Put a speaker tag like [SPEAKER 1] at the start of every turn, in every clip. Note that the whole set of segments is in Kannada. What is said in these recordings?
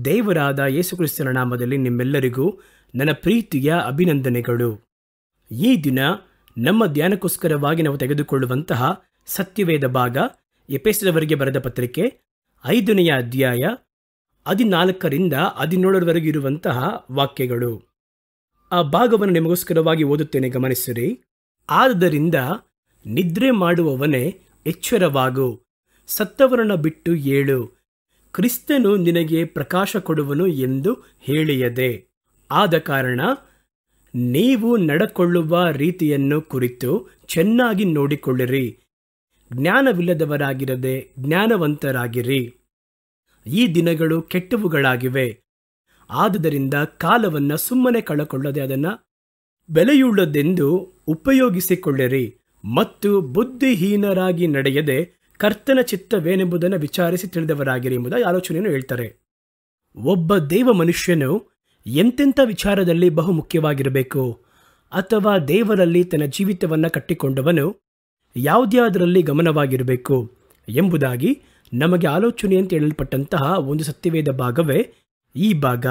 [SPEAKER 1] ದೇವರಾದ ಯೇಸುಕ್ರಿಸ್ತನ ನಾಮದಲ್ಲಿ ನಿಮ್ಮೆಲ್ಲರಿಗೂ ನನ್ನ ಪ್ರೀತಿಯ ಅಭಿನಂದನೆಗಳು. ಈ ದಿನ ನಮ್ಮ ಧ್ಯಾನಕ್ಕೋಸ್ಕರವಾಗಿ ನಾವು ತೆಗೆದುಕೊಳ್ಳುವಂತಹ ಸತ್ಯವೇದ ಭಾಗ ಎಫೆಸದವರಿಗೆ ಬರೆದ ಪತ್ರಿಕೆ 5ನೇ ಅಧ್ಯಾಯ 14ರಿಂದ 17ರವರೆಗೆ ಇರುವಂತಹ ವಾಕ್ಯಗಳು. ಆ ಭಾಗವನ್ನು ನಿಮಗೋಸ್ಕರವಾಗಿ ಓದುತ್ತೇನೆ, ಗಮನಿಸಿರಿ. ಆದ್ದರಿಂದ ನಿದ್ರೆ ಮಾಡುವವನೇ ಎಚ್ಚರವಾಗು, ಸತ್ತವರನ್ನು ಬಿಟ್ಟು ಏಳು, ಕ್ರಿಸ್ತನು ನಿನಗೆ ಪ್ರಕಾಶ ಕೊಡುವನು ಎಂದು ಹೇಳಿಯದೆ. ಆದ ಕಾರಣ ನೀವು ನಡಕೊಳ್ಳುವ ರೀತಿಯನ್ನು ಕುರಿತು ಚೆನ್ನಾಗಿ ನೋಡಿಕೊಳ್ಳಿರಿ, ಜ್ಞಾನವಿಲ್ಲದವರಾಗಿರದೆ ಜ್ಞಾನವಂತರಾಗಿರಿ. ಈ ದಿನಗಳು ಕೆಟ್ಟವುಗಳಾಗಿವೆ. ಆದುದರಿಂದ ಕಾಲವನ್ನು ಸುಮ್ಮನೆ ಕಳಕೊಳ್ಳದೆ ಅದನ್ನು ಬೆಲೆಯುಳ್ಳದೆಂದು ಉಪಯೋಗಿಸಿಕೊಳ್ಳಿರಿ, ಮತ್ತು ಬುದ್ಧಿಹೀನರಾಗಿ ನಡೆಯದೆ ಕರ್ತನ ಚಿತ್ತವೇನೆಂಬುದನ್ನು ವಿಚಾರಿಸಿ ತಿಳಿದವರಾಗಿರಿ ಎಂಬುದಾಗಿ ಆಲೋಚನೆಯನ್ನು ಹೇಳ್ತಾರೆ. ಒಬ್ಬ ದೇವ ಮನುಷ್ಯನು ಎಂತೆಂಥ ವಿಚಾರದಲ್ಲಿ ಬಹು ಮುಖ್ಯವಾಗಿರಬೇಕು, ಅಥವಾ ದೇವರಲ್ಲಿ ತನ್ನ ಜೀವಿತವನ್ನು ಕಟ್ಟಿಕೊಂಡವನು ಯಾವುದ್ಯಾವುದರಲ್ಲಿ ಗಮನವಾಗಿರಬೇಕು ಎಂಬುದಾಗಿ ನಮಗೆ ಆಲೋಚನೆ ಅಂತ ಹೇಳಲ್ಪಟ್ಟಂತಹ ಒಂದು ಸತ್ಯವೇದ ಭಾಗವೇ ಈ ಭಾಗ.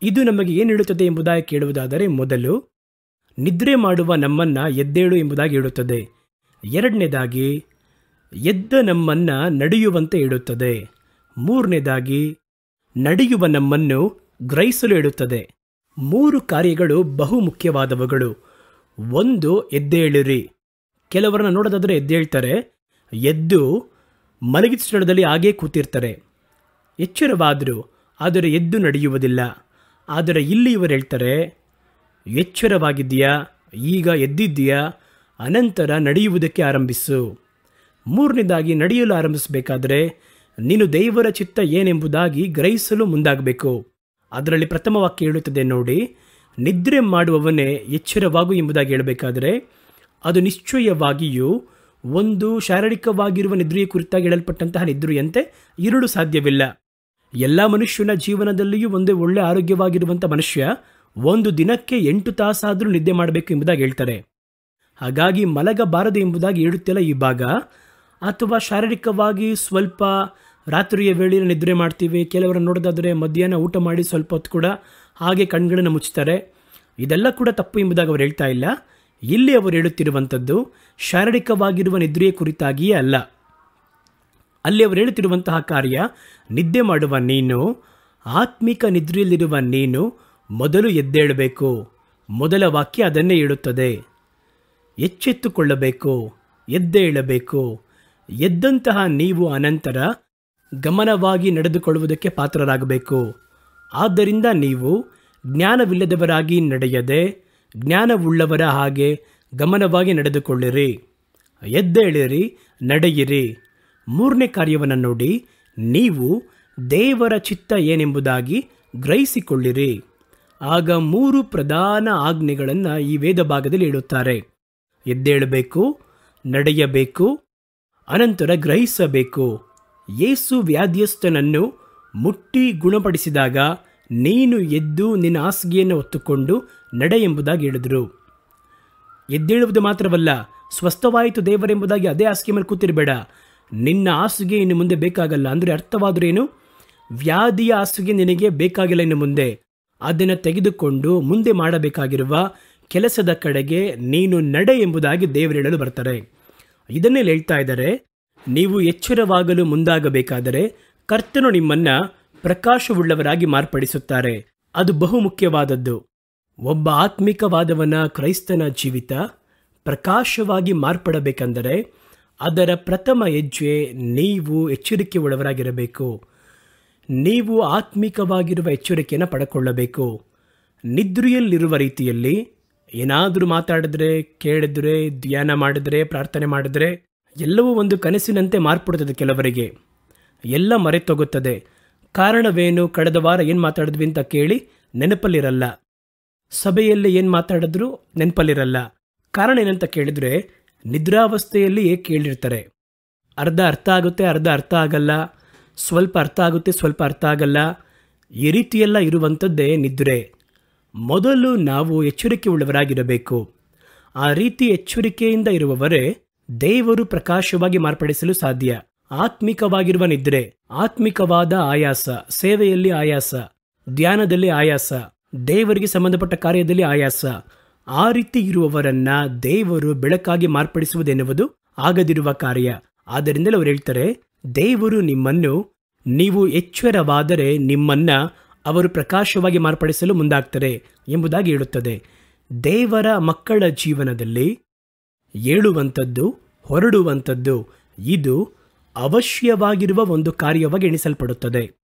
[SPEAKER 1] ಇದು ನಮಗೆ ಏನು ಹೇಳುತ್ತದೆ ಎಂಬುದಾಗಿ ಕೇಳುವುದಾದರೆ, ಮೊದಲು ನಿದ್ರೆ ಮಾಡುವ ನಮ್ಮನ್ನು ಎದ್ದೇಳು ಎಂಬುದಾಗಿ ಹೇಳುತ್ತದೆ. ಎರಡನೇದಾಗಿ ಎದ್ದ ನಮ್ಮನ್ನು ನಡೆಯುವಂತೆ ಹೇಳುತ್ತದೆ. ಮೂರನೇದಾಗಿ ನಡೆಯುವ ನಮ್ಮನ್ನು ಗ್ರಹಿಸಲು ಹೇಳುತ್ತದೆ. 3 ಕಾರ್ಯಗಳು ಬಹು ಮುಖ್ಯವಾದವುಗಳು. ಒಂದು, ಎದ್ದೇಳಿರಿ. ಕೆಲವರನ್ನ ನೋಡೋದಾದರೆ ಎದ್ದೇಳ್ತಾರೆ, ಎದ್ದು ಮಲಗಿದ ಸ್ಥಳದಲ್ಲಿ ಹಾಗೇ ಕೂತಿರ್ತಾರೆ, ಎಚ್ಚರವಾದರು, ಆದರೆ ಎದ್ದು ನಡೆಯುವುದಿಲ್ಲ. ಆದರೆ ಇಲ್ಲಿ ಇವರು ಹೇಳ್ತಾರೆ, ಎಚ್ಚರವಾಗಿದ್ದೀಯಾ, ಈಗ ಎದ್ದಿದ್ದೀಯಾ, ಅನಂತರ ನಡೆಯುವುದಕ್ಕೆ ಆರಂಭಿಸು. ಮೂರನೇದಾಗಿ ನಡೆಯಲು ಆರಂಭಿಸಬೇಕಾದರೆ ನೀನು ದೇವರ ಚಿತ್ತ ಏನೆಂಬುದಾಗಿ ಗ್ರಹಿಸಲು ಮುಂದಾಗಬೇಕು. ಅದರಲ್ಲಿ ಪ್ರಥಮ ವಾಕ್ಯ ಹೇಳುತ್ತದೆ ನೋಡಿ, ನಿದ್ರೆ ಮಾಡುವವನೇ ಎಚ್ಚರವಾಗು ಎಂಬುದಾಗಿ ಹೇಳಬೇಕಾದರೆ ಅದು ನಿಶ್ಚಯವಾಗಿಯೂ ಒಂದು ಶಾರೀರಿಕವಾಗಿರುವ ನಿದ್ರೆಯ ಕುರಿತಾಗಿ ಹೇಳಲ್ಪಟ್ಟಂತಹ ನಿದ್ರೆಯಂತೆ ಇರಲು ಸಾಧ್ಯವಿಲ್ಲ. ಎಲ್ಲ ಮನುಷ್ಯನ ಜೀವನದಲ್ಲಿಯೂ ಒಂದು ಒಳ್ಳೆ ಆರೋಗ್ಯವಾಗಿರುವಂಥ ಮನುಷ್ಯ ಒಂದು ದಿನಕ್ಕೆ 8 ತಾಸಾದರೂ ನಿದ್ದೆ ಮಾಡಬೇಕು ಎಂಬುದಾಗಿ ಹೇಳ್ತಾರೆ. ಹಾಗಾಗಿ ಮಲಗಬಾರದು ಎಂಬುದಾಗಿ ಹೇಳುತ್ತಿಲ್ಲ ಈ ಭಾಗ. ಅಥವಾ ಶಾರೀರಿಕವಾಗಿ ಸ್ವಲ್ಪ ರಾತ್ರಿಯ ವೇಳೆಯಲ್ಲಿ ನಿದ್ರೆ ಮಾಡ್ತೀವಿ. ಕೆಲವರನ್ನು ನೋಡೋದಾದರೆ ಮಧ್ಯಾಹ್ನ ಊಟ ಮಾಡಿ ಸ್ವಲ್ಪ ಹೊತ್ತು ಕೂಡ ಹಾಗೆ ಕಣ್ಗಳನ್ನು ಮುಚ್ಚುತ್ತಾರೆ. ಇದೆಲ್ಲ ಕೂಡ ತಪ್ಪು ಎಂಬುದಾಗಿ ಅವರು ಹೇಳ್ತಾ ಇಲ್ಲ. ಇಲ್ಲಿ ಅವರು ಹೇಳುತ್ತಿರುವಂಥದ್ದು ಶಾರೀರಿಕವಾಗಿರುವ ನಿದ್ರೆಯ ಕುರಿತಾಗಿಯೇ ಅಲ್ಲ. ಅಲ್ಲಿ ಅವರು ಹೇಳುತ್ತಿರುವಂತಹ ಕಾರ್ಯ, ನಿದ್ದೆ ಮಾಡುವ ನೀನು, ಆತ್ಮಿಕ ನಿದ್ರೆಯಲ್ಲಿರುವ ನೀನು ಮೊದಲು ಎದ್ದೇಳಬೇಕು. ಮೊದಲ ವಾಕ್ಯ ಅದನ್ನೇ ಹೇಳುತ್ತದೆ. ಎಚ್ಚೆತ್ತುಕೊಳ್ಳಬೇಕು, ಎದ್ದೇಳಬೇಕು. ಎದ್ದಂತಹ ನೀವು ಅನಂತರ ಗಮನವಾಗಿ ನಡೆದುಕೊಳ್ಳುವುದಕ್ಕೆ ಪಾತ್ರರಾಗಬೇಕು. ಆದ್ದರಿಂದ ನೀವು ಜ್ಞಾನವಿಲ್ಲದವರಾಗಿ ನಡೆಯದೆ ಜ್ಞಾನವುಳ್ಳವರ ಹಾಗೆ ಗಮನವಾಗಿ ನಡೆದುಕೊಳ್ಳಿರಿ, ಎದ್ದೇಳಿರಿ, ನಡೆಯಿರಿ. ಮೂರನೇ ಕಾರ್ಯವನ್ನು ನೋಡಿ, ನೀವು ದೇವರ ಚಿತ್ತ ಏನೆಂಬುದಾಗಿ ಗ್ರಹಿಸಿಕೊಳ್ಳಿರಿ. ಆಗ 3 ಪ್ರಧಾನ ಆಜ್ಞೆಗಳನ್ನು ಈ ವೇದ ಭಾಗದಲ್ಲಿ ಹೇಳುತ್ತಾರೆ. ಎದ್ದೇಳಬೇಕು, ನಡೆಯಬೇಕು, ಅನಂತರ ಗ್ರಹಿಸಬೇಕು. ಯೇಸು ವ್ಯಾಧಿಯಸ್ಥನನ್ನು ಮುಟ್ಟಿ ಗುಣಪಡಿಸಿದಾಗ ನೀನು ಎದ್ದು ನಿನ್ನ ಹಾಸಿಗೆಯನ್ನು ಹೊತ್ತುಕೊಂಡು ನಡೆ ಎಂಬುದಾಗಿ ಹೇಳಿದರು. ಎದ್ದೇಳುವುದು ಮಾತ್ರವಲ್ಲ, ಸ್ವಸ್ಥವಾಯಿತು ದೇವರೆಂಬುದಾಗಿ ಅದೇ ಹಾಸಿಗೆ ಮೇಲೆ ಕೂತಿರಬೇಡ. ನಿನ್ನ ಹಾಸಿಗೆ ಇನ್ನು ಮುಂದೆ ಬೇಕಾಗಲ್ಲ. ಅಂದರೆ ಅರ್ಥವಾದ್ರೇನು? ವ್ಯಾಧಿಯ ಹಾಸಿಗೆ ನಿನಗೆ ಬೇಕಾಗಿಲ್ಲ ಇನ್ನು ಮುಂದೆ. ಅದನ್ನು ತೆಗೆದುಕೊಂಡು ಮುಂದೆ ಮಾಡಬೇಕಾಗಿರುವ ಕೆಲಸದ ಕಡೆಗೆ ನೀನು ನಡೆ ಎಂಬುದಾಗಿ ದೇವರು ಹೇಳಲು ಬರ್ತಾರೆ. ಇದನ್ನೇ ಹೇಳ್ತಾ ಇದ್ದಾರೆ, ನೀವು ಎಚ್ಚರವಾಗಲು ಮುಂದಾಗಬೇಕಾದರೆ ಕರ್ತನು ನಿಮ್ಮನ್ನು ಪ್ರಕಾಶವುಳ್ಳವರಾಗಿ ಮಾರ್ಪಡಿಸುತ್ತಾರೆ. ಅದು ಬಹು ಮುಖ್ಯವಾದದ್ದು. ಒಬ್ಬ ಆತ್ಮಿಕವಾದವನ ಕ್ರೈಸ್ತನ ಜೀವಿತ ಪ್ರಕಾಶವಾಗಿ ಮಾರ್ಪಡಬೇಕೆಂದರೆ ಅದರ ಪ್ರಥಮ ಹೆಜ್ಜೆ ನೀವು ಎಚ್ಚರಿಕೆ ಉಳ್ಳವರಾಗಿರಬೇಕು. ನೀವು ಆತ್ಮಿಕವಾಗಿರುವ ಎಚ್ಚರಿಕೆಯನ್ನು ಪಡೆದುಕೊಳ್ಳಬೇಕು. ನಿದ್ರೆಯಲ್ಲಿರುವ ರೀತಿಯಲ್ಲಿ ಏನಾದರೂ ಮಾತಾಡಿದ್ರೆ, ಕೇಳಿದ್ರೆ, ಧ್ಯಾನ ಮಾಡಿದ್ರೆ, ಪ್ರಾರ್ಥನೆ ಮಾಡಿದ್ರೆ ಎಲ್ಲವೂ ಒಂದು ಕನಸಿನಂತೆ ಮಾರ್ಪಡುತ್ತದೆ. ಕೆಲವರಿಗೆ ಎಲ್ಲ ಮರೆತೋಗುತ್ತದೆ. ಕಾರಣವೇನು? ಕಳೆದ ವಾರ ಏನು ಮಾತಾಡಿದ್ವಿ ಅಂತ ಕೇಳಿ ನೆನಪಲ್ಲಿರಲ್ಲ. ಸಭೆಯಲ್ಲಿ ಏನು ಮಾತಾಡಿದ್ರು ನೆನಪಲ್ಲಿರಲ್ಲ. ಕಾರಣ ಏನಂತ ಕೇಳಿದರೆ ನಿದ್ರಾವಸ್ಥೆಯಲ್ಲಿ ಕೇಳಿರ್ತಾರೆ. ಅರ್ಧ ಅರ್ಥ ಆಗುತ್ತೆ, ಅರ್ಧ ಅರ್ಥ ಆಗಲ್ಲ, ಸ್ವಲ್ಪ ಅರ್ಥ ಆಗುತ್ತೆ, ಸ್ವಲ್ಪ ಅರ್ಥ ಆಗಲ್ಲ. ಈ ರೀತಿಯೆಲ್ಲ ಇರುವಂಥದ್ದೇ ನಿದ್ರೆ. ಮೊದಲು ನಾವು ಎಚ್ಚರಿಕೆ ಉಳ್ಳವರಾಗಿರಬೇಕು. ಆ ರೀತಿ ಎಚ್ಚರಿಕೆಯಿಂದ ಇರುವವರೇ ದೇವರು ಪ್ರಕಾಶವಾಗಿ ಮಾರ್ಪಡಿಸಲು ಸಾಧ್ಯ. ಆತ್ಮಿಕವಾಗಿರುವ ನಿದ್ರೆ, ಆತ್ಮಿಕವಾದ ಆಯಾಸ, ಸೇವೆಯಲ್ಲಿ ಆಯಾಸ, ಧ್ಯಾನದಲ್ಲಿ ಆಯಾಸ, ದೇವರಿಗೆ ಸಂಬಂಧಪಟ್ಟ ಕಾರ್ಯದಲ್ಲಿ ಆಯಾಸ, ಆ ರೀತಿ ಇರುವವರನ್ನ ದೇವರು ಬೆಳಕಾಗಿ ಮಾರ್ಪಡಿಸುವುದೆನ್ನುವುದು ಆಗದಿರುವ ಕಾರ್ಯ. ಆದ್ದರಿಂದಲೇ ಅವರು ಹೇಳ್ತಾರೆ, ದೇವರು ನಿಮ್ಮನ್ನು, ನೀವು ಎಚ್ಚರವಾದರೆ ನಿಮ್ಮನ್ನ ಅವರು ಪ್ರಕಾಶವಾಗಿ ಮಾರ್ಪಡಿಸಲು ಮುಂದಾಗ್ತಾರೆ ಎಂಬುದಾಗಿ ಹೇಳುತ್ತದೆ. ದೇವರ ಮಕ್ಕಳ ಜೀವನದಲ್ಲಿ ಏಳುವಂಥದ್ದು, ಹೊರಡುವಂಥದ್ದು, ಇದು ಅವಶ್ಯವಾಗಿರುವ ಒಂದು ಕಾರ್ಯವಾಗಿ ಎಣಿಸಲ್ಪಡುತ್ತದೆ.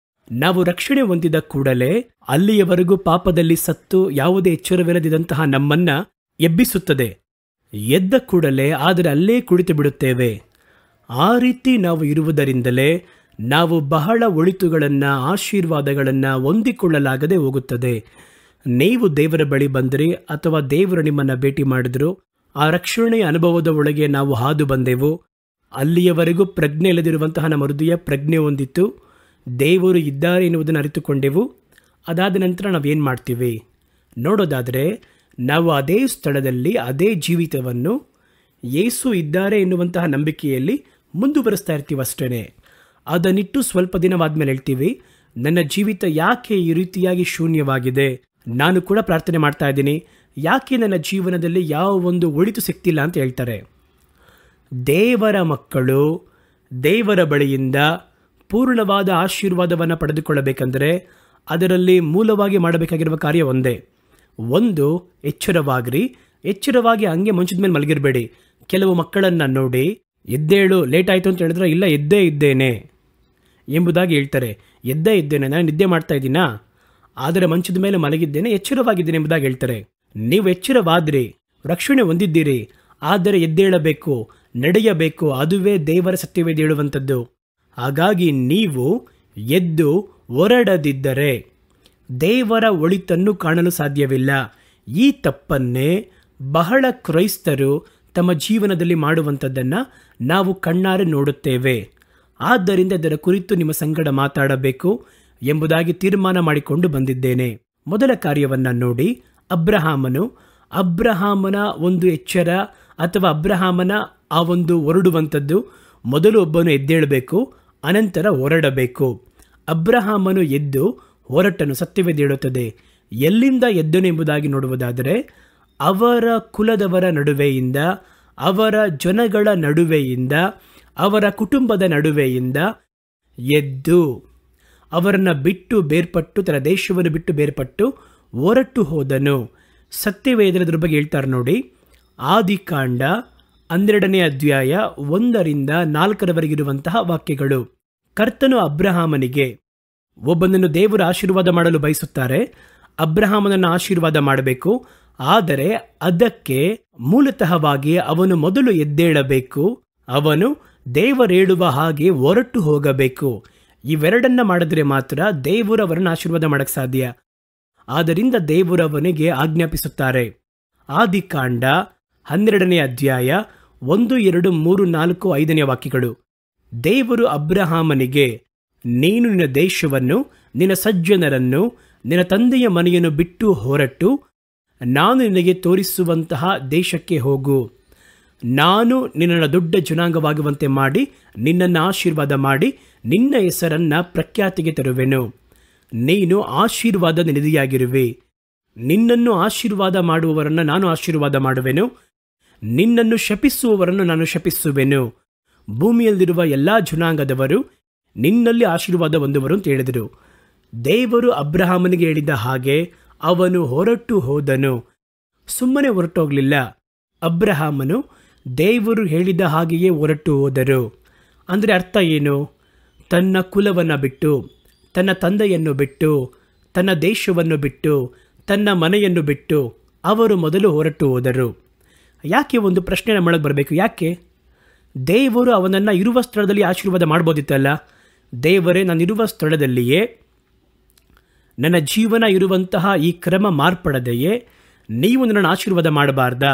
[SPEAKER 1] ನಾವು ರಕ್ಷಣೆ ಹೊಂದಿದ ಕೂಡಲೇ ಅಲ್ಲಿಯವರೆಗೂ ಪಾಪದಲ್ಲಿ ಸತ್ತು ಯಾವುದೇ ಎಚ್ಚರವಿಲ್ಲದಿದ್ದಂತಹ ನಮ್ಮನ್ನ ಎಬ್ಬಿಸುತ್ತದೆ. ಎದ್ದ ಕೂಡಲೇ ಆದರೆ ಅಲ್ಲೇ ಕುಳಿತು ಬಿಡುತ್ತೇವೆ. ಆ ರೀತಿ ನಾವು ಇರುವುದರಿಂದಲೇ ನಾವು ಬಹಳ ಒಳಿತುಗಳನ್ನು, ಆಶೀರ್ವಾದಗಳನ್ನು ಹೊಂದಿಕೊಳ್ಳಲಾಗದೆ ಹೋಗುತ್ತದೆ. ನೀವು ದೇವರ ಬಳಿ ಬಂದ್ರಿ ಅಥವಾ ದೇವರು ನಿಮ್ಮನ್ನು ಭೇಟಿ ಮಾಡಿದ್ರು, ಆ ರಕ್ಷಣೆಯ ಅನುಭವದ ಒಳಗೆ ನಾವು ಹಾದು ಬಂದೆವು. ಅಲ್ಲಿಯವರೆಗೂ ಪ್ರಜ್ಞೆ ಇಲ್ಲದಿರುವಂತಹ ನಮ್ಮ ಹೃದಯ ಪ್ರಜ್ಞೆ ಹೊಂದಿತ್ತು, ದೇವರು ಇದ್ದಾರೆ ಎನ್ನುವುದನ್ನು ಅರಿತುಕೊಂಡೆವು. ಅದಾದ ನಂತರ ನಾವೇನು ಮಾಡ್ತೀವಿ ನೋಡೋದಾದರೆ, ನಾವು ಅದೇ ಸ್ಥಳದಲ್ಲಿ ಅದೇ ಜೀವಿತವನ್ನು ಯೇಸು ಇದ್ದಾರೆ ಎನ್ನುವಂತಹ ನಂಬಿಕೆಯಲ್ಲಿ ಮುಂದುವರಿಸ್ತಾ ಇರ್ತೀವಿ ಅಷ್ಟೇ. ಅದನ್ನಿಟ್ಟು ಸ್ವಲ್ಪ ದಿನವಾದ್ಮೇಲೆ ಹೇಳ್ತೀವಿ, ನನ್ನ ಜೀವಿತ ಯಾಕೆ ಈ ರೀತಿಯಾಗಿ ಶೂನ್ಯವಾಗಿದೆ, ನಾನು ಕೂಡ ಪ್ರಾರ್ಥನೆ ಮಾಡ್ತಾ ಇದ್ದೀನಿ, ಯಾಕೆ ನನ್ನ ಜೀವನದಲ್ಲಿ ಯಾವ ಒಂದು ಒಳಿತು ಸಿಗ್ತಿಲ್ಲ ಅಂತ ಹೇಳ್ತಾರೆ. ದೇವರ ಮಕ್ಕಳು ದೇವರ ಬಳಿಯಿಂದ ಪೂರ್ಣವಾದ ಆಶೀರ್ವಾದವನ್ನು ಪಡೆದುಕೊಳ್ಳಬೇಕೆಂದರೆ ಅದರಲ್ಲಿ ಮೂಲವಾಗಿ ಮಾಡಬೇಕಾಗಿರುವ ಕಾರ್ಯ ಒಂದೇ. ಒಂದು, ಎಚ್ಚರವಾಗಿರಿ. ಎಚ್ಚರವಾಗಿ ಹಂಗೆ ಮಂಚದ ಮೇಲೆ ಮಲಗಿರಬೇಡಿ. ಕೆಲವು ಮಕ್ಕಳನ್ನು ನೋಡಿ, ಎದ್ದೇಳು, ಲೇಟ್ ಆಯಿತು ಅಂತ ಹೇಳಿದ್ರೆ, ಇಲ್ಲ ಎದ್ದೇ ಇದ್ದೇನೆ ಎಂಬುದಾಗಿ ಹೇಳ್ತಾರೆ. ಎದ್ದೇ ಇದ್ದೇನೆ, ನಾನು ನಿದ್ದೆ ಮಾಡ್ತಾ ಇದ್ದೀನಾ, ಆದರೆ ಮಂಚದ ಮೇಲೆ ಮಲಗಿದ್ದೇನೆ, ಎಚ್ಚರವಾಗಿದ್ದೇನೆ ಎಂಬುದಾಗಿ ಹೇಳ್ತಾರೆ. ನೀವು ಎಚ್ಚರವಾದ್ರಿ, ರಕ್ಷಣೆ ಹೊಂದಿದ್ದೀರಿ, ಆದರೆ ಎದ್ದೇಳಬೇಕು, ನಡೆಯಬೇಕು. ಅದುವೇ ದೇವರ ಸತ್ಯವೇದ ಹೇಳುವಂಥದ್ದು. ಹಾಗಾಗಿ ನೀವು ಎದ್ದು ಹೊರಡದಿದ್ದರೆ ದೇವರ ಒಳಿತನ್ನು ಕಾಣಲು ಸಾಧ್ಯವಿಲ್ಲ. ಈ ತಪ್ಪನ್ನೇ ಬಹಳ ಕ್ರೈಸ್ತರು ತಮ್ಮ ಜೀವನದಲ್ಲಿ ಮಾಡುವಂಥದ್ದನ್ನು ನಾವು ಕಣ್ಣಾರೆ ನೋಡುತ್ತೇವೆ. ಆದ್ದರಿಂದ ಇದರ ಕುರಿತು ನಿಮ್ಮ ಸಂಗಡ ಮಾತಾಡಬೇಕು ಎಂಬುದಾಗಿ ತೀರ್ಮಾನ ಮಾಡಿಕೊಂಡು ಬಂದಿದ್ದೇನೆ. ಮೊದಲ ಕಾರ್ಯವನ್ನು ನೋಡಿ, ಅಬ್ರಹಾಮನ ಒಂದು ಎಚ್ಚರ ಅಥವಾ ಅಬ್ರಹಾಮನ ಆ ಒಂದು ಹೊರಡುವಂಥದ್ದು. ಮೊದಲು ಒಬ್ಬನು ಎದ್ದೇಳಬೇಕು, ಅನಂತರ ಹೊರಡಬೇಕು. ಅಬ್ರಹಾಮನು ಎದ್ದು ಹೊರಟನು, ಸತ್ಯವೇದ ಹೇಳುತ್ತದೆ. ಎಲ್ಲಿಂದ ಎದ್ದನು ಎಂಬುದಾಗಿ ನೋಡುವುದಾದರೆ, ಅವರ ಕುಲದವರ ನಡುವೆಯಿಂದ, ಅವರ ಜನಗಳ ನಡುವೆಯಿಂದ, ಅವರ ಕುಟುಂಬದ ನಡುವೆಯಿಂದ ಎದ್ದು ಅವರನ್ನು ಬಿಟ್ಟು ಬೇರ್ಪಟ್ಟು, ತನ್ನ ದೇಶವನ್ನು ಬಿಟ್ಟು ಬೇರ್ಪಟ್ಟು ಹೊರಟು ಹೋದನು. ಸತ್ಯವೇದರ ಬಗ್ಗೆ ಹೇಳ್ತಾರೆ ನೋಡಿ. ಆದಿಕಾಂಡ 12ನೇ ಅಧ್ಯಾಯ 1ರಿಂದ 4ರವರೆಗಿರುವಂತಹ ವಾಕ್ಯಗಳು. ಕರ್ತನು ಅಬ್ರಹಾಮನಿಗೆ, ಒಬ್ಬನನ್ನು ದೇವರು ಆಶೀರ್ವಾದ ಮಾಡಲು ಬಯಸುತ್ತಾರೆ, ಅಬ್ರಹಾಮನನ್ನು ಆಶೀರ್ವಾದ ಮಾಡಬೇಕು. ಆದರೆ ಅದಕ್ಕೆ ಮೂಲತಃವಾಗಿ ಅವನು ಮೊದಲು ಎದ್ದೇಳಬೇಕು, ಅವನು ದೇವರೇಳುವ ಹಾಗೆ ಹೊರಟು ಹೋಗಬೇಕು. ಇವೆರಡನ್ನ ಮಾಡಿದ್ರೆ ಮಾತ್ರ ದೇವರು ಅವರನ್ನು ಆಶೀರ್ವಾದ ಮಾಡಕ್ಕೆ ಸಾಧ್ಯ. ಆದ್ದರಿಂದ ದೇವರು ಅವನಿಗೆ ಆಜ್ಞಾಪಿಸುತ್ತಾರೆ. ಆದಿಕಾಂಡ 12ನೇ ಅಧ್ಯಾಯ 1, 2, 3, 4, 5ನೇ ವಾಕ್ಯಗಳು. ದೇವರು ಅಬ್ರಹಾಮನಿಗೆ, ನೀನು ನಿನ್ನ ದೇಶವನ್ನು, ನಿನ್ನ ಸಜ್ಜನರನ್ನು, ನಿನ್ನ ತಂದೆಯ ಮನೆಯನ್ನು ಬಿಟ್ಟು ಹೊರಟು ನಾನು ನಿನಗೆ ತೋರಿಸುವಂತಹ ದೇಶಕ್ಕೆ ಹೋಗು. ನಾನು ನಿನ್ನನ್ನು ದೊಡ್ಡ ಜನಾಂಗವಾಗುವಂತೆ ಮಾಡಿ ನಿನ್ನನ್ನು ಆಶೀರ್ವಾದ ಮಾಡಿ ನಿನ್ನ ಹೆಸರನ್ನು ಪ್ರಖ್ಯಾತಿಗೆ ತರುವೆನು. ನೀನು ಆಶೀರ್ವಾದದ ನಿಧಿಯಾಗಿರುವೆ. ನಿನ್ನನ್ನು ಆಶೀರ್ವಾದ ಮಾಡುವವರನ್ನು ನಾನು ಆಶೀರ್ವಾದ ಮಾಡುವೆನು, ನಿನ್ನನ್ನು ಶಪಿಸುವವರನ್ನು ನಾನು ಶಪಿಸುವೆನು. ಭೂಮಿಯಲ್ಲಿರುವ ಎಲ್ಲ ಜನಾಂಗದವರು ನಿನ್ನಲ್ಲಿ ಆಶೀರ್ವಾದ ಹೊಂದುವರು ಅಂತ ಹೇಳಿದರು. ದೇವರು ಅಬ್ರಹಾಮನಿಗೆ ಹೇಳಿದ ಹಾಗೆ ಅವನು ಹೊರಟು ಹೋದನು. ಸುಮ್ಮನೆ ಹೊರಟೋಗಲಿಲ್ಲ. ಅಬ್ರಹಾಮನು ದೇವರು ಹೇಳಿದ ಹಾಗೆಯೇ ಹೊರಟು ಹೋದರು. ಅಂದರೆ ಅರ್ಥ ಏನು? ತನ್ನ ಕುಲವನ್ನು ಬಿಟ್ಟು, ತನ್ನ ತಂದೆಯನ್ನು ಬಿಟ್ಟು, ತನ್ನ ದೇಶವನ್ನು ಬಿಟ್ಟು, ತನ್ನ ಮನೆಯನ್ನು ಬಿಟ್ಟು ಅವರು ಮೊದಲು ಹೊರಟು ಹೋದರು. ಯಾಕೆ? ಒಂದು ಪ್ರಶ್ನೆ ನಮ್ಮೊಳಗೆ ಬರಬೇಕು. ಯಾಕೆ? ದೇವರು ಅವನನ್ನು ಇರುವ ಸ್ಥಳದಲ್ಲಿ ಆಶೀರ್ವಾದ ಮಾಡ್ಬೋದಿತ್ತಲ್ಲ. ದೇವರೇ, ನಾನಿರುವ ಸ್ಥಳದಲ್ಲಿಯೇ ನನ್ನ ಜೀವನ ಇರುವಂತಹ ಈ ಕ್ರಮ ಮಾರ್ಪಡದೆಯೇ ನೀವು ನನ್ನನ್ನು ಆಶೀರ್ವಾದ ಮಾಡಬಾರ್ದಾ?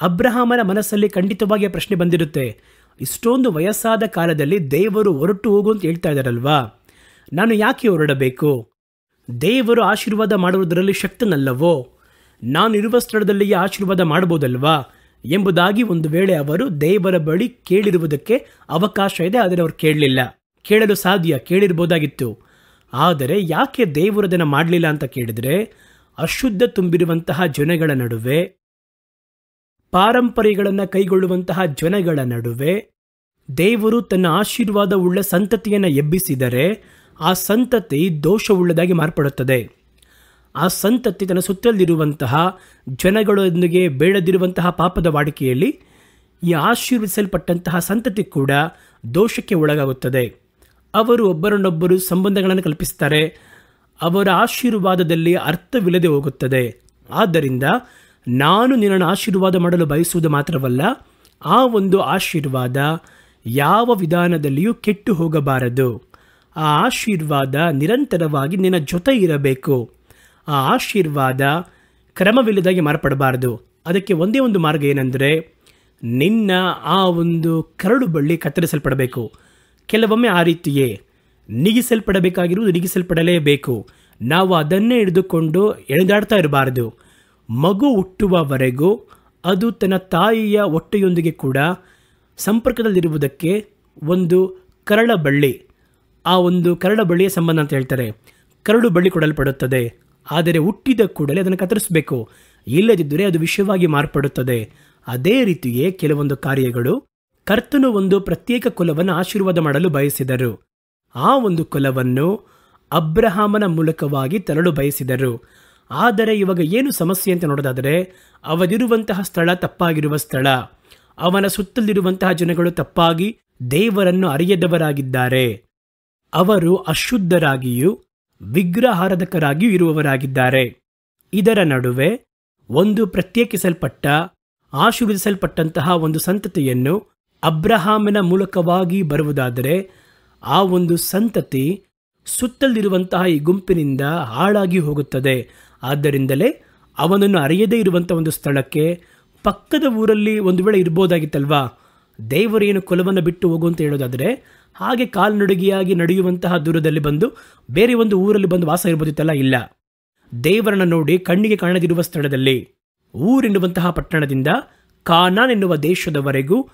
[SPEAKER 1] ಅಬ್ರಹಾಮನ ಮನಸ್ಸಲ್ಲಿ ಖಂಡಿತವಾಗಿ ಪ್ರಶ್ನೆ ಬಂದಿರುತ್ತೆ. ಇಷ್ಟೊಂದು ವಯಸ್ಸಾದ ಕಾಲದಲ್ಲಿ ದೇವರು ಹೊರಟು ಹೋಗು ಅಂತ ಹೇಳ್ತಾ ಇದ್ದಾರಲ್ವಾ, ನಾನು ಯಾಕೆ ಹೊರಡಬೇಕು? ದೇವರು ಆಶೀರ್ವಾದ ಮಾಡುವುದರಲ್ಲಿ ಶಕ್ತನಲ್ಲವೋ? ನಾನಿರುವ ಸ್ಥಳದಲ್ಲಿಯೇ ಆಶೀರ್ವಾದ ಮಾಡ್ಬೋದಲ್ವಾ? ಎಂಬುದಾಗಿ ಒಂದು ವೇಳೆ ಅವರು ದೇವರ ಬಳಿ ಕೇಳಿರುವುದಕ್ಕೆ ಅವಕಾಶ ಇದೆ. ಆದರೆ ಅವರು ಕೇಳಲಿಲ್ಲ. ಕೇಳಲು ಸಾಧ್ಯ, ಕೇಳಿರ್ಬೋದಾಗಿತ್ತು. ಆದರೆ ಯಾಕೆ ದೇವರು ಅದನ್ನು ಮಾಡಲಿಲ್ಲ ಅಂತ ಕೇಳಿದರೆ, ಅಶುದ್ಧ ತುಂಬಿರುವಂತಹ ಜನಗಳ ನಡುವೆ, ಪಾರಂಪರೆಗಳನ್ನು ಕೈಗೊಳ್ಳುವಂತಹ ಜನಗಳ ನಡುವೆ ದೇವರು ತನ್ನ ಆಶೀರ್ವಾದವುಳ್ಳ ಸಂತತಿಯನ್ನು ಎಬ್ಬಿಸಿದರೆ ಆ ಸಂತತಿ ದೋಷವುಳ್ಳದಾಗಿ ಮಾರ್ಪಡುತ್ತದೆ. ಆ ಸಂತತಿ ತನ್ನ ಸುತ್ತಲಿರುವಂತಹ ಜನಗಳೊಂದಿಗೆ ಬೇಡದಿರುವಂತಹ ಪಾಪದ ವಾಡಿಕೆಯಲ್ಲಿ ಈ ಆಶೀರ್ವದಿಸಲ್ಪಟ್ಟಂತಹ ಸಂತತಿ ಕೂಡ ದೋಷಕ್ಕೆ ಒಳಗಾಗುತ್ತದೆ. ಅವರು ಒಬ್ಬರನ್ನೊಬ್ಬರು ಸಂಬಂಧಗಳನ್ನು ಕಲ್ಪಿಸ್ತಾರೆ. ಅವರ ಆಶೀರ್ವಾದದಲ್ಲಿ ಅರ್ಥವಿಲ್ಲದೆ ಹೋಗುತ್ತದೆ. ಆದ್ದರಿಂದ ನಾನು ನಿನ್ನನ್ನು ಆಶೀರ್ವಾದ ಮಾಡಲು ಬಯಸುವುದು ಮಾತ್ರವಲ್ಲ, ಆ ಒಂದು ಆಶೀರ್ವಾದ ಯಾವ ವಿಧಾನದಲ್ಲಿಯೂ ಕೆಟ್ಟು ಹೋಗಬಾರದು. ಆ ಆಶೀರ್ವಾದ ನಿರಂತರವಾಗಿ ನಿನ್ನ ಜೊತೆ ಇರಬೇಕು. ಆ ಆಶೀರ್ವಾದ ಕ್ರಮವಿಲ್ಲದಾಗಿ ಮಾರ್ಪಡಬಾರದು. ಅದಕ್ಕೆ ಒಂದೇ ಒಂದು ಮಾರ್ಗ ಏನೆಂದರೆ, ನಿನ್ನ ಆ ಒಂದು ಕರಳು ಬಳ್ಳಿ ಕತ್ತರಿಸಲ್ಪಡಬೇಕು. ಕೆಲವೊಮ್ಮೆ ಆ ರೀತಿಯೇ ನೀಗಿಸಲ್ಪಡಬೇಕಾಗಿರುವುದು ನೀಗಿಸಲ್ಪಡಲೇಬೇಕು. ನಾವು ಅದನ್ನೇ ಹಿಡಿದುಕೊಂಡು ಎಳೆದಾಡ್ತಾ ಇರಬಾರದು. ಮಗು ಹುಟ್ಟುವವರೆಗೂ ಅದು ತನ್ನ ತಾಯಿಯ ಹೊಟ್ಟೆಯೊಂದಿಗೆ ಕೂಡ ಸಂಪರ್ಕದಲ್ಲಿರುವುದಕ್ಕೆ ಒಂದು ಕರಳ ಬಳ್ಳಿ, ಆ ಒಂದು ಕರಳ ಬಳ್ಳಿಯ ಸಂಬಂಧ ಅಂತ ಹೇಳ್ತಾರೆ. ಕರಳು ಬಳ್ಳಿ ಕೊಡಲ್ಪಡುತ್ತದೆ. ಆದರೆ ಹುಟ್ಟಿದ ಕೂಡಲೇ ಅದನ್ನು ಕತ್ತರಿಸಬೇಕು. ಇಲ್ಲದಿದ್ದರೆ ಅದು ವಿಷವಾಗಿ ಮಾರ್ಪಡುತ್ತದೆ. ಅದೇ ರೀತಿಯೇ ಕೆಲವೊಂದು ಕಾರ್ಯಗಳು, ಕರ್ತನು ಒಂದು ಪ್ರತ್ಯೇಕ ಕುಲವನ್ನು ಆಶೀರ್ವಾದ ಮಾಡಲು ಬಯಸಿದರು. ಆ ಒಂದು ಕುಲವನ್ನು ಅಬ್ರಹಾಮನ ಮೂಲಕವಾಗಿ ತರಲು ಬಯಸಿದರು. ಆದರೆ ಇವಾಗ ಏನು ಸಮಸ್ಯೆ ಅಂತ ನೋಡೋದಾದರೆ, ಅವರಿರುವಂತಹ ಸ್ಥಳ ತಪ್ಪಾಗಿರುವ ಸ್ಥಳ. ಅವನ ಸುತ್ತಲಿರುವಂತಹ ಜನಗಳು ತಪ್ಪಾಗಿ ದೇವರನ್ನು ಅರಿಯದವರಾಗಿದ್ದಾರೆ. ಅವರು ಅಶುದ್ಧರಾಗಿಯೂ ವಿಗ್ರಹಾರಾಧಕರಾಗಿಯೂ ಇರುವವರಾಗಿದ್ದಾರೆ. ಇದರ ನಡುವೆ ಒಂದು ಪ್ರತ್ಯೇಕಿಸಲ್ಪಟ್ಟ ಆಶೀರ್ವದಿಸಲ್ಪಟ್ಟಂತಹ ಒಂದು ಸಂತತಿಯನ್ನು ಅಬ್ರಹಾಮನ ಮೂಲಕವಾಗಿ ಬರುವುದಾದರೆ, ಆ ಒಂದು ಸಂತತಿ ಸುತ್ತಲಿರುವಂತಹ ಈ ಗುಂಪಿನಿಂದ ಹಾಳಾಗಿ ಹೋಗುತ್ತದೆ. ಆದ್ದರಿಂದಲೇ ಅವನನ್ನು ಅರಿಯದೇ ಇರುವಂಥ ಒಂದು ಸ್ಥಳಕ್ಕೆ ಪಕ್ಕದ ಊರಲ್ಲಿ ಒಂದು ವೇಳೆ ಇರ್ಬೋದಾಗಿತ್ತಲ್ವಾ. ದೇವರೇನು ಕುಲವನ್ನು ಬಿಟ್ಟು ಹೋಗು ಅಂತ ಹೇಳೋದಾದರೆ, ಹಾಗೆ ಕಾಲ್ನಡಿಗೆಯಾಗಿ ನಡೆಯುವಂತಹ ದೂರದಲ್ಲಿ ಬಂದು ಬೇರೆ ಒಂದು ಊರಲ್ಲಿ ಬಂದು ವಾಸ ಇರ್ಬೋದಿತ್ತಲ್ಲ. ಇಲ್ಲ, ದೇವರನ್ನು ನೋಡಿ ಕಣ್ಣಿಗೆ ಕಾಣದಿರುವ ಸ್ಥಳದಲ್ಲಿ, ಊರೆನ್ನುವಂತಹ ಪಟ್ಟಣದಿಂದ ಕಾನಾನ್ ಎನ್ನುವ ದೇಶದವರೆಗೂ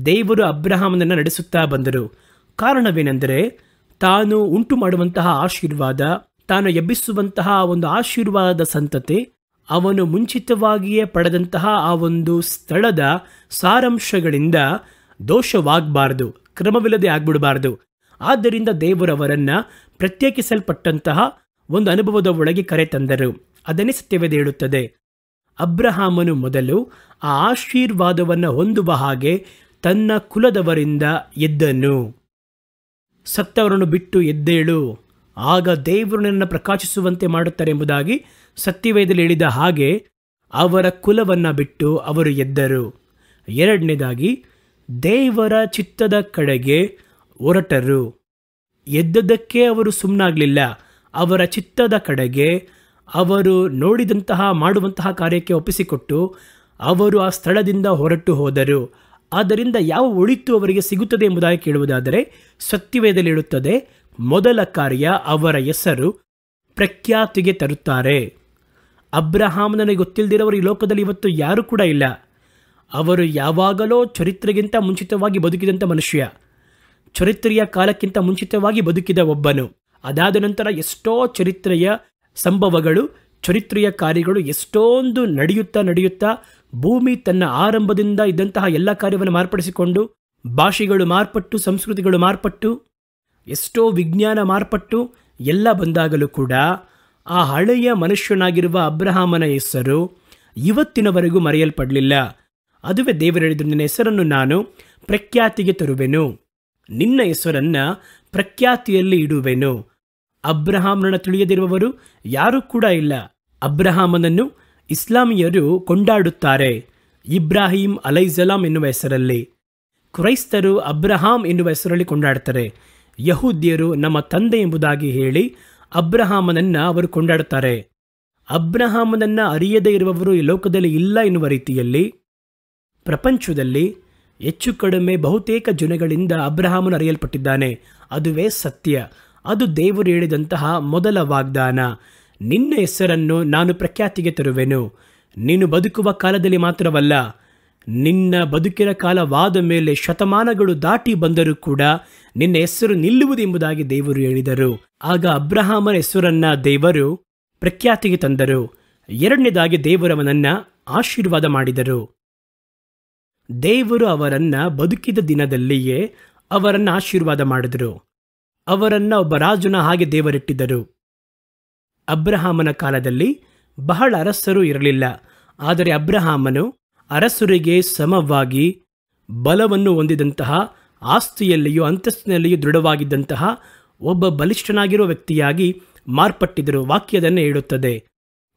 [SPEAKER 1] ದೇವರು ಅಬ್ರಹಾಮನನ್ನು ನಡೆಸುತ್ತಾ ಬಂದರು. ಕಾರಣವೇನೆಂದರೆ, ತಾನು ಉಂಟು ಮಾಡುವಂತಹ ಆಶೀರ್ವಾದ, ತಾನು ಎಬ್ಬಿಸುವಂತಹ ಒಂದು ಆಶೀರ್ವಾದದ ಸಂತತಿ ಅವನು ಮುಂಚಿತವಾಗಿಯೇ ಪಡೆದಂತಹ ಆ ಒಂದು ಸ್ಥಳದ ಸಾರಾಂಶಗಳಿಂದ ದೋಷವಾಗಬಾರದು, ಕ್ರಮವಿಲ್ಲದೆ ಆಗ್ಬಿಡಬಾರದು. ಆದ್ದರಿಂದ ದೇವರವರನ್ನು ಪ್ರತ್ಯೇಕಿಸಲ್ಪಟ್ಟಂತಹ ಒಂದು ಅನುಭವದ ಒಳಗೆ ಕರೆತಂದರು. ಅದನ್ನೇ ಸತ್ಯವೇದ ಹೇಳುತ್ತದೆ. ಅಬ್ರಹಾಮನು ಮೊದಲು ಆ ಆಶೀರ್ವಾದವನ್ನು ಹೊಂದುವ ಹಾಗೆ ತನ್ನ ಕುಲದವರಿಂದ ಎದ್ದನು. ಸತ್ತವರನ್ನು ಬಿಟ್ಟು ಎದ್ದೇಳು, ಆಗ ದೇವರು ನಿನ್ನನ್ನು ಪ್ರಕಾಶಿಸುವಂತೆ ಮಾಡುತ್ತಾರೆ ಎಂಬುದಾಗಿ ಸತ್ಯವೇದದಲ್ಲಿ ಹೇಳಿದ ಹಾಗೆ ಅವರ ಕುಲವನ್ನು ಬಿಟ್ಟು ಅವರು ಎದ್ದರು. ಎರಡನೇದಾಗಿ, ದೇವರ ಚಿತ್ತದ ಕಡೆಗೆ ಹೊರಟರು. ಎದ್ದದಕ್ಕೆ ಅವರು ಸುಮ್ಮನಾಗಲಿಲ್ಲ. ಅವರ ಚಿತ್ತದ ಕಡೆಗೆ ಅವರು ನೋಡಿದಂತಹ ಮಾಡುವಂತಹ ಕಾರ್ಯಕ್ಕೆ ಒಪ್ಪಿಸಿಕೊಟ್ಟು ಅವರು ಆ ಸ್ಥಳದಿಂದ ಹೊರಟು ಹೋದರು. ಆದ್ದರಿಂದ ಯಾವ ಒಳಿತು ಅವರಿಗೆ ಸಿಗುತ್ತದೆ ಎಂಬುದಾಗಿ ಕೇಳುವುದಾದರೆ, ಸತ್ಯವೇದದಲ್ಲಿ ಹೇಳುತ್ತದೆ, ಮೊದಲ ಕಾರ್ಯ ಅವರ ಹೆಸರು ಪ್ರಖ್ಯಾತಿಗೆ ತರುತ್ತಾರೆ. ಅಬ್ರಹಾಮನಿಗೆ ಗೊತ್ತಿಲ್ಲದಿರೋರು ಈ ಲೋಕದಲ್ಲಿ ಇವತ್ತು ಯಾರೂ ಕೂಡ ಇಲ್ಲ. ಅವರು ಯಾವಾಗಲೋ ಚರಿತ್ರೆಗಿಂತ ಮುಂಚಿತವಾಗಿ ಬದುಕಿದಂಥ ಮನುಷ್ಯ, ಚರಿತ್ರೆಯ ಕಾಲಕ್ಕಿಂತ ಮುಂಚಿತವಾಗಿ ಬದುಕಿದ ಒಬ್ಬನು. ಅದಾದ ನಂತರ ಎಷ್ಟೋ ಚರಿತ್ರೆಯ ಸಂಭವಗಳು, ಚರಿತ್ರೆಯ ಕಾರ್ಯಗಳು ಎಷ್ಟೊಂದು ನಡೆಯುತ್ತಾ ಭೂಮಿ ತನ್ನ ಆರಂಭದಿಂದ ಇದ್ದಂತಹ ಎಲ್ಲ ಕಾರ್ಯವನ್ನು ಮಾರ್ಪಡಿಸಿಕೊಂಡು, ಭಾಷೆಗಳು ಮಾರ್ಪಟ್ಟು, ಸಂಸ್ಕೃತಿಗಳು ಮಾರ್ಪಟ್ಟು, ಎಷ್ಟೋ ವಿಜ್ಞಾನ ಮಾರ್ಪಟ್ಟು ಎಲ್ಲ ಬಂದಾಗಲೂ ಕೂಡ ಆ ಹಳೆಯ ಮನುಷ್ಯನಾಗಿರುವ ಅಬ್ರಹಾಮನ ಹೆಸರು ಇವತ್ತಿನವರೆಗೂ ಮರೆಯಲ್ಪಡಲಿಲ್ಲ. ಅದುವೇ ದೇವರು ಹೇಳಿದ್ರು, ನಿನ್ನ ಹೆಸರನ್ನು ನಾನು ಪ್ರಖ್ಯಾತಿಗೆ ತರುವೆನು, ನಿನ್ನ ಹೆಸರನ್ನು ಪ್ರಖ್ಯಾತಿಯಲ್ಲಿ ಇಡುವೆನು. ಅಬ್ರಹಾಮನನ್ನು ತಿಳಿಯದಿರುವವರು ಯಾರೂ ಕೂಡ ಇಲ್ಲ. ಅಬ್ರಹಾಮನನ್ನು ಇಸ್ಲಾಮಿಯರು ಕೊಂಡಾಡುತ್ತಾರೆ ಇಬ್ರಾಹಿಂ ಅಲೈಸಲಾಂ ಎನ್ನುವ ಹೆಸರಲ್ಲಿ. ಕ್ರೈಸ್ತರು ಅಬ್ರಹಾಂ ಎನ್ನುವ ಹೆಸರಲ್ಲಿ ಕೊಂಡಾಡ್ತಾರೆ. ಯಹೂದ್ಯರು ನಮ್ಮ ತಂದೆ ಎಂಬುದಾಗಿ ಹೇಳಿ ಅಬ್ರಹಾಮನನ್ನು ಅವರು ಕೊಂಡಾಡುತ್ತಾರೆ. ಅಬ್ರಹಾಮನನ್ನು ಅರಿಯದೇ ಇರುವವರು ಈ ಲೋಕದಲ್ಲಿ ಇಲ್ಲ ಎನ್ನುವ ರೀತಿಯಲ್ಲಿ ಪ್ರಪಂಚದಲ್ಲಿ ಹೆಚ್ಚು ಕಡಿಮೆ ಬಹುತೇಕ ಜನಗಳಿಂದ ಅಬ್ರಹಾಮನು ಅರಿಯಲ್ಪಟ್ಟಿದ್ದಾನೆ. ಅದುವೇ ಸತ್ಯ. ಅದು ದೇವರು ಹೇಳಿದಂತಹ ಮೊದಲ ವಾಗ್ದಾನ. ನಿನ್ನ ಹೆಸರನ್ನು ನಾನು ಪ್ರಖ್ಯಾತಿಗೆ ತರುವೆನು. ನೀನು ಬದುಕುವ ಕಾಲದಲ್ಲಿ ಮಾತ್ರವಲ್ಲ, ನಿನ್ನ ಬದುಕಿನ ಕಾಲವಾದ ಮೇಲೆ ಶತಮಾನಗಳು ದಾಟಿ ಬಂದರೂ ಕೂಡ ನಿನ್ನ ಹೆಸರು ನಿಲ್ಲುವುದು ಎಂಬುದಾಗಿ ದೇವರು ಹೇಳಿದರು. ಆಗ ಅಬ್ರಹಾಮನ ಹೆಸರನ್ನ ದೇವರು ಪ್ರಖ್ಯಾತಿಗೆ ತಂದರು. ಎರಡನೇದಾಗಿ ದೇವರು ಅವನನ್ನ ಆಶೀರ್ವಾದ ಮಾಡಿದರು. ದೇವರು ಅವರನ್ನ ಬದುಕಿದ ದಿನದಲ್ಲಿಯೇ ಅವರನ್ನ ಆಶೀರ್ವಾದ ಮಾಡಿದರು. ಅವರನ್ನ ಒಬ್ಬ ರಾಜನ ಹಾಗೆ ದೇವರಿಟ್ಟಿದ್ದರು. ಅಬ್ರಹಾಮನ ಕಾಲದಲ್ಲಿ ಬಹಳ ಅರಸರು ಇರಲಿಲ್ಲ. ಆದರೆ ಅಬ್ರಹಾಮನು ಅರಸರಿಗೆ ಸಮವಾಗಿ ಬಲವನ್ನು ಹೊಂದಿದಂತಹ, ಆಸ್ತಿಯಲ್ಲಿಯೂ ಅಂತಸ್ತಿನಲ್ಲಿಯೂ ದೃಢವಾಗಿದ್ದಂತಹ ಒಬ್ಬ ಬಲಿಷ್ಠನಾಗಿರುವ ವ್ಯಕ್ತಿಯಾಗಿ ಮಾರ್ಪಟ್ಟಿದ್ದರು. ವಾಕ್ಯದನ್ನೇ ಹೇಳುತ್ತದೆ.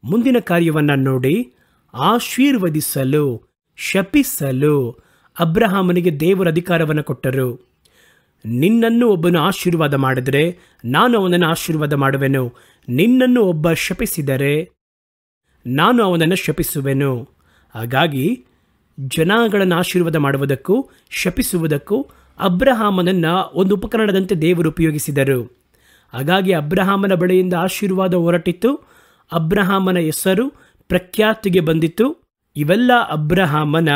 [SPEAKER 1] ಮುಂದಿನ ಕಾರ್ಯವನ್ನು ನೋಡಿ, ಆಶೀರ್ವದಿಸಲು, ಶಪಿಸಲು ಅಬ್ರಹಾಮನಿಗೆ ದೇವರ ಅಧಿಕಾರವನ್ನು ಕೊಟ್ಟರು. ನಿನ್ನನ್ನು ಒಬ್ಬನು ಆಶೀರ್ವಾದ ಮಾಡಿದರೆ ನಾನು ಅವನನ್ನು ಆಶೀರ್ವಾದ ಮಾಡುವೆನು. ನಿನ್ನನ್ನು ಒಬ್ಬ ಶಪಿಸಿದರೆ ನಾನು ಅವನನ್ನು ಶಪಿಸುವೆನು. ಹಾಗಾಗಿ ಜನಾಂಗಗಳನ್ನು ಆಶೀರ್ವಾದ ಮಾಡುವುದಕ್ಕೂ ಶಪಿಸುವುದಕ್ಕೂ ಅಬ್ರಹಾಮನನ್ನು ಒಂದು ಉಪಕರಣದಂತೆ ದೇವರು ಉಪಯೋಗಿಸಿದರು. ಹಾಗಾಗಿ ಅಬ್ರಹಾಮನ ಬಳಿಯಿಂದ ಆಶೀರ್ವಾದ ಹೊರಟಿತು. ಅಬ್ರಹಾಮನ ಹೆಸರು ಪ್ರಖ್ಯಾತಿಗೆ ಬಂದಿತು. ಇವೆಲ್ಲ ಅಬ್ರಹಾಮನ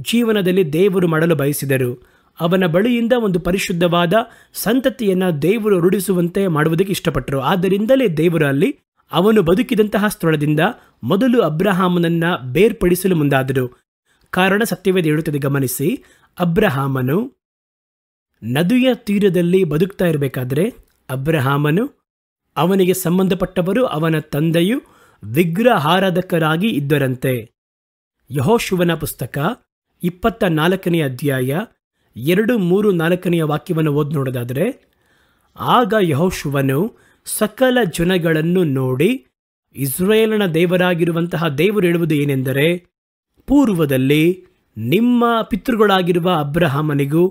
[SPEAKER 1] ಜೀವನದಲ್ಲಿ ದೇವರು ಮಾಡಲು ಬಯಸಿದರು. ಅವನ ಬಳಿಯಿಂದ ಒಂದು ಪರಿಶುದ್ಧವಾದ ಸಂತತಿಯನ್ನು ದೇವರು ರೂಢಿಸುವಂತೆ ಮಾಡುವುದಕ್ಕೆ ಇಷ್ಟಪಟ್ಟರು. ಆದ್ದರಿಂದಲೇ ದೇವರು ಅಲ್ಲಿ ಅವನು ಬದುಕಿದಂತಹ ಸ್ಥಳದಿಂದ ಮೊದಲು ಅಬ್ರಹಾಮನನ್ನ ಬೇರ್ಪಡಿಸಲು ಮುಂದಾದರು. ಕಾರಣ ಸತ್ಯವೇದ ಹೇಳುತ್ತದೆ, ಗಮನಿಸಿ. ಅಬ್ರಹಾಮನು ನದಿಯ ತೀರದಲ್ಲಿ ಬದುಕ್ತಾ ಇರಬೇಕಾದ್ರೆ ಅಬ್ರಹಾಮನು, ಅವನಿಗೆ ಸಂಬಂಧಪಟ್ಟವರು, ಅವನ ತಂದೆಯು ವಿಗ್ರಹಾರಾಧಕರಾಗಿ ಇದ್ದರಂತೆ. ಯೆಹೋಶುವನ ಪುಸ್ತಕ 24ನೇ ಅಧ್ಯಾಯ 2, 3, 4ನೇ ವಾಕ್ಯವನ್ನು ಓದಿ ನೋಡೋದಾದರೆ, ಆಗ ಯೆಹೋಶುವನು ಸಕಲ ಜನಗಳನ್ನು ನೋಡಿ, ಇಸ್ರಾಯೇಲನ ದೇವರಾಗಿರುವಂತಹ ದೇವರು ಹೇಳುವುದು ಏನೆಂದರೆ, ಪೂರ್ವದಲ್ಲಿ ನಿಮ್ಮ ಪಿತೃಗಳಾಗಿರುವ ಅಬ್ರಹಾಮನಿಗೂ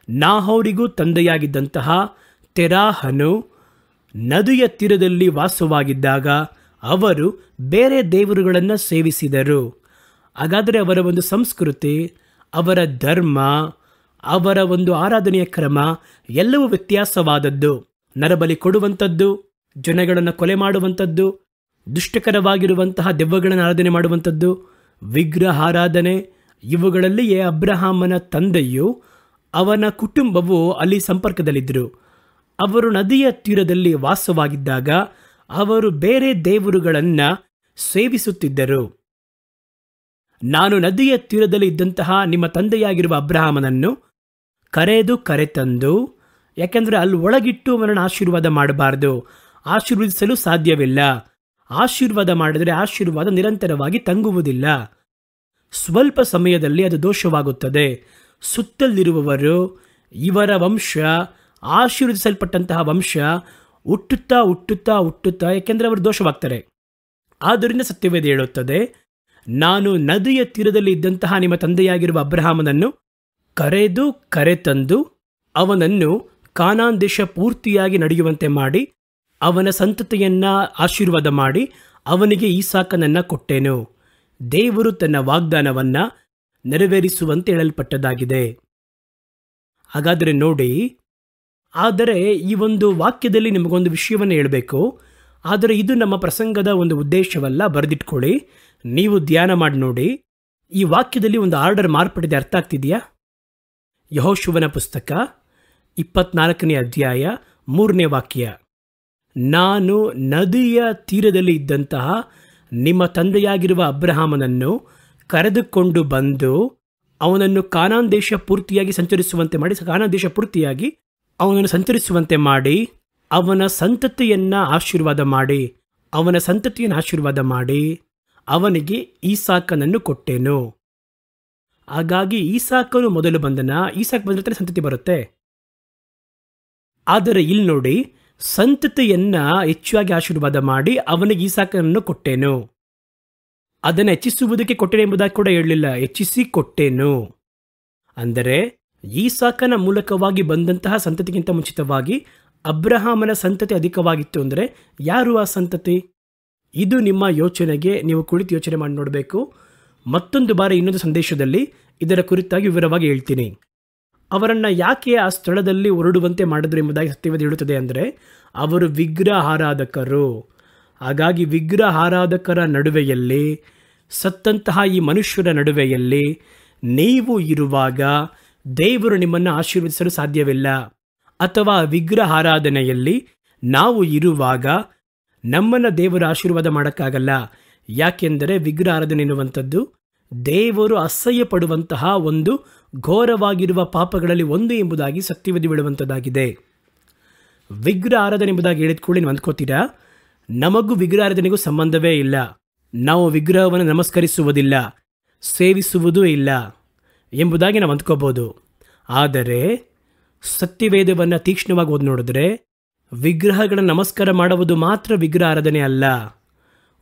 [SPEAKER 1] ನಾಹೋರಿಗೂ ತಂದೆಯಾಗಿದ್ದಂತಹ ತೆರಾಹನು ನದಿಯ ತೀರದಲ್ಲಿ ವಾಸವಾಗಿದ್ದಾಗ ಅವರು ಬೇರೆ ದೇವರುಗಳನ್ನು ಸೇವಿಸಿದರು. ಹಾಗಾದರೆ ಅವರ ಒಂದು ಸಂಸ್ಕೃತಿ, ಅವರ ಧರ್ಮ, ಅವರ ಒಂದು ಆರಾಧನೆಯ ಕ್ರಮ ಎಲ್ಲವೂ ವ್ಯತ್ಯಾಸವಾದದ್ದು. ನರಬಲಿ ಕೊಡುವಂಥದ್ದು, ಜನಗಳನ್ನು ಕೊಲೆ ಮಾಡುವಂಥದ್ದು, ದುಷ್ಟಕರವಾಗಿರುವಂತಹ ದೆವ್ವಗಳನ್ನು ಆರಾಧನೆ ಮಾಡುವಂಥದ್ದು, ವಿಗ್ರಹಾರಾಧನೆ, ಇವುಗಳಲ್ಲಿಯೇ ಅಬ್ರಹಾಮನ ತಂದೆಯು ಅವನ ಕುಟುಂಬವು ಅಲ್ಲಿ ಸಂಪರ್ಕದಲ್ಲಿದ್ದರು. ಅವರು ನದಿಯ ತೀರದಲ್ಲಿ ವಾಸವಾಗಿದ್ದಾಗ ಅವರು ಬೇರೆ ದೇವರುಗಳನ್ನು ಸೇವಿಸುತ್ತಿದ್ದರು. ನಾನು ನದಿಯ ತೀರದಲ್ಲಿ ಇದ್ದಂತಹ ನಿಮ್ಮ ತಂದೆಯಾಗಿರುವ ಅಬ್ರಹಾಮನನ್ನು ಕರೆತಂದು, ಯಾಕೆಂದರೆ ಅಲ್ಲಿ ಒಳಗಿಟ್ಟು ಅವನನ್ನು ಆಶೀರ್ವಾದ ಮಾಡಬಾರ್ದು, ಆಶೀರ್ವದಿಸಲು ಸಾಧ್ಯವಿಲ್ಲ. ಆಶೀರ್ವಾದ ಮಾಡಿದರೆ ಆಶೀರ್ವಾದ ನಿರಂತರವಾಗಿ ತಂಗುವುದಿಲ್ಲ. ಸ್ವಲ್ಪ ಸಮಯದಲ್ಲಿ ಅದು ದೋಷವಾಗುತ್ತದೆ. ಸುತ್ತಲಿರುವವರು, ಇವರ ವಂಶ, ಆಶೀರ್ವದಿಸಲ್ಪಟ್ಟಂತಹ ವಂಶ ಹುಟ್ಟುತ್ತಾ ಹುಟ್ಟುತ್ತಾ ಹುಟ್ಟುತ್ತಾ, ಯಾಕೆಂದರೆ ಅವರು ದೋಷವಾಗ್ತಾರೆ. ಆದ್ದರಿಂದ ಸತ್ಯವೇದ ಹೇಳುತ್ತದೆ, ನಾನು ನದಿಯ ತೀರದಲ್ಲಿ ಇದ್ದಂತಹ ನಿಮ್ಮ ತಂದೆಯಾಗಿರುವ ಅಬ್ರಹಾಮನನ್ನು ಕರೆತಂದು ಅವನನ್ನು ಕಾನಾನ್ ದೇಶ ಪೂರ್ತಿಯಾಗಿ ನಡೆಯುವಂತೆ ಮಾಡಿ, ಅವನ ಸಂತತಿಯನ್ನ ಆಶೀರ್ವಾದ ಮಾಡಿ ಅವನಿಗೆ ಈಸಾಕನನ್ನು ಕೊಟ್ಟೆನು. ದೇವರು ತನ್ನ ವಾಗ್ದಾನವನ್ನು ನೆರವೇರಿಸುವಂತೆ ಹೇಳಲ್ಪಟ್ಟದಾಗಿದೆ. ಹಾಗಾದರೆ ನೋಡಿ, ಆದರೆ ಈ ಒಂದು ವಾಕ್ಯದಲ್ಲಿ ನಿಮಗೊಂದು ವಿಷಯವನ್ನು ಹೇಳಬೇಕು. ಆದರೆ ಇದು ನಮ್ಮ ಪ್ರಸಂಗದ ಒಂದು ಉದ್ದೇಶವಲ್ಲ, ಬರೆದಿಟ್ಕೊಳ್ಳಿ, ನೀವು ಧ್ಯಾನ ಮಾಡಿ ನೋಡಿ. ಈ ವಾಕ್ಯದಲ್ಲಿ ಒಂದು ಆರ್ಡರ್ ಮಾರ್ಪಟ್ಟಿದೆ, ಅರ್ಥ ಆಗ್ತಿದೆಯಾ? ಯೆಹೋಶುವನ ಪುಸ್ತಕ 24ನೇ ಅಧ್ಯಾಯ 3ನೇ ವಾಕ್ಯ, ನಾನು ನದಿಯ ತೀರದಲ್ಲಿ ಇದ್ದಂತಹ ನಿಮ್ಮ ತಂದೆಯಾಗಿರುವ ಅಬ್ರಹಾಮನನ್ನು ಕರೆದುಕೊಂಡು ಬಂದು ಅವನನ್ನು ಕಾನಾನ್ ದೇಶ ಪೂರ್ತಿಯಾಗಿ ಸಂಚರಿಸುವಂತೆ ಮಾಡಿ, ಕಾನಾನ್ ದೇಶ ಪೂರ್ತಿಯಾಗಿ ಅವನನ್ನು ಸಂಚರಿಸುವಂತೆ ಮಾಡಿ, ಅವನ ಸಂತತಿಯನ್ನು ಆಶೀರ್ವಾದ ಮಾಡಿ ಅವನಿಗೆ ಈಸಾಕನನ್ನು ಕೊಟ್ಟೆನು. ಹಾಗಾಗಿ ಈಸಾಕನು ಮೊದಲು ಬಂದನ, ಈಸಾಕ್ ಬಂದ್ರೆ ಸಂತತಿ ಬರುತ್ತೆ. ಆದರೆ ಇಲ್ಲಿ ನೋಡಿ, ಸಂತತಿಯನ್ನ ಹೆಚ್ಚಾಗಿ ಆಶೀರ್ವಾದ ಮಾಡಿ ಅವನಿಗೆ ಈಸಾಕನನ್ನು ಕೊಟ್ಟೆನು. ಅದನ್ನು ಹೆಚ್ಚಿಸುವುದಕ್ಕೆ ಕೊಟ್ಟೆನು ಎಂಬುದಾಗಿ ಕೂಡ ಹೇಳಲಿಲ್ಲ, ಹೆಚ್ಚಿಸಿ ಕೊಟ್ಟೆನು. ಅಂದರೆ ಈಸಾಕನ ಮೂಲಕವಾಗಿ ಬಂದಂತಹ ಸಂತತಿಗಿಂತ ಮುಂಚಿತವಾಗಿ ಅಬ್ರಹಾಮನ ಸಂತತಿ ಅಧಿಕವಾಗಿತ್ತು. ಅಂದರೆ ಯಾರು ಆ ಸಂತತಿ? ಇದು ನಿಮ್ಮ ಯೋಚನೆಗೆ ನೀವು ಕುಳಿತು ಯೋಚನೆ ಮಾಡಿ ನೋಡಬೇಕು. ಮತ್ತೊಂದು ಬಾರಿ ಇನ್ನೊಂದು ಸಂದೇಶದಲ್ಲಿ ಇದರ ಕುರಿತಾಗಿ ವಿವರವಾಗಿ ಹೇಳ್ತೀನಿ. ಅವರನ್ನು ಯಾಕೆ ಆ ಸ್ಥಳದಲ್ಲಿ ಹೊರಡುವಂತೆ ಮಾಡಿದ್ರು ಎಂಬುದಾಗಿ ಸತ್ಯವೇದ ಹೇಳುತ್ತದೆ. ಅಂದರೆ ಅವರು ವಿಗ್ರಹಾರಾಧಕರು. ಹಾಗಾಗಿ ವಿಗ್ರಹಾರಾಧಕರ ನಡುವೆಯಲ್ಲಿ, ಸತ್ತಂತಹ ಈ ಮನುಷ್ಯರ ನಡುವೆಯಲ್ಲಿ ನೀವು ಇರುವಾಗ ದೇವರು ನಿಮ್ಮನ್ನು ಆಶೀರ್ವದಿಸಲು ಸಾಧ್ಯವಿಲ್ಲ. ಅಥವಾ ವಿಗ್ರಹಾರಾಧನೆಯಲ್ಲಿ ನಾವು ಇರುವಾಗ ನಮ್ಮನ್ನು ದೇವರು ಆಶೀರ್ವಾದ ಮಾಡೋಕ್ಕಾಗಲ್ಲ. ಯಾಕೆಂದರೆ ವಿಗ್ರಹಾರಾಧನೆ ಎನ್ನುವಂಥದ್ದು ದೇವರು ಅಸಹ್ಯ ಪಡುವಂತಹ ಒಂದು ಘೋರವಾಗಿರುವ ಪಾಪಗಳಲ್ಲಿ ಒಂದು ಎಂಬುದಾಗಿ ಸತ್ಯವೇದ ಹೇಳುವಂಥದ್ದಾಗಿದೆ. ವಿಗ್ರಹ ಆರಾಧನೆ ಎಂಬುದಾಗಿ ಹೇಳಿದ್ಕೊಳ್ಳಿ ನೀವು ಅಂದ್ಕೋತೀರಾ, ನಮಗೂ ವಿಗ್ರಹಾರಾಧನೆಗೂ ಸಂಬಂಧವೇ ಇಲ್ಲ, ನಾವು ವಿಗ್ರಹವನ್ನು ನಮಸ್ಕರಿಸುವುದಿಲ್ಲ, ಸೇವಿಸುವುದೂ ಇಲ್ಲ ಎಂಬುದಾಗಿ ನಾವು ಅಂದ್ಕೋಬೋದು. ಆದರೆ ಸತ್ಯವೇದವನ್ನು ತೀಕ್ಷ್ಣವಾಗಿ ಓದಿ ನೋಡಿದ್ರೆ ವಿಗ್ರಹಗಳನ್ನು ನಮಸ್ಕಾರ ಮಾಡುವುದು ಮಾತ್ರ ವಿಗ್ರಹ ಆರಾಧನೆ ಅಲ್ಲ.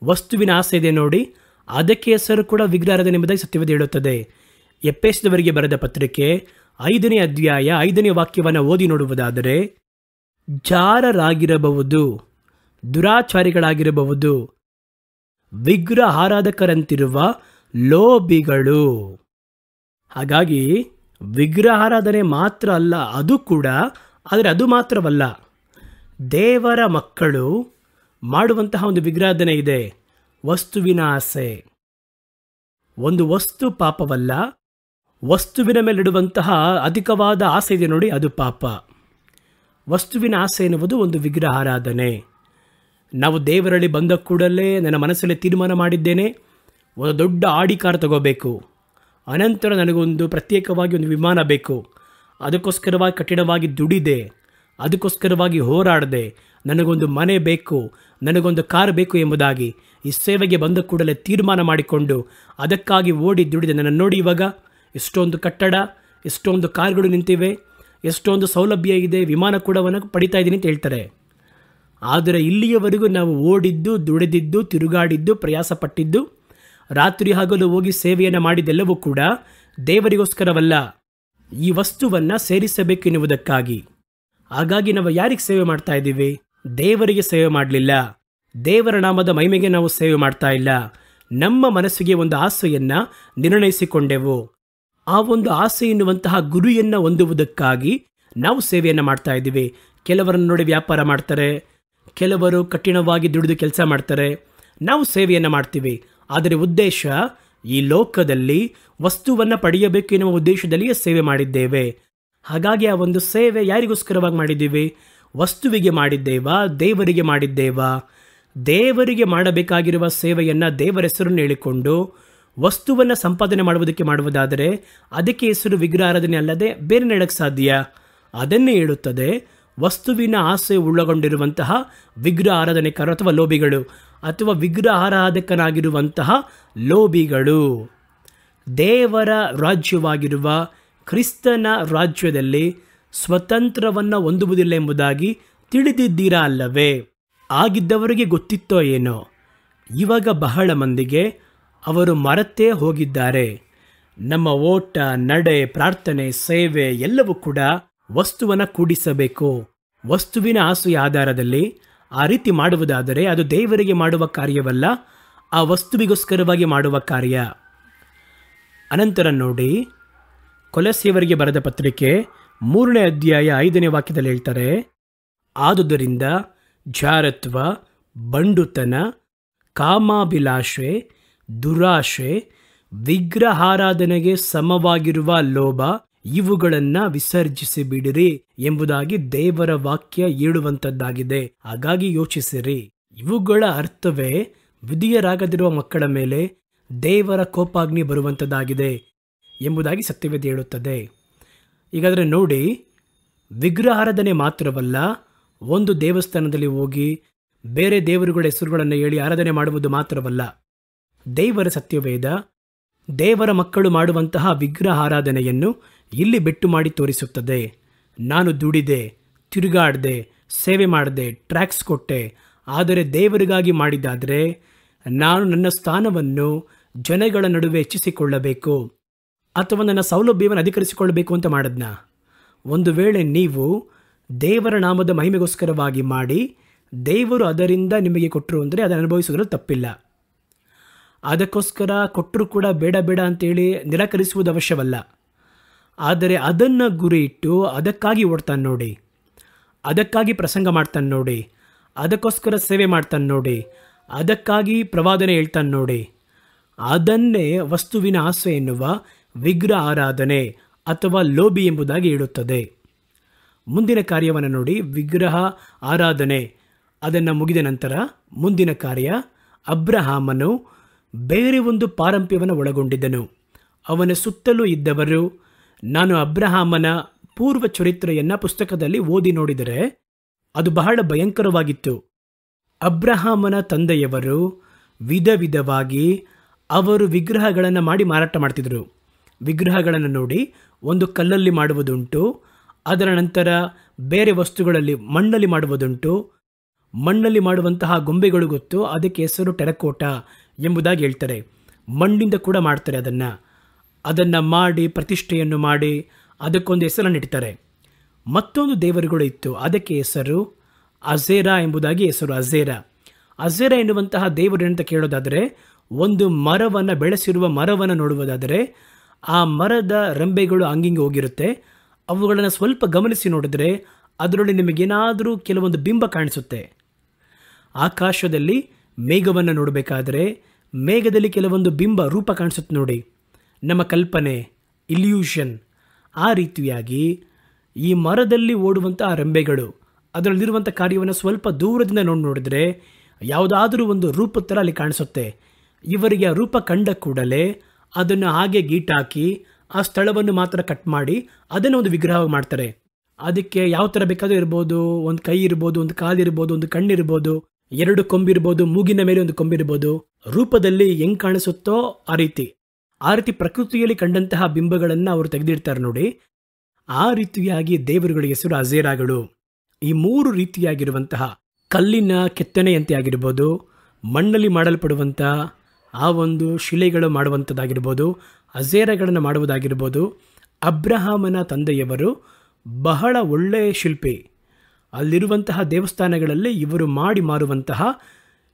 [SPEAKER 1] ವಸ್ತುವಿನ ಆಸೆ ಇದೆ ನೋಡಿ, ಅದಕ್ಕೆ ಹೆಸರು ಕೂಡ ವಿಗ್ರಹಾರಾಧನೆ ಎಂಬುದಾಗಿ ಸತ್ಯವೇದ ಹೇಳುತ್ತದೆ. ಎಫೆಸದವರಿಗೆ ಬರೆದ ಪತ್ರಿಕೆ 5ನೇ ಅಧ್ಯಾಯ 5ನೇ ವಾಕ್ಯವನ್ನು ಓದಿ ನೋಡುವುದಾದರೆ, ಜಾರರಾಗಿರಬಹುದು, ದುರಾಚಾರಿಗಳಾಗಿರಬಹುದು, ವಿಗ್ರಹ ಆರಾಧಕರಂತಿರುವ ಲೋಭಿಗಳು. ಹಾಗಾಗಿ ವಿಗ್ರಹಾರಾಧನೆ ಮಾತ್ರ ಅಲ್ಲ, ಅದು ಕೂಡ. ಆದರೆ ಅದು ಮಾತ್ರವಲ್ಲ, ದೇವರ ಮಕ್ಕಳು ಮಾಡುವಂತಹ ಒಂದು ವಿಗ್ರಹಾರಾಧನೆ ಇದೆ, ವಸ್ತುವಿನ ಆಸೆ. ಒಂದು ವಸ್ತು ಪಾಪವಲ್ಲ, ವಸ್ತುವಿನ ಮೇಲಿಡುವಂತಹ ಅಧಿಕವಾದ ಆಸೆ ಇದೆ ನೋಡಿ, ಅದು ಪಾಪ. ವಸ್ತುವಿನ ಆಸೆ ಎನ್ನುವುದು ಒಂದು ವಿಗ್ರಹಾರಾಧನೆ. ನಾವು ದೇವರಲ್ಲಿ ಬಂದ ಕೂಡಲೇ ನನ್ನ ಮನಸ್ಸಲ್ಲಿ ತೀರ್ಮಾನ ಮಾಡಿದ್ದೇನೆ, ಒಂದು ದೊಡ್ಡ ಆಡಿ ಕಾರ್ ತಗೋಬೇಕು, ಅನಂತರ ನನಗೊಂದು ಪ್ರತ್ಯೇಕವಾಗಿ ಒಂದು ವಿಮಾನ ಬೇಕು, ಅದಕ್ಕೋಸ್ಕರವಾಗಿ ಕಠಿಣವಾಗಿ ದುಡಿದೆ, ಅದಕ್ಕೋಸ್ಕರವಾಗಿ ಹೋರಾಡಿದೆ, ನನಗೊಂದು ಮನೆ ಬೇಕು, ನನಗೊಂದು ಕಾರ್ ಬೇಕು ಎಂಬುದಾಗಿ ಈ ಸೇವೆಗೆ ಬಂದ ಕೂಡಲೇ ತೀರ್ಮಾನ ಮಾಡಿಕೊಂಡು ಅದಕ್ಕಾಗಿ ಓಡಿ ದುಡಿದೆ. ನನ್ನ ನೋಡಿ, ಇವಾಗ ಎಷ್ಟೊಂದು ಕಟ್ಟಡ, ಎಷ್ಟೊಂದು ಕಾರ್ಗಳು ನಿಂತಿವೆ, ಎಷ್ಟೊಂದು ಸೌಲಭ್ಯ ಇದೆ, ವಿಮಾನ ಕೂಡ ಪಡಿತಾ ಇದ್ದೀನಿ ಅಂತ ಹೇಳ್ತಾರೆ. ಆದರೆ ಇಲ್ಲಿಯವರೆಗೂ ನಾವು ಓಡಿದ್ದು, ದುಡಿದಿದ್ದು, ತಿರುಗಾಡಿದ್ದು, ಪ್ರಯಾಸಪಟ್ಟಿದ್ದು, ರಾತ್ರಿ ಹಗಲು ಹೋಗಿ ಸೇವೆಯನ್ನು ಮಾಡಿದ್ದೆಲ್ಲವೂ ಕೂಡ ದೇವರಿಗೋಸ್ಕರವಲ್ಲ, ಈ ವಸ್ತುವನ್ನು ಸೇರಿಸಬೇಕು ಎನ್ನುವುದಕ್ಕಾಗಿ. ಹಾಗಾಗಿ ನಾವು ಯಾರಿಗೆ ಸೇವೆ ಮಾಡ್ತಾ ಇದ್ದೀವಿ? ದೇವರಿಗೆ ಸೇವೆ ಮಾಡಲಿಲ್ಲ, ದೇವರ ನಾಮದ ಮಹಿಮೆಗೆ ನಾವು ಸೇವೆ ಮಾಡ್ತಾ ಇಲ್ಲ. ನಮ್ಮ ಮನಸ್ಸಿಗೆ ಒಂದು ಆಸೆಯನ್ನು ನಿರ್ಣಯಿಸಿಕೊಂಡೆವು, ಆ ಒಂದು ಆಸೆ ಎನ್ನುವಂತಹ ಗುರಿಯನ್ನು ಹೊಂದುವುದಕ್ಕಾಗಿ ನಾವು ಸೇವೆಯನ್ನು ಮಾಡ್ತಾ ಇದ್ದೀವಿ. ಕೆಲವರನ್ನು ನೋಡಿ ವ್ಯಾಪಾರ ಮಾಡ್ತಾರೆ, ಕೆಲವರು ಕಠಿಣವಾಗಿ ದುಡಿದು ಕೆಲಸ ಮಾಡ್ತಾರೆ, ನಾವು ಸೇವೆಯನ್ನು ಮಾಡ್ತೀವಿ. ಆದರೆ ಉದ್ದೇಶ ಈ ಲೋಕದಲ್ಲಿ ವಸ್ತುವನ್ನು ಪಡೆಯಬೇಕು ಎನ್ನುವ ಉದ್ದೇಶದಲ್ಲಿಯೇ ಸೇವೆ ಮಾಡಿದ್ದೇವೆ. ಹಾಗಾಗಿ ಆ ಒಂದು ಸೇವೆ ಯಾರಿಗೋಸ್ಕರವಾಗಿ ಮಾಡಿದ್ದೀವಿ? ವಸ್ತುವಿಗೆ ಮಾಡಿದ್ದೇವಾ? ದೇವರಿಗೆ ಮಾಡಿದ್ದೇವಾ? ದೇವರಿಗೆ ಮಾಡಬೇಕಾಗಿರುವ ಸೇವೆಯನ್ನು ದೇವರ ಹೆಸರನ್ನು ಹೇಳಿಕೊಂಡು ವಸ್ತುವನ್ನು ಸಂಪಾದನೆ ಮಾಡುವುದಕ್ಕೆ ಮಾಡುವುದಾದರೆ ಅದಕ್ಕೆ ಹೆಸರು ವಿಗ್ರಹಾರಾಧನೆ ಅಲ್ಲದೆ ಬೇರೆ ಹೇಳಕ್ಕೆ ಸಾಧ್ಯ? ಅದನ್ನೇ ಹೇಳುತ್ತದೆ, ವಸ್ತುವಿನ ಆಸೆ ಒಳಗೊಂಡಿರುವಂತಹ ವಿಗ್ರಹ ಆರಾಧನೆಕಾರರು ಅಥವಾ ಲೋಭಿಗಳು, ಅಥವಾ ವಿಗ್ರಹ ಆರಾಧಕನಾಗಿರುವಂತಹ ಲೋಭಿಗಳು. ದೇವರ ರಾಜ್ಯವಾಗಿರುವ ಕ್ರಿಸ್ತನ ರಾಜ್ಯದಲ್ಲಿ ಸ್ವತಂತ್ರವನ್ನು ಹೊಂದುವುದಿಲ್ಲ ಎಂಬುದಾಗಿ ತಿಳಿದಿದ್ದೀರಾ ಅಲ್ಲವೇ? ಆಗಿದ್ದವರಿಗೆ ಗೊತ್ತಿತ್ತೋ ಏನೋ, ಇವಾಗ ಬಹಳ ಮಂದಿಗೆ ಅವರು ಮರೆತೇ ಹೋಗಿದ್ದಾರೆ. ನಮ್ಮ ಓಟ, ನಡೆ, ಪ್ರಾರ್ಥನೆ, ಸೇವೆ ಎಲ್ಲವೂ ಕೂಡ ವಸ್ತುವನ್ನು ಕೂಡಿಸಬೇಕು. ವಸ್ತುವಿನ ಆಸೆಯ ಆಧಾರದಲ್ಲಿ ಆ ರೀತಿ ಮಾಡುವುದಾದರೆ ಅದು ದೇವರಿಗೆ ಮಾಡುವ ಕಾರ್ಯವಲ್ಲ, ಆ ವಸ್ತುವಿಗೋಸ್ಕರವಾಗಿ ಮಾಡುವ ಕಾರ್ಯ. ಅನಂತರ ನೋಡಿ, ಕೊಲೊಸ್ಸೆಯವರಿಗೆ ಬರೆದ ಪತ್ರಿಕೆ 3ನೇ ಅಧ್ಯಾಯ 5ನೇ ವಾಕ್ಯದಲ್ಲಿ ಹೇಳ್ತಾರೆ, ಆದುದರಿಂದ ಜಾರತ್ವ, ಬಂಡುತನ, ಕಾಮಾಭಿಲಾಷೆ, ದುರಾಶೆ, ವಿಗ್ರಹಾರಾಧನೆಗೆ ಸಮವಾಗಿರುವ ಲೋಭ ಇವುಗಳನ್ನು ವಿಸರ್ಜಿಸಿ ಬಿಡಿರಿ ಎಂಬುದಾಗಿ ದೇವರ ವಾಕ್ಯ ಹೇಳುವಂಥದ್ದಾಗಿದೆ. ಹಾಗಾಗಿ ಯೋಚಿಸಿರಿ, ಇವುಗಳ ಅರ್ಥವೇ ವಿಧಿಯರಾಗದಿರುವ ಮಕ್ಕಳ ಮೇಲೆ ದೇವರ ಕೋಪಾಗ್ನಿ ಬರುವಂಥದ್ದಾಗಿದೆ ಎಂಬುದಾಗಿ ಸತ್ಯವೇದ ಹೇಳುತ್ತದೆ. ಈಗಾದರೆ ನೋಡಿ, ವಿಗ್ರಹಾರಾಧನೆ ಮಾತ್ರವಲ್ಲ, ಒಂದು ದೇವಸ್ಥಾನದಲ್ಲಿ ಹೋಗಿ ಬೇರೆ ದೇವರುಗಳ ಹೆಸರುಗಳನ್ನು ಹೇಳಿ ಆರಾಧನೆ ಮಾಡುವುದು ಮಾತ್ರವಲ್ಲ. ದೇವರ ಸತ್ಯವೇದ ದೇವರ ಮಕ್ಕಳು ಮಾಡುವಂತಹ ವಿಗ್ರಹ ಆರಾಧನೆಯನ್ನು ಇಲ್ಲಿ ಬೆಟ್ಟು ಮಾಡಿ ತೋರಿಸುತ್ತದೆ. ನಾನು ದುಡಿದೆ, ತಿರುಗಾಡಿದೆ, ಸೇವೆ ಮಾಡಿದೆ, ಟ್ರ್ಯಾಕ್ಸ್ ಕೊಟ್ಟೆ, ಆದರೆ ದೇವರಿಗಾಗಿ ಮಾಡಿದ್ದಾದರೆ ನಾನು ನನ್ನ ಸ್ಥಾನವನ್ನು ಜನಗಳ ನಡುವೆ ಹೆಚ್ಚಿಸಿಕೊಳ್ಳಬೇಕು ಅಥವಾ ನನ್ನ ಸೌಲಭ್ಯವನ್ನು ಅಧಿಕರಿಸಿಕೊಳ್ಳಬೇಕು ಅಂತ ಮಾಡಿದ್ನ. ಒಂದು ವೇಳೆ ನೀವು ದೇವರ ನಾಮದ ಮಹಿಮೆಗೋಸ್ಕರವಾಗಿ ಮಾಡಿ ದೇವರು ಅದರಿಂದ ನಿಮಗೆ ಕೊಟ್ಟರು ಅಂದರೆ ಅದನ್ನು ಅನುಭವಿಸೋದ್ರಲ್ಲಿ ತಪ್ಪಿಲ್ಲ. ಅದಕ್ಕೋಸ್ಕರ ಕೊಟ್ಟರು ಕೂಡ ಬೇಡ ಬೇಡ ಅಂತೇಳಿ ನಿರಾಕರಿಸುವುದು ಅವಶ್ಯವಲ್ಲ. ಆದರೆ ಅದನ್ನು ಗುರಿ ಇಟ್ಟು ಅದಕ್ಕಾಗಿ ಓಡ್ತಾನೆ ನೋಡಿ, ಅದಕ್ಕಾಗಿ ಪ್ರಸಂಗ ಮಾಡ್ತಾನೆ ನೋಡಿ, ಅದಕ್ಕೋಸ್ಕರ ಸೇವೆ ಮಾಡ್ತಾನೆ ನೋಡಿ, ಅದಕ್ಕಾಗಿ ಪ್ರವಾದನೆ ಹೇಳ್ತಾನೆ ನೋಡಿ, ಅದನ್ನೇ ವಸ್ತುವಿನ ಆಸೆ ಎನ್ನುವ ವಿಗ್ರಹ ಆರಾಧನೆ ಅಥವಾ ಲೋಬಿ ಎಂಬುದಾಗಿ ಹೇಳುತ್ತದೆ. ಮುಂದಿನ ಕಾರ್ಯವನ್ನು ನೋಡಿ. ವಿಗ್ರಹ ಆರಾಧನೆ ಅದನ್ನು ಮುಗಿದ ನಂತರ ಮುಂದಿನ ಕಾರ್ಯ, ಅಬ್ರಹಾಮನು ಬೇರೆ ಒಂದು ಪಾರಂಪ್ಯವನ್ನು ಒಳಗೊಂಡಿದ್ದನು. ಅವನ ಸುತ್ತಲೂ ಇದ್ದವರು, ನಾನು ಅಬ್ರಹಾಮನ ಪೂರ್ವ ಚರಿತ್ರೆಯನ್ನು ಪುಸ್ತಕದಲ್ಲಿ ಓದಿ ನೋಡಿದರೆ ಅದು ಬಹಳ ಭಯಂಕರವಾಗಿತ್ತು. ಅಬ್ರಹಾಮನ ತಂದೆಯವರು ವಿಧ ವಿಧವಾಗಿ ಅವರು ವಿಗ್ರಹಗಳನ್ನು ಮಾಡಿ ಮಾರಾಟ ಮಾಡ್ತಿದ್ರು. ವಿಗ್ರಹಗಳನ್ನು ನೋಡಿ, ಒಂದು ಕಲ್ಲಲ್ಲಿ ಮಾಡುವುದುಂಟು, ಅದರ ನಂತರ ಬೇರೆ ವಸ್ತುಗಳಲ್ಲಿ ಮಣ್ಣಲ್ಲಿ ಮಾಡುವುದುಂಟು. ಮಣ್ಣಲ್ಲಿ ಮಾಡುವಂತಹ ಗೊಂಬೆಗಳು ಗೊತ್ತು, ಅದಕ್ಕೆ ಹೆಸರು ಟೆರಕೋಟ ಎಂಬುದಾಗಿ ಹೇಳ್ತಾರೆ. ಮಣ್ಣಿಂದ ಕೂಡ ಮಾಡ್ತಾರೆ. ಅದನ್ನು ಮಾಡಿ ಪ್ರತಿಷ್ಠೆಯನ್ನು ಮಾಡಿ ಅದಕ್ಕೊಂದು ಹೆಸರನ್ನು ಇಡ್ತಾರೆ. ಮತ್ತೊಂದು ದೇವರುಗಳು ಇತ್ತು, ಅದಕ್ಕೆ ಹೆಸರು ಅಜೇರಾ ಎಂಬುದಾಗಿ ಹೆಸರು. ಅಜೇರಾ ಎನ್ನುವಂತಹ ದೇವರು ಅಂತ ಕೇಳೋದಾದರೆ, ಒಂದು ಮರವನ್ನು ಬೆಳೆಸಿರುವ ಮರವನ್ನು ನೋಡುವುದಾದರೆ ಆ ಮರದ ರೆಂಬೆಗಳು ಹಂಗಿಂಗೆ ಹೋಗಿರುತ್ತೆ. ಅವುಗಳನ್ನು ಸ್ವಲ್ಪ ಗಮನಿಸಿ ನೋಡಿದ್ರೆ ಅದರಲ್ಲಿ ನಿಮಗೇನಾದರೂ ಕೆಲವೊಂದು ಬಿಂಬ ಕಾಣಿಸುತ್ತೆ. ಆಕಾಶದಲ್ಲಿ ಮೇಘವನ್ನು ನೋಡಬೇಕಾದ್ರೆ ಮೇಘದಲ್ಲಿ ಕೆಲವೊಂದು ಬಿಂಬ ರೂಪ ಕಾಣಿಸುತ್ತೆ ನೋಡಿ. ನಮ್ಮ ಕಲ್ಪನೆ, ಇಲ್ಯೂಷನ್. ಆ ರೀತಿಯಾಗಿ ಈ ಮರದಲ್ಲಿ ಓಡುವಂಥ ರೆಂಬೆಗಳು, ಅದರಲ್ಲಿರುವಂಥ ಕಾರ್ಯವನ್ನು ಸ್ವಲ್ಪ ದೂರದಿಂದ ನೋಡಿದ್ರೆ ಯಾವುದಾದರೂ ಒಂದು ರೂಪದ ಥರ ಅಲ್ಲಿ ಕಾಣಿಸುತ್ತೆ. ಇವರಿಗೆ ಆ ರೂಪ ಕಂಡ ಕೂಡಲೇ ಅದನ್ನು ಹಾಗೆ ಗೀಟಾಕಿ ಆ ಸ್ಥಳವನ್ನು ಮಾತ್ರ ಕಟ್ ಮಾಡಿ ಅದನ್ನು ಒಂದು ವಿಗ್ರಹ ಮಾಡ್ತಾರೆ. ಅದಕ್ಕೆ ಯಾವ ಥರ ಬೇಕಾದರೂ ಇರ್ಬೋದು. ಒಂದು ಕೈ ಇರ್ಬೋದು, ಒಂದು ಕಾಲಿರ್ಬೋದು, ಒಂದು ಕಣ್ಣಿರ್ಬೋದು, 2 ಕೊಂಬಿರ್ಬೋದು, ಮೂಗಿನ ಮೇಲೆ ಒಂದು ಕೊಂಬಿರ್ಬೋದು. ರೂಪದಲ್ಲಿ ಹೆಂಗೆ ಕಾಣಿಸುತ್ತೋ ಆ ರೀತಿ ಪ್ರಕೃತಿಯಲ್ಲಿ ಕಂಡಂತಹ ಬಿಂಬಗಳನ್ನು ಅವರು ತೆಗೆದಿಡ್ತಾರೆ ನೋಡಿ. ಆ ರೀತಿಯಾಗಿ ದೇವರುಗಳಿಗೆ ಹೆಸರು ಅಜೇರಾಗಳು. ಈ 3 ರೀತಿಯಾಗಿರುವಂತಹ ಕಲ್ಲಿನ ಕೆತ್ತನೆಯಂತೆ ಆಗಿರ್ಬೋದು, ಮಣ್ಣಲ್ಲಿ ಮಾಡಲ್ಪಡುವಂಥ ಆ ಒಂದು ಶಿಲೆಗಳು ಮಾಡುವಂಥದ್ದಾಗಿರ್ಬೋದು, ಅಜೇರಗಳನ್ನು ಮಾಡುವುದಾಗಿರ್ಬೋದು. ಅಬ್ರಹಾಮನ ತಂದೆಯವರು ಬಹಳ ಒಳ್ಳೆಯ ಶಿಲ್ಪಿ. ಅಲ್ಲಿರುವಂತಹ ದೇವಸ್ಥಾನಗಳಲ್ಲಿ ಇವರು ಮಾಡಿ ಮಾರುವಂತಹ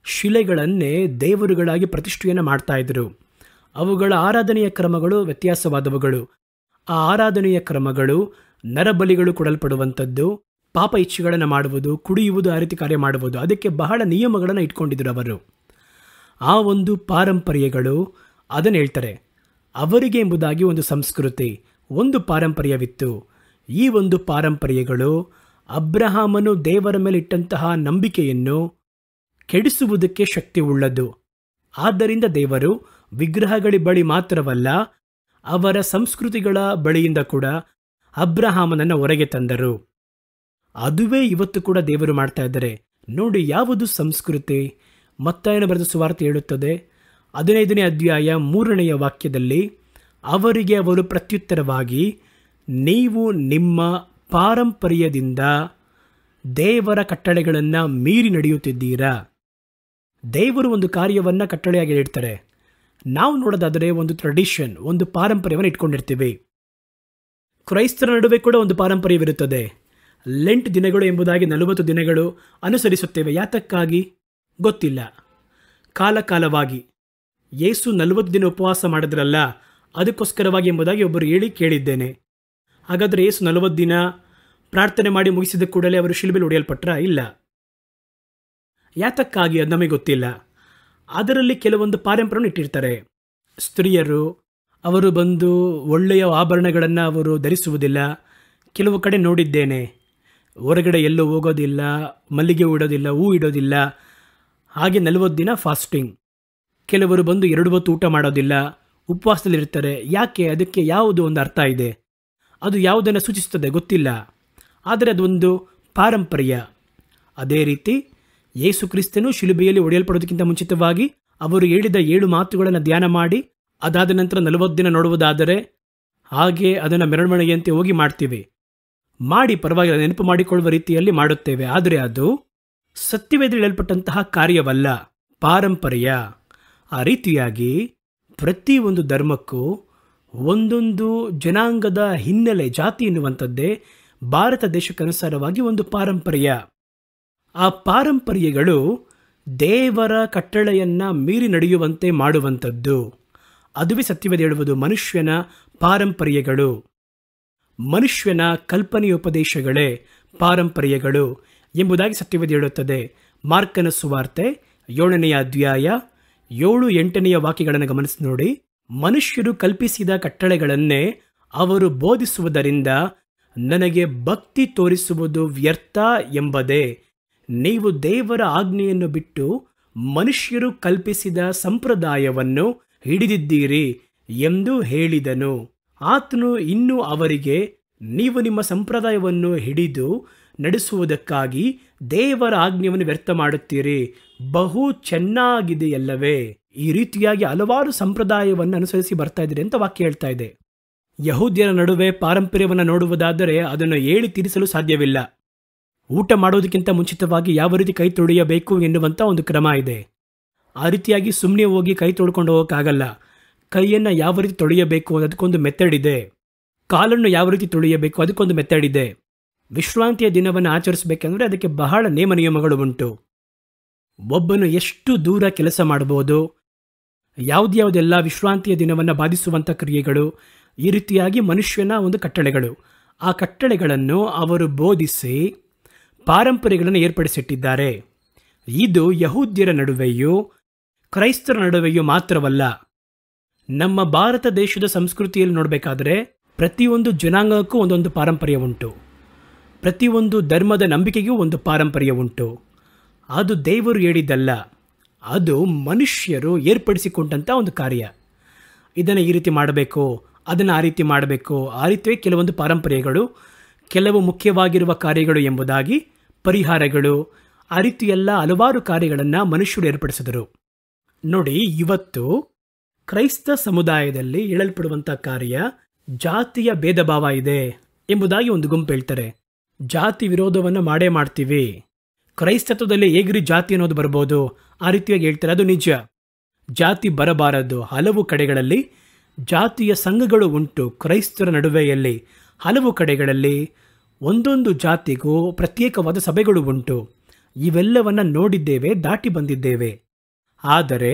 [SPEAKER 1] ಶಿಲೆಗಳನ್ನೇ ದೇವರುಗಳಾಗಿ ಪ್ರತಿಷ್ಠೆಯನ್ನು ಮಾಡ್ತಾಯಿದ್ರು. ಅವುಗಳ ಆರಾಧನೆಯ ಕ್ರಮಗಳು ವ್ಯತ್ಯಾಸವಾದವುಗಳು. ಆ ಆರಾಧನೆಯ ಕ್ರಮಗಳು ನರಬಲಿಗಳು ಕೊಡಲ್ಪಡುವಂಥದ್ದು, ಪಾಪ ಇಚ್ಛೆಗಳನ್ನು ಮಾಡುವುದು, ಕುಡಿಯುವುದು, ಆ ರೀತಿ ಕಾರ್ಯ ಮಾಡುವುದು. ಅದಕ್ಕೆ ಬಹಳ ನಿಯಮಗಳನ್ನು ಇಟ್ಕೊಂಡಿದ್ರು ಅವರು. ಆ ಒಂದು ಪಾರಂಪರ್ಯಗಳು ಅದನ್ನು ಹೇಳ್ತಾರೆ. ಅವರಿಗೆ ಎಂಬುದಾಗಿ ಒಂದು ಸಂಸ್ಕೃತಿ, ಒಂದು ಪಾರಂಪರ್ಯವಿತ್ತು. ಈ ಒಂದು ಪಾರಂಪರ್ಯಗಳು ಅಬ್ರಹಾಮನು ದೇವರ ಮೇಲೆ ಇಟ್ಟಂತಹ ನಂಬಿಕೆಯನ್ನು ಕೆಡಿಸುವುದಕ್ಕೆ ಶಕ್ತಿ ಉಳ್ಳದ್ದು. ಆದ್ದರಿಂದ ದೇವರು ವಿಗ್ರಹಗಳ ಬಳಿ ಮಾತ್ರವಲ್ಲ, ಅವರ ಸಂಸ್ಕೃತಿಗಳ ಬಳಿಯಿಂದ ಕೂಡ ಅಬ್ರಹಾಮನನ್ನು ಹೊರಗೆ ತಂದರು. ಅದುವೇ ಇವತ್ತು ಕೂಡ ದೇವರು ಮಾಡ್ತಾ ಇದ್ದಾರೆ ನೋಡಿ. ಯಾವುದು ಸಂಸ್ಕೃತಿ? ಮತ್ತಾಯನ ಬರೆದ ಸುವಾರ್ತೆ ಹೇಳುತ್ತದೆ 15ನೇ ಅಧ್ಯಾಯ 3ನೇ ವಾಕ್ಯದಲ್ಲಿ, ಅವರಿಗೆ ಅವರು ಪ್ರತ್ಯುತ್ತರವಾಗಿ, ನೀವು ನಿಮ್ಮ ಪಾರಂಪರ್ಯದಿಂದ ದೇವರ ಕಟ್ಟಳೆಗಳನ್ನು ಮೀರಿ ನಡೆಯುತ್ತಿದ್ದೀರಾ. ದೇವರು ಒಂದು ಕಾರ್ಯವನ್ನು ಕಟ್ಟಳೆಯಾಗಿ ಹೇಳ್ತಾರೆ. ನಾವು ನೋಡೋದಾದರೆ ಒಂದು ಟ್ರೆಡಿಷನ್, ಒಂದು ಪಾರಂಪರ್ಯವನ್ನು ಇಟ್ಕೊಂಡಿರ್ತೀವಿ. ಕ್ರೈಸ್ತರ ನಡುವೆ ಕೂಡ ಒಂದು ಪಾರಂಪರ್ಯವಿರುತ್ತದೆ. ಲೆಂಟ್ ದಿನಗಳು ಎಂಬುದಾಗಿ 40 ದಿನಗಳು ಅನುಸರಿಸುತ್ತೇವೆ. ಯಾತಕ್ಕಾಗಿ ಗೊತ್ತಿಲ್ಲ. ಕಾಲಕಾಲವಾಗಿ ಯೇಸು 40 ದಿನ ಉಪವಾಸ ಮಾಡಿದ್ರಲ್ಲ, ಅದಕ್ಕೋಸ್ಕರವಾಗಿ ಎಂಬುದಾಗಿ ಒಬ್ಬರು ಹೇಳಿ ಕೇಳಿದ್ದೇನೆ. ಹಾಗಾದರೆ ಯೇಸು 40 ದಿನ ಪ್ರಾರ್ಥನೆ ಮಾಡಿ ಮುಗಿಸಿದ ಕೂಡಲೇ ಅವರು ಶಿಲುಬೆಯಲ್ಲಿ ಹೊಡೆಯಲ್ಪಟ್ರ? ಇಲ್ಲ. ಯಾತಕ್ಕಾಗಿ ಅದು ನಮಗೆ ಗೊತ್ತಿಲ್ಲ. ಅದರಲ್ಲಿ ಕೆಲವೊಂದು ಪಾರಂಪರ್ಯವನ್ನು ಇಟ್ಟಿರ್ತಾರೆ. ಸ್ತ್ರೀಯರು ಅವರು ಬಂದು ಒಳ್ಳೆಯ ಆಭರಣಗಳನ್ನು ಅವರು ಧರಿಸುವುದಿಲ್ಲ. ಕೆಲವು ಕಡೆ ನೋಡಿದ್ದೇನೆ, ಹೊರಗಡೆ ಎಲ್ಲೂ ಹೋಗೋದಿಲ್ಲ, ಮಲ್ಲಿಗೆ ಇಡೋದಿಲ್ಲ, ಹೂ ಇಡೋದಿಲ್ಲ. ಹಾಗೆ 40 ದಿನ ಫಾಸ್ಟಿಂಗ್. ಕೆಲವರು ಬಂದು 2 ಹೊತ್ತು ಊಟ ಮಾಡೋದಿಲ್ಲ, ಉಪವಾಸದಲ್ಲಿರ್ತಾರೆ. ಯಾಕೆ? ಅದಕ್ಕೆ ಯಾವುದು ಒಂದು ಅರ್ಥ ಇದೆ, ಅದು ಯಾವುದನ್ನು ಸೂಚಿಸುತ್ತದೆ ಗೊತ್ತಿಲ್ಲ. ಆದರೆ ಅದೊಂದು ಪಾರಂಪರ್ಯ. ಅದೇ ರೀತಿ ಯೇಸು ಕ್ರಿಸ್ತನು ಶಿಲುಬೆಯಲ್ಲಿ ಹೊಡೆಯಲ್ಪಡೋದಕ್ಕಿಂತ ಮುಂಚಿತವಾಗಿ ಅವರು ಹೇಳಿದ 7 ಮಾತುಗಳನ್ನು ಧ್ಯಾನ ಮಾಡಿ ಅದಾದ ನಂತರ 40 ದಿನ ನೋಡುವುದಾದರೆ ಹಾಗೆ ಅದನ್ನು ಮೆರವಣಿಗೆಯಂತೆ ಹೋಗಿ ಮಾಡ್ತೀವಿ. ಮಾಡಿ ಪರವಾಗಿಲ್ಲ, ನೆನಪು ಮಾಡಿಕೊಳ್ಳುವ ರೀತಿಯಲ್ಲಿ ಮಾಡುತ್ತೇವೆ. ಆದರೆ ಅದು ಸತ್ಯವೇದದಲ್ಲಿ ಹೇಳಲ್ಪಟ್ಟಂತಹ ಕಾರ್ಯವಲ್ಲ, ಪಾರಂಪರ್ಯ. ಆ ರೀತಿಯಾಗಿ ಪ್ರತಿಯೊಂದು ಧರ್ಮಕ್ಕೂ ಒಂದೊಂದು ಜನಾಂಗದ ಹಿನ್ನೆಲೆ, ಜಾತಿ ಎನ್ನುವಂಥದ್ದೇ ಭಾರತ ದೇಶಕ್ಕನುಸಾರವಾಗಿ ಒಂದು ಪಾರಂಪರ್ಯ. ಆ ಪಾರಂಪರ್ಯಗಳು ದೇವರ ಕಟ್ಟಳೆಯನ್ನು ಮೀರಿ ನಡೆಯುವಂತೆ ಮಾಡುವಂಥದ್ದು. ಅದುವೇ ಸತ್ಯವೇದ ಹೇಳುವುದು ಮನುಷ್ಯನ ಪಾರಂಪರ್ಯಗಳು. ಮನುಷ್ಯನ ಕಲ್ಪನೆಯೋಪದೇಶಗಳೇ ಪಾರಂಪರ್ಯಗಳು ಎಂಬುದಾಗಿ ಸತ್ಯವೇದ ಹೇಳುತ್ತದೆ. ಮಾರ್ಕನ ಸುವಾರ್ತೆ 7ನೇ ಅಧ್ಯಾಯ 7-8ನೇ ವಾಕ್ಯಗಳನ್ನು ಗಮನಿಸಿ ನೋಡಿ. ಮನುಷ್ಯರು ಕಲ್ಪಿಸಿದ ಕಟ್ಟಳೆಗಳನ್ನೇ ಅವರು ಬೋಧಿಸುವುದರಿಂದ ನನಗೆ ಭಕ್ತಿ ತೋರಿಸುವುದು ವ್ಯರ್ಥ ಎಂಬುದೇ. ನೀವು ದೇವರ ಆಜ್ಞೆಯನ್ನು ಬಿಟ್ಟು ಮನುಷ್ಯರು ಕಲ್ಪಿಸಿದ ಸಂಪ್ರದಾಯವನ್ನು ಹಿಡಿದಿದ್ದೀರಿ ಎಂದು ಹೇಳಿದನು. ಆತನು ಇನ್ನೂ ಅವರಿಗೆ, ನೀವು ನಿಮ್ಮ ಸಂಪ್ರದಾಯವನ್ನು ಹಿಡಿದು ನಡೆಸುವುದಕ್ಕಾಗಿ ದೇವರ ಆಜ್ಞೆಯನ್ನು ವ್ಯರ್ಥ ಮಾಡುತ್ತೀರಿ, ಬಹು ಚೆನ್ನಾಗಿದೆಯಲ್ಲವೇ? ಈ ರೀತಿಯಾಗಿ ಹಲವಾರು ಸಂಪ್ರದಾಯವನ್ನು ಅನುಸರಿಸಿ ಬರ್ತಾ ಇದ್ದೀರಿ ಅಂತ ವಾಕ್ಯ ಹೇಳ್ತಾ ಇದೆ. ಯಹೂದ್ಯರ ನಡುವೆ ಪಾರಂಪರ್ಯವನ್ನು ನೋಡುವುದಾದರೆ ಅದನ್ನು ಹೇಳಿ ತೀರಿಸಲು ಸಾಧ್ಯವಿಲ್ಲ. ಊಟ ಮಾಡೋದಕ್ಕಿಂತ ಮುಂಚಿತವಾಗಿ ಯಾವ ರೀತಿ ಕೈ ತೊಳೆಯಬೇಕು ಎನ್ನುವಂಥ ಒಂದು ಕ್ರಮ ಇದೆ. ಆ ರೀತಿಯಾಗಿ ಸುಮ್ಮನೆ ಹೋಗಿ ಕೈ ತೊಳ್ಕೊಂಡು ಹೋಗೋಕ್ಕಾಗಲ್ಲ. ಕೈಯನ್ನು ಯಾವ ರೀತಿ ತೊಳೆಯಬೇಕು ಅದಕ್ಕೊಂದು ಮೆಥಡ್ ಇದೆ. ಕಾಲನ್ನು ಯಾವ ರೀತಿ ತೊಳೆಯಬೇಕು ಅದಕ್ಕೊಂದು ಮೆಥಡ್ ಇದೆ. ವಿಶ್ರಾಂತಿಯ ದಿನವನ್ನು ಆಚರಿಸಬೇಕೆಂದರೆ ಅದಕ್ಕೆ ಬಹಳ ನೇಮ ನಿಯಮಗಳು ಉಂಟು. ಒಬ್ಬನು ಎಷ್ಟು ದೂರ ಕೆಲಸ ಮಾಡಬಹುದು, ಯಾವುದ್ಯಾವುದೆಲ್ಲ ವಿಶ್ರಾಂತಿಯ ದಿನವನ್ನು ಬಾಧಿಸುವಂಥ ಕ್ರಿಯೆಗಳು, ಈ ರೀತಿಯಾಗಿ ಮನುಷ್ಯನ ಒಂದು ಕಟ್ಟಳೆಗಳು. ಆ ಕಟ್ಟಳೆಗಳನ್ನು ಅವರು ಬೋಧಿಸಿ ಪಾರಂಪರ್ಯಗಳನ್ನು ಏರ್ಪಡಿಸಿಟ್ಟಿದ್ದಾರೆ. ಇದು ಯಹೂದ್ಯರ ನಡುವೆಯೂ ಕ್ರೈಸ್ತರ ನಡುವೆಯೂ ಮಾತ್ರವಲ್ಲ. ನಮ್ಮ ಭಾರತ ದೇಶದ ಸಂಸ್ಕೃತಿಯಲ್ಲಿ ನೋಡಬೇಕಾದ್ರೆ ಪ್ರತಿಯೊಂದು ಜನಾಂಗಕ್ಕೂ ಒಂದೊಂದು ಪಾರಂಪರ್ಯ ಉಂಟು. ಪ್ರತಿಯೊಂದು ಧರ್ಮದ ನಂಬಿಕೆಗೂ ಒಂದು ಪಾರಂಪರ್ಯ ಉಂಟು. ಅದು ದೇವರು ಹೇಳಿದ್ದಲ್ಲ, ಅದು ಮನುಷ್ಯರು ಏರ್ಪಡಿಸಿಕೊಂಡಂಥ ಒಂದು ಕಾರ್ಯ. ಇದನ್ನು ಈ ರೀತಿ ಮಾಡಬೇಕು, ಅದನ್ನು ಆ ರೀತಿ ಮಾಡಬೇಕು, ಆ ರೀತಿಯೇ ಕೆಲವೊಂದು ಪಾರಂಪರ್ಯಗಳು, ಕೆಲವು ಮುಖ್ಯವಾಗಿರುವ ಕಾರ್ಯಗಳು ಎಂಬುದಾಗಿ ಪರಿಹಾರಗಳು, ಆ ರೀತಿಯೆಲ್ಲ ಹಲವಾರು ಕಾರ್ಯಗಳನ್ನು ಮನುಷ್ಯರು ಏರ್ಪಡಿಸಿದರು. ನೋಡಿ, ಇವತ್ತು ಕ್ರೈಸ್ತ ಸಮುದಾಯದಲ್ಲಿ ಹೇಳಲ್ಪಡುವಂಥ ಕಾರ್ಯ ಜಾತಿಯ ಭೇದ ಭಾವ ಇದೆ ಎಂಬುದಾಗಿ ಒಂದು ಗುಂಪು ಹೇಳ್ತಾರೆ. ಜಾತಿ ವಿರೋಧವನ್ನು ಮಾಡೇ ಮಾಡ್ತೀವಿ, ಕ್ರೈಸ್ತತ್ವದಲ್ಲಿ ಹೇಗ್ರಿ ಜಾತಿ ಅನ್ನೋದು ಬರ್ಬೋದು, ಆ ರೀತಿಯಾಗಿ ಹೇಳ್ತಾರೆ. ಅದು ನಿಜ, ಜಾತಿ ಬರಬಾರದು. ಹಲವು ಕಡೆಗಳಲ್ಲಿ ಜಾತಿಯ ಸಂಘಗಳು ಉಂಟು. ಕ್ರೈಸ್ತರ ನಡುವೆಯಲ್ಲಿ ಹಲವು ಕಡೆಗಳಲ್ಲಿ ಒಂದೊಂದು ಜಾತಿಗೂ ಪ್ರತ್ಯೇಕವಾದ ಸಭೆಗಳು ಉಂಟು. ಇವೆಲ್ಲವನ್ನು ನೋಡಿದ್ದೇವೆ, ದಾಟಿ ಬಂದಿದ್ದೇವೆ. ಆದರೆ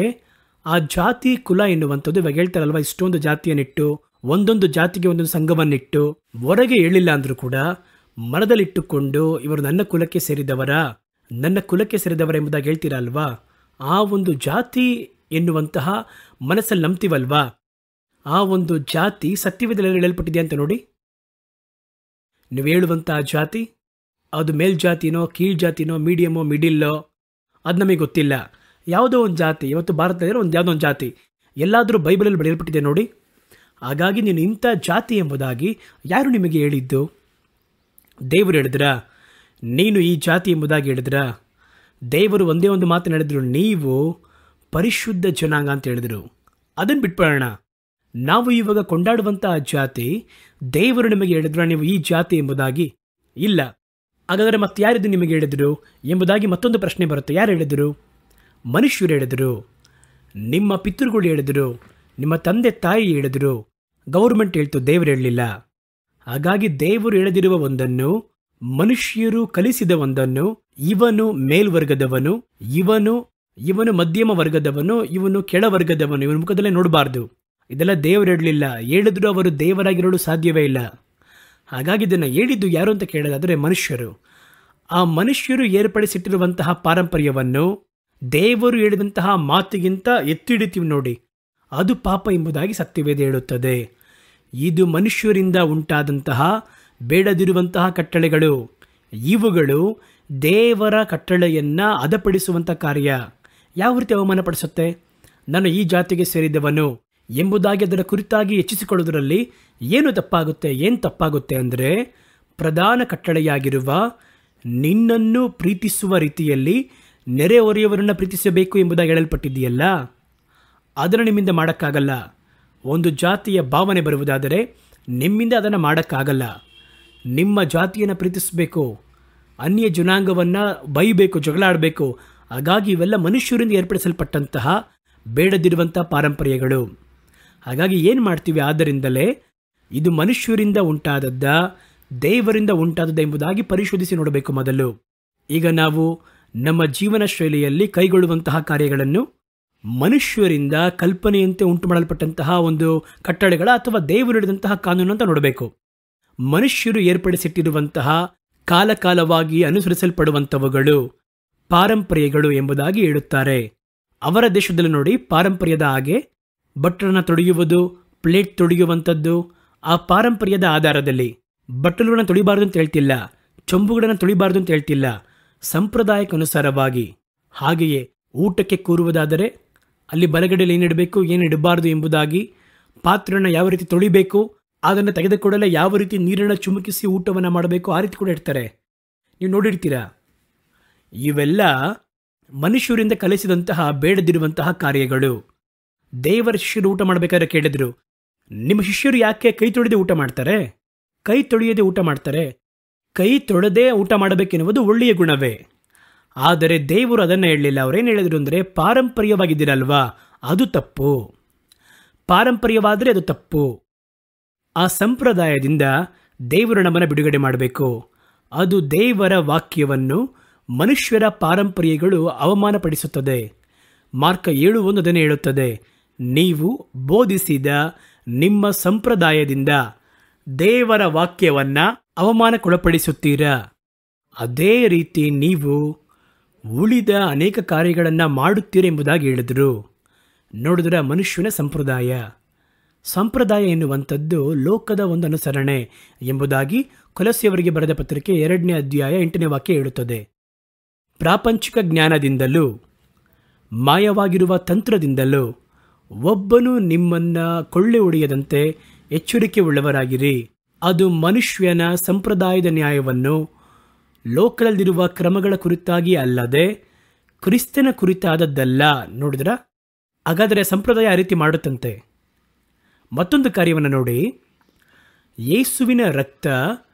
[SPEAKER 1] ಆ ಜಾತಿ ಕುಲ ಎನ್ನುವಂಥದ್ದು ಇವಾಗ ಹೇಳ್ತಾರಲ್ವ, ಇಷ್ಟೊಂದು ಜಾತಿಯನ್ನಿಟ್ಟು ಒಂದೊಂದು ಜಾತಿಗೆ ಒಂದೊಂದು ಸಂಘವನ್ನಿಟ್ಟು ಹೊರಗೆ ಹೇಳಿಲ್ಲ ಅಂದರೂ ಕೂಡ ಮನದಲ್ಲಿಟ್ಟುಕೊಂಡು ಇವರು ನನ್ನ ಕುಲಕ್ಕೆ ಸೇರಿದವರ ಎಂಬುದಾಗಿ ಹೇಳ್ತೀರಲ್ವಾ, ಆ ಒಂದು ಜಾತಿ ಎನ್ನುವಂತಹ ಮನಸ್ಸಲ್ಲಿ ನಂಬ್ತೀವಲ್ವಾ, ಆ ಒಂದು ಜಾತಿ ಸತ್ಯವೇದದಲ್ಲಿ ಹೇಳಲ್ಪಟ್ಟಿದೆ ಅಂತ ನೋಡಿ. ನೀವು ಹೇಳುವಂತಹ ಜಾತಿ ಅದು ಮೇಲ್ಜಾತಿನೋ ಕೀಳ್ಜಾತಿನೋ ಮೀಡಿಯಮೋ ಮಿಡಿಲ್ಲೋ ಅದು ನಮಗೆ ಗೊತ್ತಿಲ್ಲ. ಯಾವುದೋ ಒಂದು ಜಾತಿ, ಇವತ್ತು ಭಾರತದಲ್ಲಿ ಯಾವುದೋ ಒಂದು ಜಾತಿ ಎಲ್ಲಾದರೂ ಬೈಬಲಲ್ಲಿ ಬರೆಯಲ್ಪಟ್ಟಿದೆ ನೋಡಿ. ಹಾಗಾಗಿ ನೀನು ಇಂಥ ಜಾತಿ ಎಂಬುದಾಗಿ ಯಾರು ನಿಮಗೆ ಹೇಳಿದ್ದು? ದೇವರು ಹೇಳಿದ್ರಾ? ನೀನು ಈ ಜಾತಿ ಎಂಬುದಾಗಿ ಹೇಳಿದ್ರಾ? ದೇವರು ಒಂದೇ ಒಂದು ಮಾತನ್ನು ಹೇಳಿದ್ರು, ನೀವು ಪರಿಶುದ್ಧ ಜನಾಂಗ ಅಂತ ಹೇಳಿದ್ರು. ಅದನ್ನು ಬಿಟ್ಬಿಡೋಣ. ನಾವು ಇವಾಗ ಕೊಂಡಾಡುವಂಥ ಜಾತಿ ದೇವರು ನಿಮಗೆ ಹೇಳಿದ್ರ ನೀವು ಈ ಜಾತಿ ಎಂಬುದಾಗಿ? ಇಲ್ಲ. ಹಾಗಾದರೆ ಮತ್ತೆ ಯಾರಿದು ನಿಮಗೆ ಹೇಳಿದರು ಎಂಬುದಾಗಿ ಮತ್ತೊಂದು ಪ್ರಶ್ನೆ ಬರುತ್ತೆ. ಯಾರು ಹೇಳಿದರು? ಮನುಷ್ಯರು ಹೇಳಿದರು, ನಿಮ್ಮ ಪಿತೃಗಳು ಹೇಳಿದರು, ನಿಮ್ಮ ತಂದೆ ತಾಯಿ ಹೇಳಿದರು, ಗೌರ್ಮೆಂಟ್ ಹೇಳ್ತು, ದೇವರು ಹೇಳಲಿಲ್ಲ. ಹಾಗಾಗಿ ದೇವರು ಹೇಳದಿರುವ ಒಂದನ್ನು, ಮನುಷ್ಯರು ಕಲಿಸಿದ ಒಂದನ್ನು, ಇವನು ಮೇಲ್ವರ್ಗದವನು, ಇವನು ಮಧ್ಯಮ ವರ್ಗದವನು, ಇವನು ಕೆಳವರ್ಗದವನು, ಇವನ ಮುಖದಲ್ಲೇ ನೋಡಬಾರ್ದು. ಇದೆಲ್ಲ ದೇವರು ಹೇಳಲಿಲ್ಲ. ಹೇಳಿದ್ರು ಅವರು ದೇವರಾಗಿರಲು ಸಾಧ್ಯವೇ ಇಲ್ಲ. ಹಾಗಾಗಿ ಇದನ್ನು ಹೇಳಿದ್ದು ಯಾರು ಅಂತ ಕೇಳೋದಾದರೆ ಮನುಷ್ಯರು. ಆ ಮನುಷ್ಯರು ಏರ್ಪಡಿಸಿಟ್ಟಿರುವಂತಹ ಪಾರಂಪರ್ಯವನ್ನು ದೇವರು ಹೇಳಿದಂತಹ ಮಾತಿಗಿಂತ ಎತ್ತಿಡಿತೀವಿ ನೋಡಿ, ಅದು ಪಾಪ ಎಂಬುದಾಗಿ ಸತ್ಯವೇದ ಹೇಳುತ್ತದೆ. ಇದು ಮನುಷ್ಯರಿಂದ ಉಂಟಾದಂತಹ ಬೇಡದಿರುವಂತಹ ಕಟ್ಟಳೆಗಳು. ಇವುಗಳು ದೇವರ ಕಟ್ಟಳೆಯನ್ನು ಹದಪಡಿಸುವಂಥ ಕಾರ್ಯ. ಯಾವ ರೀತಿ ಅವಮಾನಪಡಿಸುತ್ತೆ? ನಾನು ಈ ಜಾತಿಗೆ ಸೇರಿದವನು ಎಂಬುದಾಗಿ ಅದರ ಕುರಿತಾಗಿ ಹೆಚ್ಚಿಸಿಕೊಳ್ಳುವುದರಲ್ಲಿ ಏನು ತಪ್ಪಾಗುತ್ತೆ ಅಂದರೆ, ಪ್ರಧಾನ ಕಟ್ಟಳೆಯಾಗಿರುವ ನಿನ್ನನ್ನು ಪ್ರೀತಿಸುವ ರೀತಿಯಲ್ಲಿ ನೆರೆಹೊರೆಯವರನ್ನು ಪ್ರೀತಿಸಬೇಕು ಎಂಬುದಾಗಿ ಹೇಳಲ್ಪಟ್ಟಿದೆಯಲ್ಲ, ಅದನ್ನು ನಿಮ್ಮಿಂದ ಮಾಡೋಕ್ಕಾಗಲ್ಲ. ಒಂದು ಜಾತಿಯ ಭಾವನೆ ಬರುವುದಾದರೆ ನಿಮ್ಮಿಂದ ಅದನ್ನು ಮಾಡೋಕ್ಕಾಗಲ್ಲ. ನಿಮ್ಮ ಜಾತಿಯನ್ನು ಪ್ರೀತಿಸಬೇಕು, ಅನ್ಯ ಜನಾಂಗವನ್ನು ಬೈಬೇಕು, ಜಗಳ ಆಡಬೇಕು. ಹಾಗಾಗಿ ಇವೆಲ್ಲ ಮನುಷ್ಯರಿಂದ ಏರ್ಪಡಿಸಲ್ಪಟ್ಟಂತಹ ಬೇಡದಿರುವಂಥ ಪಾರಂಪರ್ಯಗಳು. ಹಾಗಾಗಿ ಏನು ಮಾಡ್ತೀವಿ? ಆದ್ದರಿಂದಲೇ ಇದು ಮನುಷ್ಯರಿಂದ ಉಂಟಾದದ್ದ, ದೇವರಿಂದ ಉಂಟಾದದ್ದ ಎಂಬುದಾಗಿ ಪರಿಶೋಧಿಸಿ ನೋಡಬೇಕು ಮೊದಲು. ಈಗ ನಾವು ನಮ್ಮ ಜೀವನ ಶೈಲಿಯಲ್ಲಿ ಕೈಗೊಳ್ಳುವಂತಹ ಕಾರ್ಯಗಳನ್ನು ಮನುಷ್ಯರಿಂದ ಕಲ್ಪನೆಯಂತೆ ಉಂಟು ಮಾಡಲ್ಪಟ್ಟಂತಹ ಒಂದು ಕಟ್ಟಳೆಗಳ ಅಥವಾ ದೇವರು ಹಿಡಿದಂತಹ ಕಾನೂನು ಅಂತ ನೋಡಬೇಕು. ಮನುಷ್ಯರು ಏರ್ಪಡಿಸಿಟ್ಟಿರುವಂತಹ ಕಾಲಕಾಲವಾಗಿ ಅನುಸರಿಸಲ್ಪಡುವಂಥವುಗಳು ಪಾರಂಪರ್ಯಗಳು ಎಂಬುದಾಗಿ ಹೇಳುತ್ತಾರೆ. ಅವರ ದೇಶದಲ್ಲಿ ನೋಡಿ, ಪಾರಂಪರ್ಯದ ಹಾಗೆ ಬಟ್ಟಲನ್ನು ತೊಳೆಯುವುದು, ಪ್ಲೇಟ್ ತೊಳೆಯುವಂಥದ್ದು ಆ ಪಾರಂಪರ್ಯದ ಆಧಾರದಲ್ಲಿ. ಬಟ್ಟಲುಗಳನ್ನು ತೊಳಿಬಾರ್ದು ಅಂತ ಹೇಳ್ತಿಲ್ಲ, ಚೊಂಬುಗಳನ್ನು ತೊಳಿಬಾರ್ದು ಅಂತ ಹೇಳ್ತಿಲ್ಲ, ಸಂಪ್ರದಾಯಕ್ಕನುಸಾರವಾಗಿ. ಹಾಗೆಯೇ ಊಟಕ್ಕೆ ಕೂರುವುದಾದರೆ ಅಲ್ಲಿ ಬಲಗಡೆಯಲ್ಲಿ ಏನಿಡಬೇಕು, ಏನಿಡಬಾರ್ದು ಎಂಬುದಾಗಿ, ಪಾತ್ರೆಯನ್ನು ಯಾವ ರೀತಿ ತೊಳಿಬೇಕು, ಅದನ್ನು ತೆಗೆದುಕೊಡಲೇ ಯಾವ ರೀತಿ ನೀರನ್ನು ಚುಮುಕಿಸಿ ಊಟವನ್ನು ಮಾಡಬೇಕು, ಆ ರೀತಿ ಕೂಡ ಇಡ್ತಾರೆ. ನೀವು ನೋಡಿರ್ತೀರಾ. ಇವೆಲ್ಲ ಮನುಷ್ಯರಿಂದ ಕಲಿಸಿದಂತಹ ಬೇಡದಿರುವಂತಹ ಕಾರ್ಯಗಳು. ದೇವರ ಶಿಷ್ಯರು ಊಟ ಮಾಡಬೇಕಾದ್ರೆ ಕೇಳಿದ್ರು, ನಿಮ್ಮ ಶಿಷ್ಯರು ಯಾಕೆ ಕೈ ತೊಳೆದೇ ಊಟ ಮಾಡ್ತಾರೆ? ಕೈ ತೊಳೆಯದೆ ಊಟ ಮಾಡ್ತಾರೆ. ಕೈ ತೊಳೆದೇ ಊಟ ಮಾಡಬೇಕೆನ್ನುವುದು ಒಳ್ಳೆಯ ಗುಣವೇ. ಆದರೆ ದೇವರು ಅದನ್ನು ಹೇಳಲಿಲ್ಲ. ಅವರೇನು ಹೇಳಿದ್ರು ಅಂದರೆ, ಪಾರಂಪರ್ಯವಾಗಿದ್ದೀರಲ್ವಾ, ಅದು ತಪ್ಪು. ಪಾರಂಪರ್ಯವಾದರೆ ಅದು ತಪ್ಪು. ಆ ಸಂಪ್ರದಾಯದಿಂದ ದೇವರು ನಮ್ಮನ್ನು ಬಿಡುಗಡೆ ಮಾಡಬೇಕು. ಅದು ದೇವರ ವಾಕ್ಯವನ್ನು ಮನುಷ್ಯರ ಪಾರಂಪರ್ಯಗಳು ಅವಮಾನಪಡಿಸುತ್ತದೆ. ಮಾರ್ಕ 7:1 ಅದನ್ನು ಹೇಳುತ್ತದೆ, ನೀವು ಬೋಧಿಸಿದ ನಿಮ್ಮ ಸಂಪ್ರದಾಯದಿಂದ ದೇವರ ವಾಕ್ಯವನ್ನು ಅವಮಾನಕ್ಕೊಳಪಡಿಸುತ್ತೀರಾ. ಅದೇ ರೀತಿ ನೀವು ಉಳಿದ ಅನೇಕ ಕಾರ್ಯಗಳನ್ನು ಮಾಡುತ್ತೀರಿ ಎಂಬುದಾಗಿ ಹೇಳಿದರು. ನೋಡಿದ್ರೆ ಮನುಷ್ಯನ ಸಂಪ್ರದಾಯ ಎನ್ನುವಂಥದ್ದು ಲೋಕದ ಒಂದು ಅನುಸರಣೆ ಎಂಬುದಾಗಿ ಕೊಲೊಸ್ಸೆಯವರಿಗೆ ಬರೆದ ಪತ್ರಿಕೆ 2ನೇ ಅಧ್ಯಾಯ 8ನೇ ವಾಕ್ಯ ಹೇಳುತ್ತದೆ. ಪ್ರಾಪಂಚಿಕ ಜ್ಞಾನದಿಂದಲೂ ಮಾಯವಾಗಿರುವ ತಂತ್ರದಿಂದಲೂ ಒಬ್ಬನು ನಿಮ್ಮನ್ನು ಕೊಳ್ಳೆ ಹೊಡೆಯದಂತೆ ಎಚ್ಚರಿಕೆ ಉಳ್ಳವರಾಗಿರಿ. ಅದು ಮನುಷ್ಯನ ಸಂಪ್ರದಾಯದ ನ್ಯಾಯವನ್ನು ಲೋಕದಲ್ಲಿರುವ ಕ್ರಮಗಳ ಕುರಿತಾಗಿ ಅಲ್ಲದೆ ಕ್ರಿಸ್ತನ ಕುರಿತಾದದ್ದಲ್ಲ. ನೋಡಿದ್ರ, ಹಾಗಾದರೆ ಸಂಪ್ರದಾಯ ಆ ರೀತಿ ಮಾಡುತ್ತಂತೆ. ಮತ್ತೊಂದು ಕಾರ್ಯವನ್ನು ನೋಡಿ, ಯೇಸುವಿನ ರಕ್ತ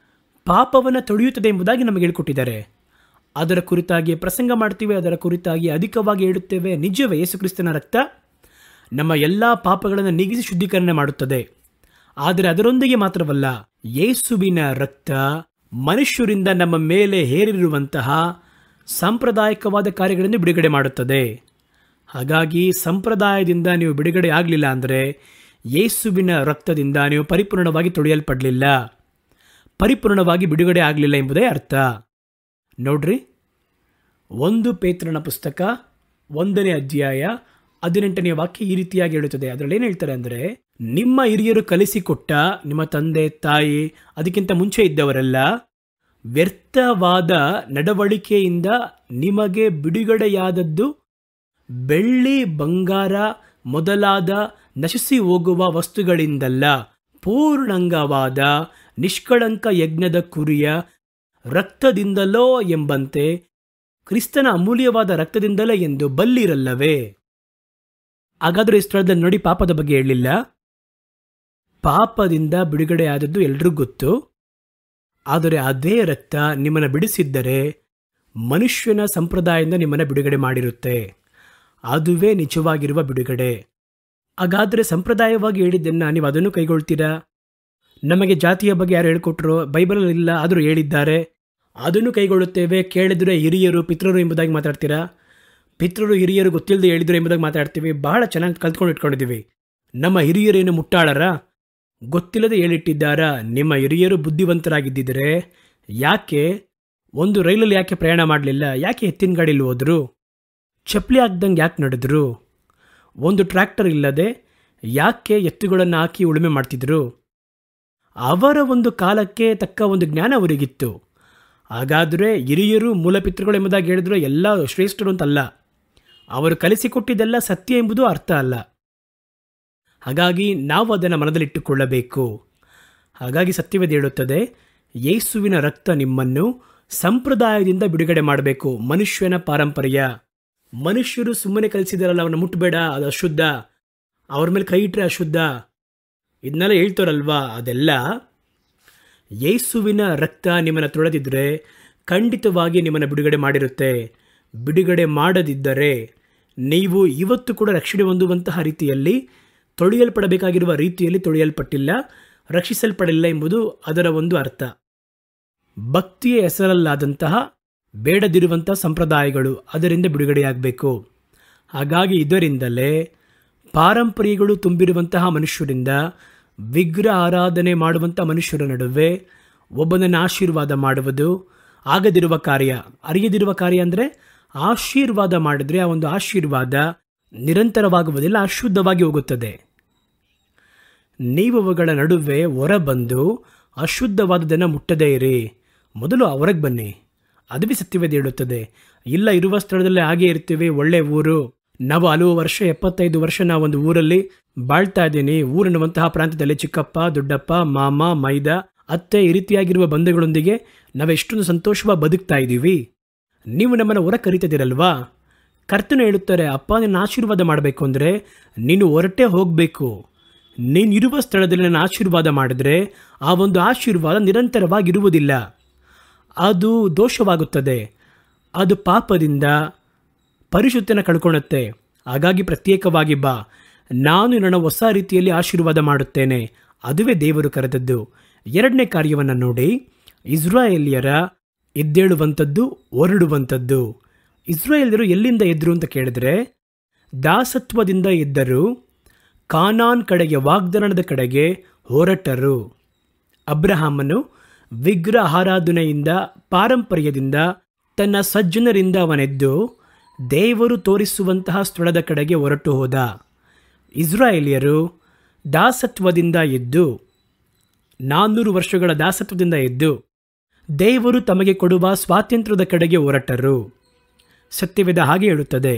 [SPEAKER 1] ಪಾಪವನ್ನು ತೊಳೆಯುತ್ತದೆ ಎಂಬುದಾಗಿ ನಮಗೆ ಹೇಳಿಕೊಟ್ಟಿದ್ದಾರೆ. ಅದರ ಕುರಿತಾಗಿ ಪ್ರಸಂಗ ಮಾಡ್ತೀವಿ, ಅದರ ಕುರಿತಾಗಿ ಅಧಿಕವಾಗಿ ಹೇಳುತ್ತೇವೆ. ನಿಜವೇ, ಯೇಸು ಕ್ರಿಸ್ತನ ರಕ್ತ ನಮ್ಮ ಎಲ್ಲ ಪಾಪಗಳನ್ನು ನೀಗಿಸಿ ಶುದ್ಧೀಕರಣ ಮಾಡುತ್ತದೆ. ಆದರೆ ಅದರೊಂದಿಗೆ ಮಾತ್ರವಲ್ಲ, ಯೇಸುವಿನ ರಕ್ತ ಮನುಷ್ಯರಿಂದ ನಮ್ಮ ಮೇಲೆ ಹೇರಿರುವಂತಹ ಸಾಂಪ್ರದಾಯಿಕವಾದ ಕಾರ್ಯಗಳನ್ನು ಬಿಡುಗಡೆ ಮಾಡುತ್ತದೆ. ಹಾಗಾಗಿ ಸಂಪ್ರದಾಯದಿಂದ ನೀವು ಬಿಡುಗಡೆ ಆಗಲಿಲ್ಲ ಅಂದರೆ ಯೇಸುವಿನ ರಕ್ತದಿಂದ ನೀವು ಪರಿಪೂರ್ಣವಾಗಿ ತೊಳೆಯಲ್ಪಡಲಿಲ್ಲ, ಪರಿಪೂರ್ಣವಾಗಿ ಬಿಡುಗಡೆ ಆಗಲಿಲ್ಲ ಎಂಬುದೇ ಅರ್ಥ. ನೋಡ್ರಿ, 1 ಪೇತ್ರನ ಪುಸ್ತಕ 1ನೇ ಅಧ್ಯಾಯ 18ನೇ ವಾಕ್ಯ ಈ ರೀತಿಯಾಗಿ ಹೇಳುತ್ತದೆ. ಅದರಲ್ಲಿ ಏನು ಹೇಳ್ತಾರೆ ಅಂದರೆ, ನಿಮ್ಮ ಹಿರಿಯರು ಕಲಿಸಿಕೊಟ್ಟ ನಿಮ್ಮ ತಂದೆ ತಾಯಿ ಅದಕ್ಕಿಂತ ಮುಂಚೆ ಇದ್ದವರೆಲ್ಲ ವ್ಯರ್ಥವಾದ ನಡವಳಿಕೆಯಿಂದ ನಿಮಗೆ ಬಿಡುಗಡೆಯಾದದ್ದು ಬೆಳ್ಳಿ ಬಂಗಾರ ಮೊದಲಾದ ನಶಿಸಿ ಹೋಗುವ ವಸ್ತುಗಳಿಂದಲ್ಲ, ಪೂರ್ಣಾಂಗವಾದ ನಿಷ್ಕಳಂಕ ಯಜ್ಞದ ಕುರಿಯ ರಕ್ತದಿಂದಲೋ ಎಂಬಂತೆ ಕ್ರಿಸ್ತನ ಅಮೂಲ್ಯವಾದ ರಕ್ತದಿಂದಲೇ ಎಂದು ಬಲ್ಲಿರಲ್ಲವೇ. ಹಾಗಾದರೆ ಈ ಸ್ಥಳದಲ್ಲಿ ನೋಡಿ, ಪಾಪದ ಬಗ್ಗೆ ಹೇಳಲಿಲ್ಲ. ಪಾಪದಿಂದ ಬಿಡುಗಡೆ ಆದದ್ದು ಎಲ್ರಿಗೂ ಗೊತ್ತು. ಆದರೆ ಅದೇ ರಕ್ತ ನಿಮ್ಮನ್ನು ಬಿಡಿಸಿದ್ದರೆ ಮನುಷ್ಯನ ಸಂಪ್ರದಾಯದಿಂದ ನಿಮ್ಮನ್ನು ಬಿಡುಗಡೆ ಮಾಡಿರುತ್ತೆ. ಅದುವೇ ನಿಜವಾಗಿರುವ ಬಿಡುಗಡೆ. ಹಾಗಾದರೆ ಸಂಪ್ರದಾಯವಾಗಿ ಹೇಳಿದ್ದನ್ನು ನೀವು ಅದನ್ನು ಕೈಗೊಳ್ತೀರಾ? ನಮಗೆ ಜಾತಿಯ ಬಗ್ಗೆ ಯಾರು ಹೇಳ್ಕೊಟ್ರು? ಬೈಬಲಲ್ಲಿ ಇಲ್ಲ, ಆದರೂ ಹೇಳಿದ್ದಾರೆ, ಅದನ್ನು ಕೈಗೊಳ್ಳುತ್ತೇವೆ. ಕೇಳಿದರೆ ಹಿರಿಯರು ಪಿತೃರು ಎಂಬುದಾಗಿ ಮಾತಾಡ್ತೀರಾ? ಪಿತೃರು ಹಿರಿಯರು ಗೊತ್ತಿಲ್ಲದೆ ಹೇಳಿದ್ರು ಎಂಬುದಾಗಿ ಮಾತಾಡ್ತೀವಿ. ಬಹಳ ಚೆನ್ನಾಗಿ ಕಲ್ತ್ಕೊಂಡು ಇಟ್ಕೊಂಡಿದ್ದೀವಿ. ನಮ್ಮ ಹಿರಿಯರೇನು ಮುಟ್ಟಾಳರ? ಗೊತ್ತಿಲ್ಲದೆ ಹೇಳಿಟ್ಟಿದ್ದಾರಾ? ನಿಮ್ಮ ಹಿರಿಯರು ಬುದ್ಧಿವಂತರಾಗಿದ್ದಿದ್ರೆ ಯಾಕೆ ಒಂದು ರೈಲಲ್ಲಿ ಯಾಕೆ ಪ್ರಯಾಣ ಮಾಡಲಿಲ್ಲ? ಯಾಕೆ ಎತ್ತಿನ ಗಾಡಿಯಲ್ಲಿ ಹೋದ್ರು? ಚಪ್ಪಲಿ ಹಾಕ್ದಂಗೆ ಯಾಕೆ ನಡೆದ್ರು? ಒಂದು ಟ್ರ್ಯಾಕ್ಟರ್ ಇಲ್ಲದೆ ಯಾಕೆ ಎತ್ತುಗಳನ್ನು ಹಾಕಿ ಉಳುಮೆ ಮಾಡ್ತಿದ್ರು? ಅವರ ಒಂದು ಕಾಲಕ್ಕೆ ತಕ್ಕ ಒಂದು ಜ್ಞಾನ ಅವರಿಗಿತ್ತು. ಹಾಗಾದರೆ ಹಿರಿಯರು ಮೂಲಪಿತೃಗಳು ಎಂಬುದಾಗಿ ಹೇಳಿದ್ರು ಎಲ್ಲ ಶ್ರೇಷ್ಠರು ಅಂತಲ್ಲ. ಅವರು ಕಲಿಸಿಕೊಟ್ಟಿದ್ದೆಲ್ಲ ಸತ್ಯ ಎಂಬುದು ಅರ್ಥ ಅಲ್ಲ. ಹಾಗಾಗಿ ನಾವು ಅದನ್ನು ಮನದಲ್ಲಿಟ್ಟುಕೊಳ್ಳಬೇಕು. ಹಾಗಾಗಿ ಸತ್ಯವೇದ ಹೇಳುತ್ತದೆ, ಯೇಸುವಿನ ರಕ್ತ ನಿಮ್ಮನ್ನು ಸಂಪ್ರದಾಯದಿಂದ ಬಿಡುಗಡೆ ಮಾಡಬೇಕು. ಮನುಷ್ಯನ ಪಾರಂಪರ್ಯ, ಮನುಷ್ಯರು ಸುಮ್ಮನೆ ಕಲಿಸಿದಾರಲ್ಲ, ಅವನ್ನ ಮುಟ್ಟಬೇಡ, ಅದು ಅಶುದ್ಧ, ಅವ್ರ ಮೇಲೆ ಕೈ ಇಟ್ಟರೆ ಅಶುದ್ಧ, ಇದನ್ನೆಲ್ಲ ಹೇಳ್ತಾರಲ್ವಾ, ಅದೆಲ್ಲ ಯೇಸುವಿನ ರಕ್ತ ನಿಮ್ಮನ್ನು ತೊಳೆದಿದ್ರೆ ಖಂಡಿತವಾಗಿ ನಿಮ್ಮನ್ನು ಬಿಡುಗಡೆ ಮಾಡಿರುತ್ತೆ. ಬಿಡುಗಡೆ ಮಾಡದಿದ್ದರೆ ನೀವು ಇವತ್ತು ಕೂಡ ರಕ್ಷಣೆ ಹೊಂದುವಂತಹ ರೀತಿಯಲ್ಲಿ, ತೊಳೆಯಲ್ಪಡಬೇಕಾಗಿರುವ ರೀತಿಯಲ್ಲಿ ತೊಳೆಯಲ್ಪಟ್ಟಿಲ್ಲ, ರಕ್ಷಿಸಲ್ಪಡಿಲ್ಲ ಎಂಬುದು ಅದರ ಒಂದು ಅರ್ಥ. ಭಕ್ತಿಯ ಹೆಸರಲ್ಲಾದಂತಹ ಬೇಡದಿರುವಂತಹ ಸಂಪ್ರದಾಯಗಳು, ಅದರಿಂದ ಬಿಡುಗಡೆಯಾಗಬೇಕು. ಹಾಗಾಗಿ ಇದರಿಂದಲೇ ಪಾರಂಪರ್ಯಗಳು ತುಂಬಿರುವಂತಹ ಮನುಷ್ಯರಿಂದ, ವಿಗ್ರಹ ಆರಾಧನೆ ಮಾಡುವಂಥ ಮನುಷ್ಯರ ನಡುವೆ ಒಬ್ಬನನ್ನು ಆಶೀರ್ವಾದ ಮಾಡುವುದು ಆಗದಿರುವ ಕಾರ್ಯ. ಅರಿಯದಿರುವ ಕಾರ್ಯ ಅಂದರೆ ಆಶೀರ್ವಾದ ಮಾಡಿದರೆ ಆ ಒಂದು ಆಶೀರ್ವಾದ ನಿರಂತರವಾಗುವುದಿಲ್ಲ, ಅಶುದ್ಧವಾಗಿ ಹೋಗುತ್ತದೆ. ನೀವು ಅವುಗಳ ನಡುವೆ ಹೊರಬಂದು ಅಶುದ್ಧವಾದದನ್ನು ಮುಟ್ಟದೇ ಇರಿ. ಮೊದಲು ಹೊರಗೆ ಬನ್ನಿ. ಅದುವೇ ಸತ್ಯವೇದ ಹೇಳುತ್ತದೆ. ಇಲ್ಲ, ಇರುವ ಸ್ಥಳದಲ್ಲೇ ಹಾಗೆ ಇರ್ತೀವಿ, ಒಳ್ಳೆ ಊರು, ನಾವು ಹಲವು ವರ್ಷ 75 ವರ್ಷ ನಾವೊಂದು ಊರಲ್ಲಿ ಬಾಳ್ತಾ ಇದ್ದೀನಿ, ಊರನ್ನುವಂತಹ ಪ್ರಾಂತ್ಯದಲ್ಲಿ ಚಿಕ್ಕಪ್ಪ, ದೊಡ್ಡಪ್ಪ, ಮಾಮ, ಮೈದ, ಅತ್ತೆ ಈ ರೀತಿಯಾಗಿರುವ ಬಂಧುಗಳೊಂದಿಗೆ ನಾವೆಷ್ಟೊಂದು ಸಂತೋಷವಾಗಿ ಬದುಕ್ತಾ ಇದ್ದೀವಿ. ನೀವು ನಮ್ಮನ್ನು ಹೊರ ಕರೀತಿದ್ದೀರಲ್ವಾ? ಕರ್ತನು ಹೇಳುತ್ತಾರೆ, ಅಪ್ಪ ನಿನ್ನ ಆಶೀರ್ವಾದ ಮಾಡಬೇಕು ಅಂದರೆ ನೀನು ಹೊರಟೇ ಹೋಗಬೇಕು. ನೀನಿರುವ ಸ್ಥಳದಲ್ಲಿ ನನ್ನ ಆಶೀರ್ವಾದ ಮಾಡಿದ್ರೆ ಆ ಒಂದು ಆಶೀರ್ವಾದ ನಿರಂತರವಾಗಿರುವುದಿಲ್ಲ, ಅದು ದೋಷವಾಗುತ್ತದೆ, ಅದು ಪಾಪದಿಂದ ಪರಿಶುದ್ಧನ ಕಳ್ಕೊಳ್ಳುತ್ತೆ. ಹಾಗಾಗಿ ಪ್ರತ್ಯೇಕವಾಗಿ ಬಾ, ನಾನು ನನ್ನ ಹೊಸ ರೀತಿಯಲ್ಲಿ ಆಶೀರ್ವಾದ ಮಾಡುತ್ತೇನೆ. ಅದುವೇ ದೇವರು ಕರೆದದ್ದು. ಎರಡನೇ ಕಾರ್ಯವನ್ನು ನೋಡಿ, ಇಸ್ರಾಯೇಲಿಯರ ಎದ್ದೇಳುವಂಥದ್ದು, ಹೊರಡುವಂಥದ್ದು. ಇಸ್ರಾಯೇಲ್ಯರು ಎಲ್ಲಿಂದ ಎದ್ರು ಅಂತ ಕೇಳಿದ್ರೆ, ದಾಸತ್ವದಿಂದ ಎದ್ದರು, ಕಾನಾನ್ ಕಡೆಗೆ, ವಾಗ್ದಾನದ ಕಡೆಗೆ ಹೊರಟರು. ಅಬ್ರಹಾಮನು ವಿಗ್ರಹ ಆರಾಧನೆಯಿಂದ, ಪಾರಂಪರ್ಯದಿಂದ, ತನ್ನ ಸಜ್ಜನರಿಂದ ಅವನೆದ್ದು ದೇವರು ತೋರಿಸುವಂತಹ ಸ್ಥಳದ ಕಡೆಗೆ ಹೊರಟು ಹೋದ. ಇಸ್ರಾಯೇಲಿಯರು ದಾಸತ್ವದಿಂದ ಎದ್ದು, 400 ವರ್ಷಗಳ ದಾಸತ್ವದಿಂದ ಎದ್ದು ದೇವರು ತಮಗೆ ಕೊಡುವ ಸ್ವಾತಂತ್ರ್ಯದ ಕಡೆಗೆ ಹೊರಟರು. ಸತ್ಯವೇದ ಹಾಗೆ ಹೇಳುತ್ತದೆ,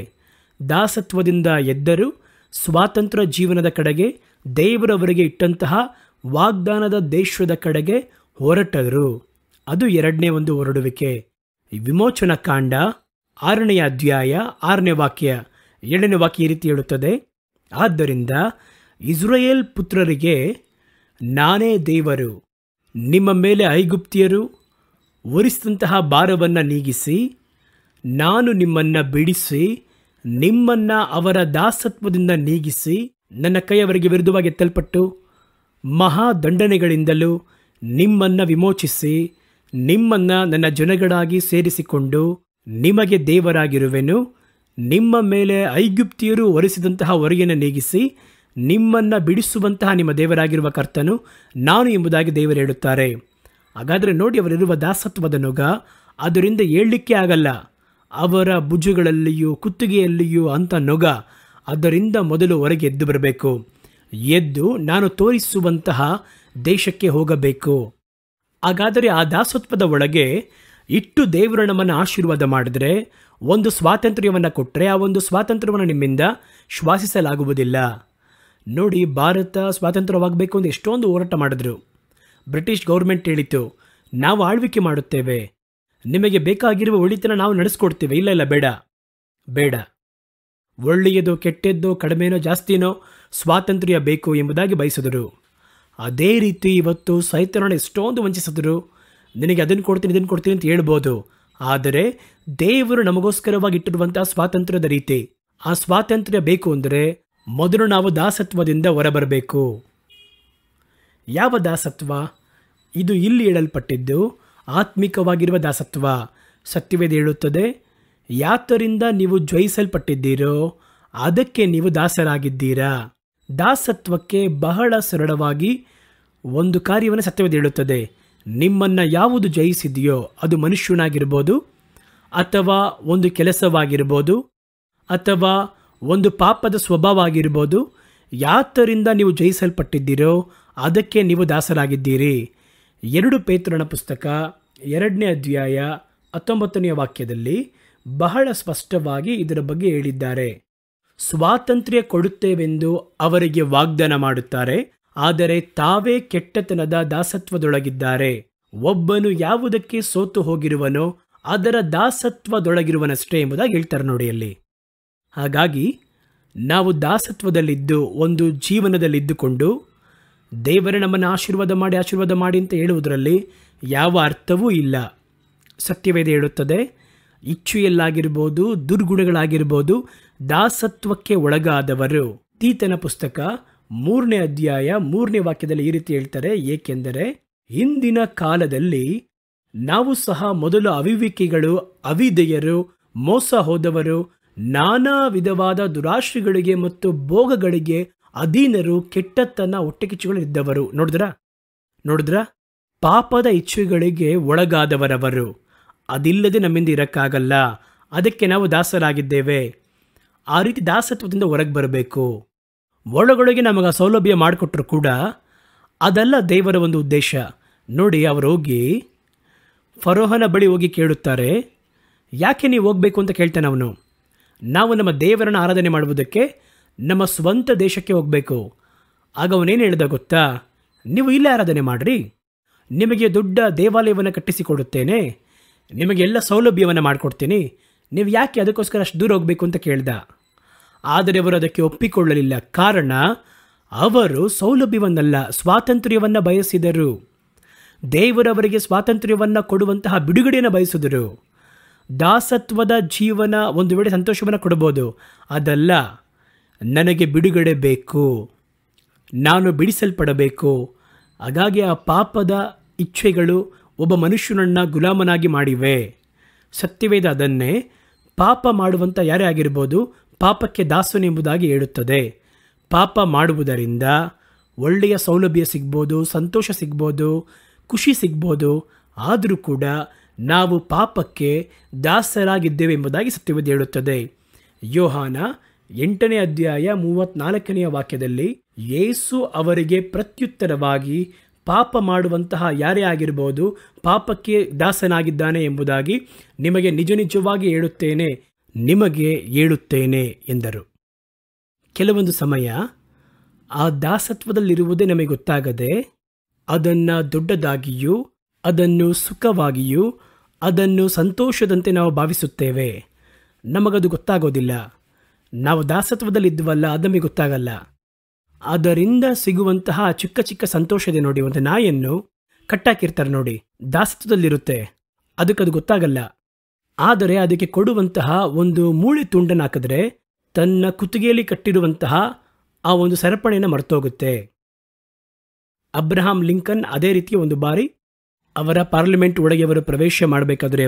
[SPEAKER 1] ದಾಸತ್ವದಿಂದ ಎದ್ದರು, ಸ್ವಾತಂತ್ರ್ಯ ಜೀವನದ ಕಡೆಗೆ, ದೇವರವರಿಗೆ ಇಟ್ಟಂತಹ ವಾಗ್ದಾನದ ದೇಶದ ಕಡೆಗೆ ಹೊರಟರು. ಅದು ಎರಡನೇ ಒಂದು ಹೊರಡುವಿಕೆ. ವಿಮೋಚನಾ ಕಾಂಡ 6ನೇ ಅಧ್ಯಾಯ 6ನೇ ವಾಕ್ಯ 7ನೇ ವಾಕ್ಯ ಈ ರೀತಿ ಹೇಳುತ್ತದೆ, ಆದ್ದರಿಂದ ಇಸ್ರಾಯೇಲ್ ಪುತ್ರರಿಗೆ ನಾನೇ ದೇವರು, ನಿಮ್ಮ ಮೇಲೆ ಐಗುಪ್ತಿಯರು ಹೊರಿಸಿದಂತಹ ಭಾರವನ್ನು ನೀಗಿಸಿ ನಾನು ನಿಮ್ಮನ್ನು ಬಿಡಿಸಿ ನಿಮ್ಮನ್ನು ಅವರ ದಾಸತ್ವದಿಂದ ನೀಗಿಸಿ ನನ್ನ ಕೈಯವರಿಗೆ ವಿರುದ್ಧವಾಗಿ ಎತ್ತಲ್ಪಟ್ಟು ಮಹಾದಂಡನೆಗಳಿಂದಲೂ ನಿಮ್ಮನ್ನು ವಿಮೋಚಿಸಿ ನಿಮ್ಮನ್ನು ನನ್ನ ಜನಗಳಾಗಿ ಸೇರಿಸಿಕೊಂಡು ನಿಮಗೆ ದೇವರಾಗಿರುವೆನು. ನಿಮ್ಮ ಮೇಲೆ ಐಗುಪ್ತಿಯರು ಹೊರಿಸಿದಂತಹ ಹೊರೆಯನ್ನು ನೀಗಿಸಿ ನಿಮ್ಮನ್ನು ಬಿಡಿಸುವಂತಹ ನಿಮ್ಮ ದೇವರಾಗಿರುವ ಕರ್ತನು ನಾನು ಎಂಬುದಾಗಿ ದೇವರು ಹೇಳುತ್ತಾರೆ. ಹಾಗಾದರೆ ನೋಡಿ, ಅವರಿರುವ ದಾಸತ್ವದ ನೊಗ ಅದರಿಂದ ಏಳಲಿಕ್ಕೆ ಆಗಲ್ಲ. ಅವರ ಭುಜಗಳಲ್ಲಿಯೂ ಕುತ್ತಿಗೆಯಲ್ಲಿಯೂ ಅಂತ ನೊಗ, ಅದರಿಂದ ಮೊದಲು ಹೊರಗೆ ಎದ್ದು ಬರಬೇಕು. ಎದ್ದು ನಾನು ತೋರಿಸುವಂತಹ ದೇಶಕ್ಕೆ ಹೋಗಬೇಕು. ಹಾಗಾದರೆ ಆ ದಾಸತ್ವದ ಒಳಗೆ ಇಟ್ಟು ದೇವರು ನಮ್ಮನ್ನು ಆಶೀರ್ವಾದ ಮಾಡಿದ್ರೆ, ಒಂದು ಸ್ವಾತಂತ್ರ್ಯವನ್ನು ಕೊಟ್ಟರೆ ಆ ಒಂದು ಸ್ವಾತಂತ್ರ್ಯವನ್ನು ನಿಮ್ಮಿಂದ ಶ್ವಾಸಿಸಲಾಗುವುದಿಲ್ಲ. ನೋಡಿ, ಭಾರತ ಸ್ವಾತಂತ್ರ್ಯವಾಗಬೇಕು ಅಂತ ಎಷ್ಟೊಂದು ಹೋರಾಟ ಮಾಡಿದ್ರು. ಬ್ರಿಟಿಷ್ ಗೌರ್ಮೆಂಟ್ ಹೇಳಿತು, ನಾವು ಆಳ್ವಿಕೆ ಮಾಡುತ್ತೇವೆ, ನಿಮಗೆ ಬೇಕಾಗಿರುವ ಒಳಿತನ ನಾವು ನಡೆಸ್ಕೊಡ್ತೇವೆ. ಇಲ್ಲ ಇಲ್ಲ, ಬೇಡ ಬೇಡ, ಒಳ್ಳೆಯದೋ ಕೆಟ್ಟದ್ದೋ ಕಡಿಮೆನೋ ಜಾಸ್ತಿನೋ ಸ್ವಾತಂತ್ರ್ಯ ಬೇಕು ಎಂಬುದಾಗಿ ಬಯಸಿದರು. ಅದೇ ರೀತಿ ಇವತ್ತು ಸೈತಾನನ ಎಷ್ಟೊಂದು ವಂಚಿಸಿದ್ರು. ನಿನಗೆ ಅದನ್ನು ಕೊಡ್ತೀನಿ ಇದನ್ನು ಕೊಡ್ತೀನಿ ಅಂತ ಹೇಳ್ಬೋದು, ಆದರೆ ದೇವರು ನಮಗೋಸ್ಕರವಾಗಿ ಇಟ್ಟಿರುವಂತಹ ಸ್ವಾತಂತ್ರ್ಯದ ರೀತಿ, ಆ ಸ್ವಾತಂತ್ರ್ಯ ಬೇಕು ಅಂದರೆ ಮೊದಲು ನಾವು ದಾಸತ್ವದಿಂದ ಹೊರಬರಬೇಕು. ಯಾವ ದಾಸತ್ವ? ಇದು ಇಲ್ಲಿ ಹೇಳಲ್ಪಟ್ಟಿದ್ದು ಆತ್ಮಿಕವಾಗಿರುವ ದಾಸತ್ವ. ಸತ್ಯವೇದ ಹೇಳುತ್ತದೆ, ಯಾತರಿಂದ ನೀವು ಜಯಿಸಲ್ಪಟ್ಟಿದ್ದೀರೋ ಅದಕ್ಕೆ ನೀವು ದಾಸರಾಗಿದ್ದೀರಾ. ದಾಸತ್ವಕ್ಕೆ ಬಹಳ ಸರಳವಾಗಿ ಒಂದು ಕಾರ್ಯವನ್ನು ಸತ್ಯವೇದ ಹೇಳುತ್ತದೆ, ನಿಮ್ಮನ್ನು ಯಾವುದು ಜಯಿಸಿದೆಯೋ ಅದು ಮನುಷ್ಯನಾಗಿರ್ಬೋದು, ಅಥವಾ ಒಂದು ಕೆಲಸವಾಗಿರ್ಬೋದು, ಅಥವಾ ಒಂದು ಪಾಪದ ಸ್ವಭಾವ ಆಗಿರ್ಬೋದು. ಯಾತರಿಂದ ನೀವು ಜಯಿಸಲ್ಪಟ್ಟಿದ್ದೀರೋ ಅದಕ್ಕೆ ನೀವು ದಾಸರಾಗಿದ್ದೀರಿ. 2 ಪೇತ್ರನ ಪುಸ್ತಕ 2ನೇ ಅಧ್ಯಾಯ 19ನೇ ವಾಕ್ಯದಲ್ಲಿ ಬಹಳ ಸ್ಪಷ್ಟವಾಗಿ ಇದರ ಬಗ್ಗೆ ಹೇಳಿದ್ದಾರೆ. ಸ್ವಾತಂತ್ರ್ಯ ಕೊಡುತ್ತೇವೆಂದು ಅವರಿಗೆ ವಾಗ್ದಾನ ಮಾಡುತ್ತಾರೆ, ಆದರೆ ತಾವೇ ಕೆಟ್ಟತನದ ದಾಸತ್ವದೊಳಗಿದ್ದಾರೆ. ಒಬ್ಬನು ಯಾವುದಕ್ಕೆ ಸೋತು ಹೋಗಿರುವನೋ ಅದರ ದಾಸತ್ವದೊಳಗಿರುವನಷ್ಟೇ ಎಂಬುದಾಗಿ ಹೇಳ್ತಾರೆ ನೋಡಿ ಅಲ್ಲಿ. ಹಾಗಾಗಿ ನಾವು ದಾಸತ್ವದಲ್ಲಿದ್ದು ಒಂದು ಜೀವನದಲ್ಲಿದ್ದುಕೊಂಡು ದೇವರೇ ನಮ್ಮನ್ನು ಆಶೀರ್ವಾದ ಮಾಡಿ ಅಂತ ಹೇಳುವುದರಲ್ಲಿ ಯಾವ ಅರ್ಥವೂ ಇಲ್ಲ. ಸತ್ಯವೇದ ಹೇಳುತ್ತದೆ, ಇಚ್ಛೆಯಲ್ಲಾಗಿರ್ಬೋದು, ದುರ್ಗುಣಗಳಾಗಿರ್ಬೋದು, ದಾಸತ್ವಕ್ಕೆ ಒಳಗಾದವರು. ತೀತನ ಪುಸ್ತಕ 3ನೇ ಅಧ್ಯಾಯ 3ನೇ ವಾಕ್ಯದಲ್ಲಿ ಈ ರೀತಿ ಹೇಳ್ತಾರೆ, ಏಕೆಂದರೆ ಹಿಂದಿನ ಕಾಲದಲ್ಲಿ ನಾವು ಸಹ ಮೊದಲು ಅವಿವೇಕಿಗಳು, ಅವಿಧೇಯರು, ಮೋಸ ಹೋದವರು, ನಾನಾ ವಿಧವಾದ ದುರಾಶೆಗಳಿಗೆ ಮತ್ತು ಭೋಗಗಳಿಗೆ ಅಧೀನರು, ಕೆಟ್ಟತನ ಹೊಟ್ಟೆಕಿಚ್ಚುಗಳಿದ್ದವರು. ನೋಡಿದ್ರ ಪಾಪದ ಇಚ್ಛೆಗಳಿಗೆ ಒಳಗಾದವರವರು. ಅದಿಲ್ಲದೆ ನಮ್ಮಿಂದ ಇರಕ್ಕಾಗಲ್ಲ. ಅದಕ್ಕೆ ನಾವು ದಾಸರಾಗಿದ್ದೇವೆ. ಆ ರೀತಿ ದಾಸತ್ವದಿಂದ ಹೊರಗೆ ಬರಬೇಕು. ಒಳಗೊಳಗೆ ನಮಗೆ ಆ ಸೌಲಭ್ಯ ಮಾಡಿಕೊಟ್ರು ಕೂಡ ಅದೆಲ್ಲ ದೇವರ ಒಂದು ಉದ್ದೇಶ. ನೋಡಿ, ಅವರು ಹೋಗಿ ಫರೋಹನ ಬಳಿ ಹೋಗಿ ಕೇಳುತ್ತಾರೆ, ಯಾಕೆ ನೀವು ಹೋಗಬೇಕು ಅಂತ ಕೇಳ್ತಾನೆ ಅವನು. ನಾವು ನಮ್ಮ ದೇವರನ್ನು ಆರಾಧನೆ ಮಾಡುವುದಕ್ಕೆ ನಮ್ಮ ಸ್ವಂತ ದೇಶಕ್ಕೆ ಹೋಗಬೇಕು. ಆಗ ಅವನೇನು ಹೇಳ್ದ ಗೊತ್ತಾ, ನೀವು ಇಲ್ಲೇ ಆರಾಧನೆ ಮಾಡಿರಿ, ನಿಮಗೆ ದೊಡ್ಡ ದೇವಾಲಯವನ್ನು ಕಟ್ಟಿಸಿಕೊಡುತ್ತೇನೆ, ನಿಮಗೆ ಎಲ್ಲ ಸೌಲಭ್ಯವನ್ನು ಮಾಡಿಕೊಡ್ತೀನಿ, ನೀವು ಯಾಕೆ ಅದಕ್ಕೋಸ್ಕರ ಅಷ್ಟು ದೂರ ಹೋಗಬೇಕು ಅಂತ ಕೇಳ್ದ. ಆದರೆ ಅವರು ಅದಕ್ಕೆ ಒಪ್ಪಿಕೊಳ್ಳಲಿಲ್ಲ. ಕಾರಣ, ಅವರು ಸೌಲಭ್ಯವನ್ನಲ್ಲ, ಸ್ವಾತಂತ್ರ್ಯವನ್ನು ಬಯಸಿದರು. ದೇವರವರಿಗೆ ಸ್ವಾತಂತ್ರ್ಯವನ್ನು ಕೊಡುವಂತಹ ಬಿಡುಗಡೆಯನ್ನು ಬಯಸಿದರು. ದಾಸತ್ವದ ಜೀವನ ಒಂದು ವೇಳೆ ಸಂತೋಷವನ್ನು ಕೊಡಬಹುದು, ಅದಲ್ಲ. ನನಗೆ ಬಿಡುಗಡೆ ಬೇಕು, ನಾನು ಬಿಡಿಸಲ್ಪಡಬೇಕು. ಹಾಗಾಗಿ ಆ ಪಾಪದ ಇಚ್ಛೆಗಳು ಒಬ್ಬ ಮನುಷ್ಯನನ್ನು ಗುಲಾಮನಾಗಿ ಮಾಡಿವೆ. ಸತ್ಯವೇದ ಅದನ್ನೇ ಪಾಪ ಮಾಡುವಂಥ ಯಾರೇ ಆಗಿರ್ಬೋದು ಪಾಪಕ್ಕೆ ದಾಸನೆಂಬುದಾಗಿ ಹೇಳುತ್ತದೆ. ಪಾಪ ಮಾಡುವುದರಿಂದ ಒಳ್ಳೆಯ ಸೌಲಭ್ಯ ಸಿಗ್ಬೋದು, ಸಂತೋಷ ಸಿಗ್ಬೋದು, ಖುಷಿ ಸಿಗ್ಬೋದು. ಆದರೂ ಕೂಡ ನಾವು ಪಾಪಕ್ಕೆ ದಾಸರಾಗಿದ್ದೇವೆ ಎಂಬುದಾಗಿ ಸತ್ಯವೇದ ಹೇಳುತ್ತದೆ. ಯೋಹಾನ 8ನೇ ಅಧ್ಯಾಯ 34ನೇ ವಾಕ್ಯದಲ್ಲಿ ಯೇಸು ಅವರಿಗೆ ಪ್ರತ್ಯುತ್ತರವಾಗಿ, ಪಾಪ ಮಾಡುವಂತಹ ಯಾರೇ ಆಗಿರ್ಬೋದು ಪಾಪಕ್ಕೆ ದಾಸನಾಗಿದ್ದಾನೆ ಎಂಬುದಾಗಿ ನಿಮಗೆ ನಿಜ ನಿಜವಾಗಿ ಹೇಳುತ್ತೇನೆ ಎಂದರು. ಕೆಲವೊಂದು ಸಮಯ ಆ ದಾಸತ್ವದಲ್ಲಿರುವುದೇ ನಮಗೆ ಗೊತ್ತಾಗದೆ ಅದನ್ನು ದೊಡ್ಡದಾಗಿಯೂ ಅದನ್ನು ಸುಖವಾಗಿಯೂ ಅದನ್ನು ಸಂತೋಷದಂತೆ ನಾವು ಭಾವಿಸುತ್ತೇವೆ. ನಮಗದು ಗೊತ್ತಾಗೋದಿಲ್ಲ. ನಾವು ದಾಸತ್ವದಲ್ಲಿದ್ವಲ್ಲ, ಅದು ನಮಗೆ ಗೊತ್ತಾಗಲ್ಲ. ಅದರಿಂದ ಸಿಗುವಂತಹ ಚಿಕ್ಕ ಚಿಕ್ಕ ಸಂತೋಷ ಇದೆ ನೋಡಿ. ಒಂದು ನಾಯನ್ನು ಕಟ್ಟಾಕಿರ್ತಾರೆ ನೋಡಿ, ದಾಸತ್ವದಲ್ಲಿರುತ್ತೆ, ಅದಕ್ಕದು ಗೊತ್ತಾಗಲ್ಲ. ಆದರೆ ಅದಕ್ಕೆ ಕೊಡುವಂತಹ ಒಂದು ಮೂಳೆ ತುಂಡನ್ನು ಹಾಕಿದ್ರೆ ತನ್ನ ಕುತ್ತಿಗೆಯಲ್ಲಿ ಕಟ್ಟಿರುವಂತಹ ಆ ಒಂದು ಸರಪಣಿಯನ್ನು ಮರ್ತೋಗುತ್ತೆ. ಅಬ್ರಹಾಂ ಲಿಂಕನ್ ಅದೇ ರೀತಿ ಒಂದು ಬಾರಿ ಅವರ ಪಾರ್ಲಿಮೆಂಟ್ ಒಳಗೆ ಅವರು ಪ್ರವೇಶ ಮಾಡಬೇಕಾದ್ರೆ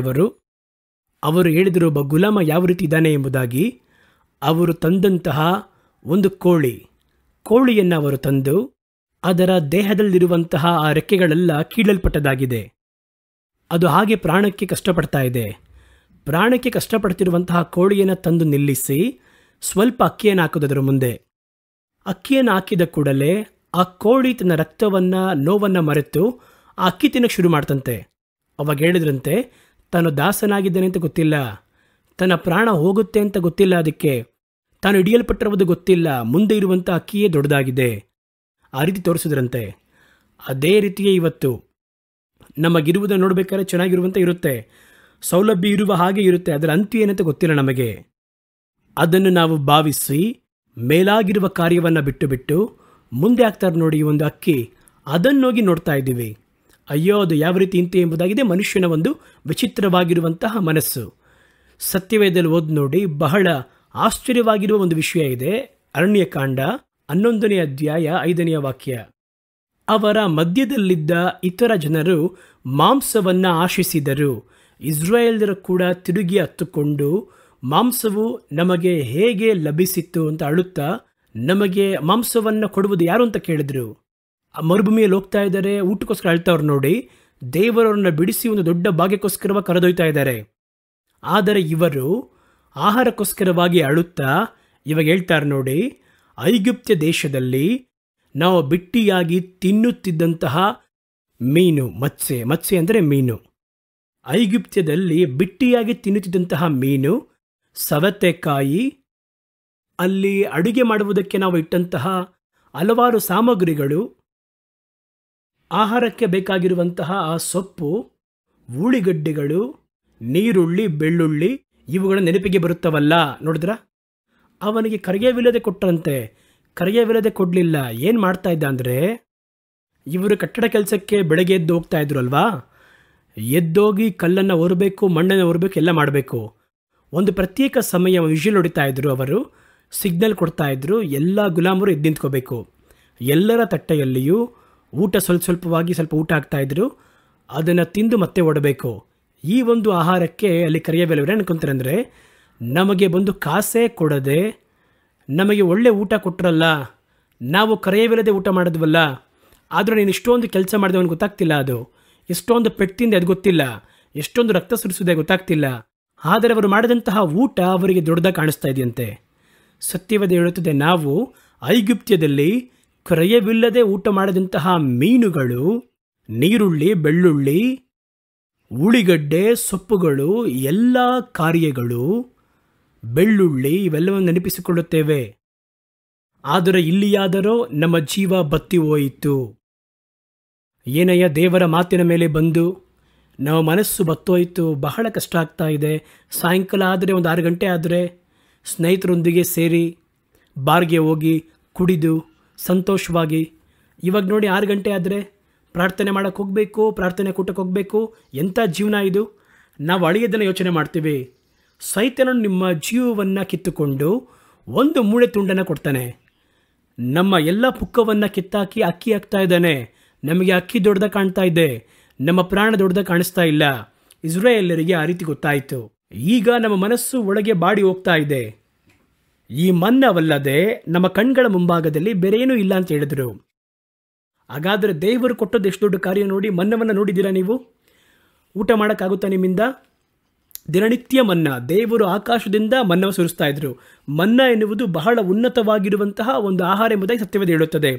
[SPEAKER 1] ಅವರು ಹೇಳಿದರು ಒಬ್ಬ ಗುಲಾಮ ಯಾವ ರೀತಿ ಇದ್ದಾನೆ ಎಂಬುದಾಗಿ. ಅವರು ತಂದಂತಹ ಒಂದು ಕೋಳಿಯನ್ನು ಅವರು ತಂದು ಅದರ ದೇಹದಲ್ಲಿರುವಂತಹ ಆ ರೆಕ್ಕೆಗಳೆಲ್ಲ ಕೀಳಲ್ಪಟ್ಟದಾಗಿದೆ. ಅದು ಹಾಗೆ ಪ್ರಾಣಕ್ಕೆ ಕಷ್ಟಪಡ್ತಾ ಇದೆ. ಪ್ರಾಣಕ್ಕೆ ಕಷ್ಟಪಡ್ತಿರುವಂತಹ ಕೋಳಿಯನ್ನು ತಂದು ನಿಲ್ಲಿಸಿ ಸ್ವಲ್ಪ ಅಕ್ಕಿಯನ್ನು ಹಾಕೋದು ಅದರ ಮುಂದೆ. ಅಕ್ಕಿಯನ್ನು ಹಾಕಿದ ಕೂಡಲೇ ಆ ಕೋಳಿ ತನ್ನ ರಕ್ತವನ್ನು ನೋವನ್ನು ಮರೆತು ಆ ಅಕ್ಕಿ ತಿನ್ನಕ್ಕೆ ಶುರು ಮಾಡ್ತಂತೆ. ಅವಾಗ ಹೇಳಿದ್ರಂತೆ, ತಾನು ದಾಸನಾಗಿದ್ದಾನೆ ಅಂತ ಗೊತ್ತಿಲ್ಲ, ತನ್ನ ಪ್ರಾಣ ಹೋಗುತ್ತೆ ಅಂತ ಗೊತ್ತಿಲ್ಲ, ಅದಕ್ಕೆ ತಾನು ಹಿಡಿಯಲ್ಪಟ್ಟಿರುವುದು ಗೊತ್ತಿಲ್ಲ, ಮುಂದೆ ಇರುವಂಥ ಅಕ್ಕಿಯೇ ದೊಡ್ಡದಾಗಿದೆ. ಆ ರೀತಿ ತೋರಿಸಿದ್ರಂತೆ. ಅದೇ ರೀತಿಯೇ ಇವತ್ತು ನಮಗಿರುವುದನ್ನು ನೋಡಬೇಕಾದ್ರೆ ಚೆನ್ನಾಗಿರುವಂತೆ ಇರುತ್ತೆ, ಸೌಲಭ್ಯ ಇರುವ ಹಾಗೆ ಇರುತ್ತೆ, ಅದರ ಅಂತ್ಯ ಏನಂತ ಗೊತ್ತಿಲ್ಲ ನಮಗೆ. ಅದನ್ನು ನಾವು ಭಾವಿಸಿ ಮೇಲಾಗಿರುವ ಕಾರ್ಯವನ್ನು ಬಿಟ್ಟು ಮುಂದೆ ಆಗ್ತಾರೆ ನೋಡಿ ಒಂದು ಅಕ್ಕಿ, ಅದನ್ನೋಗಿ ನೋಡ್ತಾ ಇದ್ದೀವಿ. ಅಯ್ಯೋ, ಅದು ಯಾವ ರೀತಿ ಇಂತೆ ಎಂಬುದಾಗಿದೆ ಮನುಷ್ಯನ ಒಂದು ವಿಚಿತ್ರವಾಗಿರುವಂತಹ ಮನಸ್ಸು. ಸತ್ಯವೇದದಲ್ಲಿ ಓದಿ ನೋಡಿ, ಬಹಳ ಆಶ್ಚರ್ಯವಾಗಿರುವ ಒಂದು ವಿಷಯ ಇದೆ. ಅರಣ್ಯಕಾಂಡ 11ನೇ ಅಧ್ಯಾಯ 5ನೇ ವಾಕ್ಯ. ಅವರ ಮಧ್ಯದಲ್ಲಿದ್ದ ಇತರ ಜನರು ಮಾಂಸವನ್ನು ಆಶಿಸಿದರು. ಇಸ್ರಾಯೇಲ್ಯರು ಕೂಡ ತಿರುಗಿ ಹತ್ತುಕೊಂಡು, ಮಾಂಸವು ನಮಗೆ ಹೇಗೆ ಲಭಿಸಿತ್ತು ಅಂತ ಅಳುತ್ತಾ, ನಮಗೆ ಮಾಂಸವನ್ನು ಕೊಡುವುದು ಯಾರು ಅಂತ ಕೇಳಿದ್ರು. ಮರುಭೂಮಿಯಲ್ಲಿ ಹೋಗ್ತಾ ಇದ್ದಾರೆ, ಊಟಕ್ಕೋಸ್ಕರ ಅಳ್ತವ್ರು ನೋಡಿ. ದೇವರವ್ರನ್ನ ಬಿಡಿಸಿ ಒಂದು ದೊಡ್ಡ ಭಾಗ್ಯಕ್ಕೋಸ್ಕರವಾಗಿ ಕರೆದೊಯ್ತಾ ಇದ್ದಾರೆ. ಆದರೆ ಇವರು ಆಹಾರಕ್ಕೋಸ್ಕರವಾಗಿ ಅಳುತ್ತಾ ಇವಾಗ ಹೇಳ್ತಾರೆ ನೋಡಿ, ಐಗುಪ್ತ್ಯ ದೇಶದಲ್ಲಿ ನಾವು ಬಿಟ್ಟಿಯಾಗಿ ತಿನ್ನುತ್ತಿದ್ದಂತಹ ಮೀನು, ಮತ್ಸ್ಯ ಅಂದರೆ ಮೀನು. ಐಗುಪ್ತ್ಯದಲ್ಲಿ ಬಿಟ್ಟಿಯಾಗಿ ತಿನ್ನುತ್ತಿದ್ದಂತಹ ಮೀನು, ಸವತೆಕಾಯಿ, ಅಲ್ಲಿ ಅಡುಗೆ ಮಾಡುವುದಕ್ಕೆ ನಾವು ಇಟ್ಟಂತಹ ಹಲವಾರು ಸಾಮಗ್ರಿಗಳು, ಆಹಾರಕ್ಕೆ ಬೇಕಾಗಿರುವಂತಹ ಆ ಸೊಪ್ಪು, ಉಳ್ಳಿಗಡ್ಡೆಗಳು, ನೀರುಳ್ಳಿ, ಬೆಳ್ಳುಳ್ಳಿ, ಇವುಗಳ ನೆನಪಿಗೆ ಬರುತ್ತವಲ್ಲ. ನೋಡಿದ್ರ, ಅವನಿಗೆ ಕರಿಯವಿಲ್ಲದೆ ಕೊಟ್ಟರಂತೆ. ಕರಿಯವಿಲ್ಲದೆ ಕೊಡಲಿಲ್ಲ. ಏನು ಮಾಡ್ತಾ ಇದ್ದ ಅಂದರೆ, ಇವರು ಕಟ್ಟಡ ಕೆಲಸಕ್ಕೆ ಬೆಳಗ್ಗೆ ಎದ್ದು ಹೋಗ್ತಾ ಇದ್ರು ಅಲ್ವಾ, ಎದ್ದೋಗಿ ಕಲ್ಲನ್ನು ಒರಬೇಕು, ಮಣ್ಣನ್ನು ಒರಬೇಕು, ಎಲ್ಲ ಮಾಡಬೇಕು. ಒಂದು ಪ್ರತ್ಯೇಕ ಸಮಯ ವಿಷಲ್ ಹೊಡಿತಾ ಇದ್ರು, ಅವರು ಸಿಗ್ನಲ್ ಕೊಡ್ತಾ ಇದ್ರು, ಎಲ್ಲ ಗುಲಾಮರು ಎದ್ದು ನಿಂತ್ಕೋಬೇಕು. ಎಲ್ಲರ ತಟ್ಟೆಯಲ್ಲಿಯೂ ಊಟ ಸ್ವಲ್ಪವಾಗಿ ಸ್ವಲ್ಪ ಊಟ ಆಗ್ತಾ ಇದ್ರು, ಅದನ್ನು ತಿಂದು ಮತ್ತೆ ಓಡಬೇಕು. ಈ ಒಂದು ಆಹಾರಕ್ಕೆ ಅಲ್ಲಿ ಕರಿಯಬೇಲವರು ಅನ್ಕೊಂತಾರೆ ಅಂದರೆ, ನಮಗೆ ಬಂದು ಕಾಸೇ ಕೊಡದೆ ನಮಗೆ ಒಳ್ಳೆ ಊಟ ಕೊಟ್ಟರಲ್ಲ, ನಾವು ಕರೆಯವಿಲ್ಲದೆ ಊಟ ಮಾಡಿದ್ವಲ್ಲ, ಆದರೂ ನೀನು ಇಷ್ಟೊಂದು ಕೆಲಸ ಮಾಡಿದೆ ಅವನಿಗೆ ಗೊತ್ತಾಗ್ತಿಲ್ಲ, ಅದು ಎಷ್ಟೊಂದು ಪೆಟ್ಟಿಂದೆ ಅದು ಗೊತ್ತಿಲ್ಲ, ಎಷ್ಟೊಂದು ರಕ್ತ ಸುರಿಸಿದೆ ಗೊತ್ತಾಗ್ತಿಲ್ಲ. ಆದರೆ ಅವರು ಮಾಡಿದಂತಹ ಊಟ ಅವರಿಗೆ ದೊಡ್ಡದಾಗಿ ಕಾಣಿಸ್ತಾ ಇದೆಯಂತೆ. ಸತ್ಯವೇದ ಹೇಳುತ್ತದೆ, ನಾವು ಐಗುಪ್ತ್ಯದಲ್ಲಿ ಕ್ರಯವಿಲ್ಲದೆ ಊಟ ಮಾಡಿದಂತಹ ಮೀನುಗಳು, ನೀರುಳ್ಳಿ, ಬೆಳ್ಳುಳ್ಳಿ, ಉಳಿಗಡ್ಡೆ, ಸೊಪ್ಪುಗಳು, ಎಲ್ಲ ಕಾರ್ಯಗಳು, ಬೆಳ್ಳುಳ್ಳಿ ಇವೆಲ್ಲವನ್ನು ನೆನಪಿಸಿಕೊಳ್ಳುತ್ತೇವೆ. ಆದರೆ ಇಲ್ಲಿಯಾದರೋ ನಮ್ಮ ಜೀವ ಬತ್ತಿ ಹೋಯಿತು. ಏನಯ್ಯ, ದೇವರ ಮಾತಿನ ಮೇಲೆ ಬಂದು ನಾವು ಮನಸ್ಸು ಬತ್ತೋಯ್ತು, ಬಹಳ ಕಷ್ಟ ಆಗ್ತಾ ಇದೆ. ಸಾಯಂಕಾಲ ಆದರೆ ಒಂದು 6 ಗಂಟೆ ಆದರೆ ಸ್ನೇಹಿತರೊಂದಿಗೆ ಸೇರಿ ಬಾರ್ಗೆ ಹೋಗಿ ಕುಡಿದು ಸಂತೋಷವಾಗಿ, ಇವಾಗ ನೋಡಿ 6 ಗಂಟೆ ಆದರೆ ಪ್ರಾರ್ಥನೆ ಮಾಡೋಕ್ಕೆ ಹೋಗಬೇಕು, ಪ್ರಾರ್ಥನೆ ಕೂಟಕ್ಕೆ ಹೋಗಬೇಕು. ಎಂಥ ಜೀವನ ಇದು! ನಾವು ಹಳೆಯದನ್ನು ಯೋಚನೆ ಮಾಡ್ತೀವಿ. ಸೈತಾನನು ನಿಮ್ಮ ಜೀವವನ್ನು ಕಿತ್ತುಕೊಂಡು ಒಂದು ಮೂಳೆ ತುಂಡನ್ನು ಕೊಡ್ತಾನೆ. ನಮ್ಮ ಎಲ್ಲ ಪುಕ್ಕವನ್ನು ಕಿತ್ತಾಕಿ ಅಕ್ಕಿ ಹಾಕ್ತಾ ಇದ್ದಾನೆ. ನಮಗೆ ಅಕ್ಕಿ ದೊಡ್ಡದಾಗ ಕಾಣ್ತಾ ಇದೆ, ನಮ್ಮ ಪ್ರಾಣ ದೊಡ್ಡದಾಗ ಕಾಣಿಸ್ತಾ ಇಲ್ಲ. ಇಸ್ರಾಯೇಲರಿಗೆ ಆ ರೀತಿ ಗೊತ್ತಾಯಿತು. ಈಗ ನಮ್ಮ ಮನಸ್ಸು ಒಳಗೆ ಬಾಡಿ ಹೋಗ್ತಾ ಇದೆ. ಈ ಮನ್ನವಲ್ಲದೆ ನಮ್ಮ ಕಣ್ಗಳ ಮುಂಭಾಗದಲ್ಲಿ ಬೇರೇನೂ ಇಲ್ಲ ಅಂತ ಹೇಳಿದ್ರು. ಹಾಗಾದರೆ ದೇವರು ಕೊಟ್ಟದ್ದು ಎಷ್ಟು ದೊಡ್ಡ ಕಾರ್ಯ ನೋಡಿ. ಮನ್ನವನ್ನು ನೋಡಿದ್ದೀರಾ ನೀವು? ಊಟ ಮಾಡೋಕ್ಕಾಗುತ್ತಾ ನಿಮ್ಮಿಂದ? ದಿನನಿತ್ಯ ಮನ್ನ. ದೇವರು ಆಕಾಶದಿಂದ ಮನ್ನವ ಸುರಿಸ್ತಾ ಇದ್ರು. ಮನ್ನ ಎನ್ನುವುದು ಬಹಳ ಉನ್ನತವಾಗಿರುವಂತಹ ಒಂದು ಆಹಾರ ಎಂಬುದಾಗಿ ಸತ್ಯವೇದ ಹೇಳುತ್ತದೆ.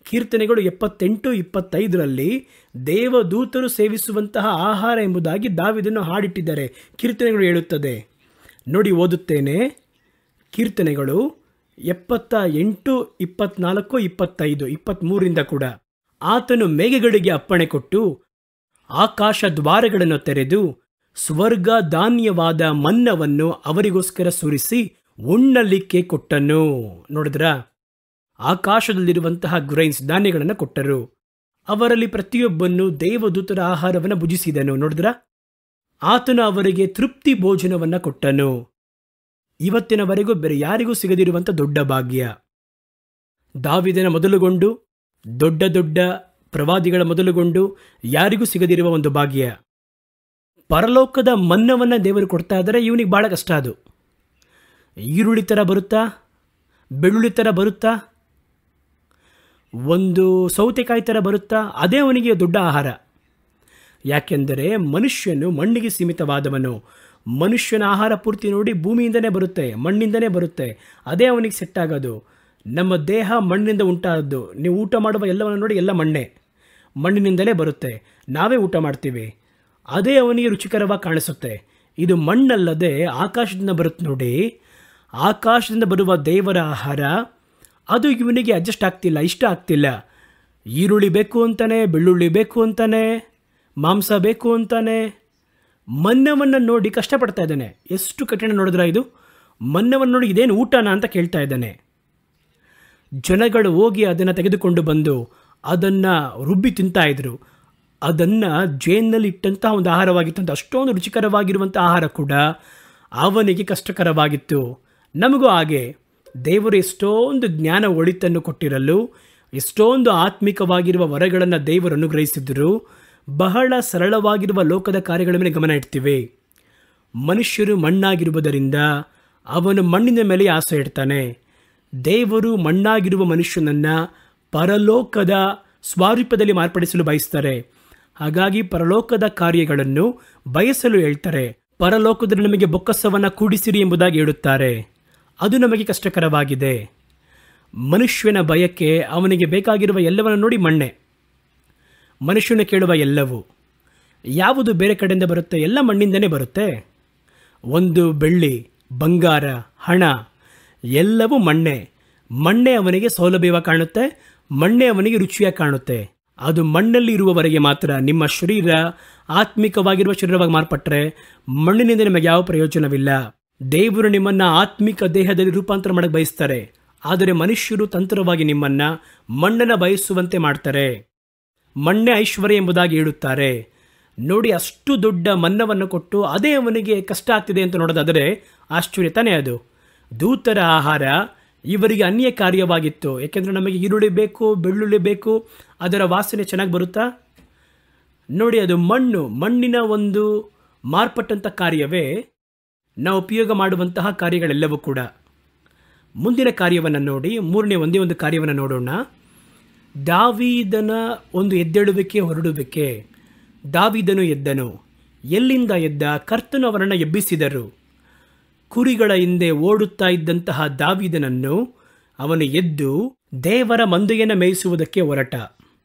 [SPEAKER 1] ಕೀರ್ತನೆಗಳು 78:25 ದೇವದೂತರು ಸೇವಿಸುವಂತಹ ಆಹಾರ ಎಂಬುದಾಗಿ ದಾವೀದನು ಹಾಡಿಟ್ಟಿದ್ದಾರೆ. ಕೀರ್ತನೆಗಳು ಹೇಳುತ್ತದೆ ನೋಡಿ, ಓದುತ್ತೇನೆ. ಕೀರ್ತನೆಗಳು 78, 24, 25, 23 ಕೂಡ. ಆತನು ಮೇಘಗಳಿಗೆ ಅಪ್ಪಣೆ ಕೊಟ್ಟು ಆಕಾಶ ದ್ವಾರಗಳನ್ನು ತೆರೆದು ಸ್ವರ್ಗ ಧಾನ್ಯವಾದ ಮನ್ನವನ್ನು ಅವರಿಗೋಸ್ಕರ ಸುರಿಸಿ ಉಣ್ಣಲಿಕ್ಕೆ ಕೊಟ್ಟನು. ನೋಡಿದ್ರ, ಆಕಾಶದಲ್ಲಿರುವಂತಹ ಗ್ರೈನ್ಸ್ ಧಾನ್ಯಗಳನ್ನು ಕೊಟ್ಟರು. ಅವರಲ್ಲಿ ಪ್ರತಿಯೊಬ್ಬನ್ನು ದೇವದೂತರ ಆಹಾರವನ್ನು ಭುಜಿಸಿದನು. ನೋಡಿದ್ರ, ಆತನು ಅವರಿಗೆ ತೃಪ್ತಿ ಭೋಜನವನ್ನು ಕೊಟ್ಟನು. ಇವತ್ತಿನವರೆಗೂ ಬೇರೆ ಯಾರಿಗೂ ಸಿಗದಿರುವಂಥ ದೊಡ್ಡ ಭಾಗ್ಯ. ದಾವೀದನ ಮೊದಲುಗೊಂಡು ದೊಡ್ಡ ದೊಡ್ಡ ಪ್ರವಾದಿಗಳ ಮೊದಲುಗೊಂಡು ಯಾರಿಗೂ ಸಿಗದಿರುವ ಒಂದು ಭಾಗ್ಯ. ಪರಲೋಕದ ಮನ್ನವನ್ನು ದೇವರು ಕೊಡ್ತಾ ಇದ್ದಾರೆ. ಇವನಿಗೆ ಭಾಳ ಕಷ್ಟ. ಅದು ಈರುಳ್ಳಿ ಥರ ಬರುತ್ತಾ, ಬೆಳ್ಳುಳ್ಳಿ ಥರ ಬರುತ್ತಾ, ಒಂದು ಸೌತೆಕಾಯಿ ಥರ ಬರುತ್ತಾ? ಅದೇ ಅವನಿಗೆ ದೊಡ್ಡ ಆಹಾರ. ಯಾಕೆಂದರೆ ಮನುಷ್ಯನು ಮಣ್ಣಿಗೆ ಸೀಮಿತವಾದವನು. ಮನುಷ್ಯನ ಆಹಾರ ಪೂರ್ತಿ ನೋಡಿ ಭೂಮಿಯಿಂದನೇ ಬರುತ್ತೆ, ಮಣ್ಣಿಂದನೇ ಬರುತ್ತೆ. ಅದೇ ಅವನಿಗೆ ಸೆಟ್ ಆಗೋದು. ನಮ್ಮ ದೇಹ ಮಣ್ಣಿನಿಂದ ಉಂಟಾದದ್ದು. ನೀವು ಊಟ ಮಾಡುವ ಎಲ್ಲವನ್ನು ನೋಡಿ, ಎಲ್ಲ ಮಣ್ಣಿನಿಂದಲೇ ಬರುತ್ತೆ. ನಾವೇ ಊಟ ಮಾಡ್ತೀವಿ. ಅದೇ ಅವನಿಗೆ ರುಚಿಕರವಾಗಿ ಕಾಣಿಸುತ್ತೆ. ಇದು ಮಣ್ಣಲ್ಲದೆ ಆಕಾಶದಿಂದ ಬರುತ್ತೆ ನೋಡಿ. ಆಕಾಶದಿಂದ ಬರುವ ದೇವರ ಆಹಾರ ಅದು ಇವನಿಗೆ ಅಡ್ಜಸ್ಟ್ ಆಗ್ತಿಲ್ಲ, ಇಷ್ಟ ಆಗ್ತಿಲ್ಲ. ಈರುಳ್ಳಿ ಬೇಕು ಅಂತಾನೆ, ಬೆಳ್ಳುಳ್ಳಿ ಬೇಕು ಅಂತಾನೆ, ಮಾಂಸ ಬೇಕು ಅಂತಾನೆ. ಮನ್ನವನ್ನು ನೋಡಿ ಕಷ್ಟಪಡ್ತಾ ಇದ್ದಾನೆ. ಎಷ್ಟು ಕಠಿಣ ನೋಡಿದ್ರ ಇದು! ಮನ್ನವನ್ನು ನೋಡಿ ಇದೇನು ಊಟನ ಅಂತ ಕೇಳ್ತಾ ಇದ್ದಾನೆ. ಜನಗಳು ಹೋಗಿ ಅದನ್ನು ತೆಗೆದುಕೊಂಡು ಬಂದು ಅದನ್ನು ರುಬ್ಬಿ ತಿಂತಾಯಿದ್ರು. ಅದನ್ನು ಜೇನಲ್ಲಿ ಇಟ್ಟಂತಹ ಒಂದು ಆಹಾರವಾಗಿತ್ತು. ಅಷ್ಟೊಂದು ರುಚಿಕರವಾಗಿರುವಂಥ ಆಹಾರ ಕೂಡ ಅವನಿಗೆ ಕಷ್ಟಕರವಾಗಿತ್ತು. ನಮಗೂ ಹಾಗೆ ದೇವರು ಎಷ್ಟೊಂದು ಜ್ಞಾನ ಒಳಿತನ್ನು ಕೊಟ್ಟಿರಲು, ಎಷ್ಟೊಂದು ಆತ್ಮಿಕವಾಗಿರುವ ವರಗಳನ್ನು ದೇವರು ಅನುಗ್ರಹಿಸಿದ್ರು. ಬಹಳ ಸರಳವಾಗಿರುವ ಲೋಕದ ಕಾರ್ಯಗಳ ಮೇಲೆ ಗಮನ ಇಡ್ತೀವಿ. ಮನುಷ್ಯರು ಮಣ್ಣಾಗಿರುವುದರಿಂದ ಅವನು ಮಣ್ಣಿನ ಮೇಲೆ ಆಸೆ ಇಡ್ತಾನೆ. ದೇವರು ಮಣ್ಣಾಗಿರುವ ಮನುಷ್ಯನನ್ನು ಪರಲೋಕದ ಸ್ವಾರೂಪ್ಯದಲ್ಲಿ ಮಾರ್ಪಡಿಸಲು ಬಯಸ್ತಾರೆ. ಹಾಗಾಗಿ ಪರಲೋಕದ ಕಾರ್ಯಗಳನ್ನು ಬಯಸಲು ಹೇಳ್ತಾರೆ. ಪರಲೋಕದಲ್ಲಿ ನಮಗೆ ಬೊಕ್ಕಸವನ್ನು ಕೂಡಿಸಿರಿ ಎಂಬುದಾಗಿ ಹೇಳುತ್ತಾರೆ. ಅದು ನಮಗೆ ಕಷ್ಟಕರವಾಗಿದೆ. ಮನುಷ್ಯನ ಬಯಕೆ, ಅವನಿಗೆ ಬೇಕಾಗಿರುವ ಎಲ್ಲವನ್ನು ನೋಡಿ ಮಣ್ಣೆ. ಮನುಷ್ಯನ ಕೇಳುವ ಎಲ್ಲವೂ ಯಾವುದು ಬೇರೆ ಕಡೆಯಿಂದ ಬರುತ್ತೆ? ಎಲ್ಲ ಮಣ್ಣಿಂದನೇ ಬರುತ್ತೆ. ಒಂದು ಬೆಳ್ಳಿ, ಬಂಗಾರ, ಹಣ ಎಲ್ಲವೂ ಮಣ್ಣೆ. ಮಣ್ಣೆ ಅವನಿಗೆ ಸೌಲಭ್ಯವಾಗಿ ಕಾಣುತ್ತೆ, ಮಣ್ಣೆ ಅವನಿಗೆ ರುಚಿಯಾಗಿ ಕಾಣುತ್ತೆ. ಅದು ಮಣ್ಣಲ್ಲಿ ಇರುವವರೆಗೆ ಮಾತ್ರ. ನಿಮ್ಮ ಶರೀರ ಆತ್ಮಿಕವಾಗಿರುವ ಶರೀರವಾಗಿ ಮಾರ್ಪಟ್ಟರೆ ಮಣ್ಣಿನಿಂದ ನಿಮಗೆ ಯಾವ ಪ್ರಯೋಜನವಿಲ್ಲ. ದೇವರು ನಿಮ್ಮನ್ನು ಆತ್ಮಿಕ ದೇಹದಲ್ಲಿ ರೂಪಾಂತರ ಮಾಡಕ್ಕೆ ಬಯಸ್ತಾರೆ. ಆದರೆ ಮನುಷ್ಯರು ತಂತ್ರವಾಗಿ ನಿಮ್ಮನ್ನು ಮಣ್ಣನ್ನು ಬಯಸುವಂತೆ ಮಾಡ್ತಾರೆ. ಮಣ್ಣೆ ಐಶ್ವರ್ಯ ಎಂಬುದಾಗಿ ಹೇಳುತ್ತಾರೆ. ನೋಡಿ, ಅಷ್ಟು ದೊಡ್ಡ ಮನ್ನವನ್ನು ಕೊಟ್ಟು ಅದೇ ಅವನಿಗೆ ಕಷ್ಟ ಆಗ್ತಿದೆ ಅಂತ ನೋಡೋದಾದರೆ ಆಶ್ಚರ್ಯ ತಾನೇ ಅದು. ದೂತರ ಆಹಾರ ಇವರಿಗೆ ಅನ್ಯ ಕಾರ್ಯವಾಗಿತ್ತು. ಏಕೆಂದರೆ ನಮಗೆ ಈರುಳ್ಳಿ ಬೇಕು, ಬೆಳ್ಳುಳ್ಳಿ ಬೇಕು, ಅದರ ವಾಸನೆ ಚೆನ್ನಾಗಿ ಬರುತ್ತಾ? ನೋಡಿ, ಅದು ಮಣ್ಣಿನ ಒಂದು ಮಾರ್ಪಟ್ಟಂಥ ಕಾರ್ಯವೇ ನಾವು ಉಪಯೋಗ ಮಾಡುವಂತಹ ಕಾರ್ಯಗಳೆಲ್ಲವೂ ಕೂಡ. ಮುಂದಿನ ಕಾರ್ಯವನ್ನು ನೋಡಿ, ಒಂದೇ ಒಂದು ಕಾರ್ಯವನ್ನು ನೋಡೋಣ. ದಾವೀದನ ಒಂದು ಎದ್ದೇಳುವಿಕೆ, ಹೊರಡುವಿಕೆ. ದಾವೀದನು ಎದ್ದನು. ಎಲ್ಲಿಂದ ಎದ್ದ? ಕರ್ತನು ಅವರನ್ನು ಎಬ್ಬಿಸಿದರು. ಕುರಿಗಳ ಹಿಂದೆ ಓಡುತ್ತಾ ಇದ್ದಂತಹ ದಾವೀದನನ್ನು ಅವನು ಎದ್ದು ದೇವರ ಮಂದೆಯನ್ನು ಮೇಯಿಸುವುದಕ್ಕೆ ಹೊರಟ.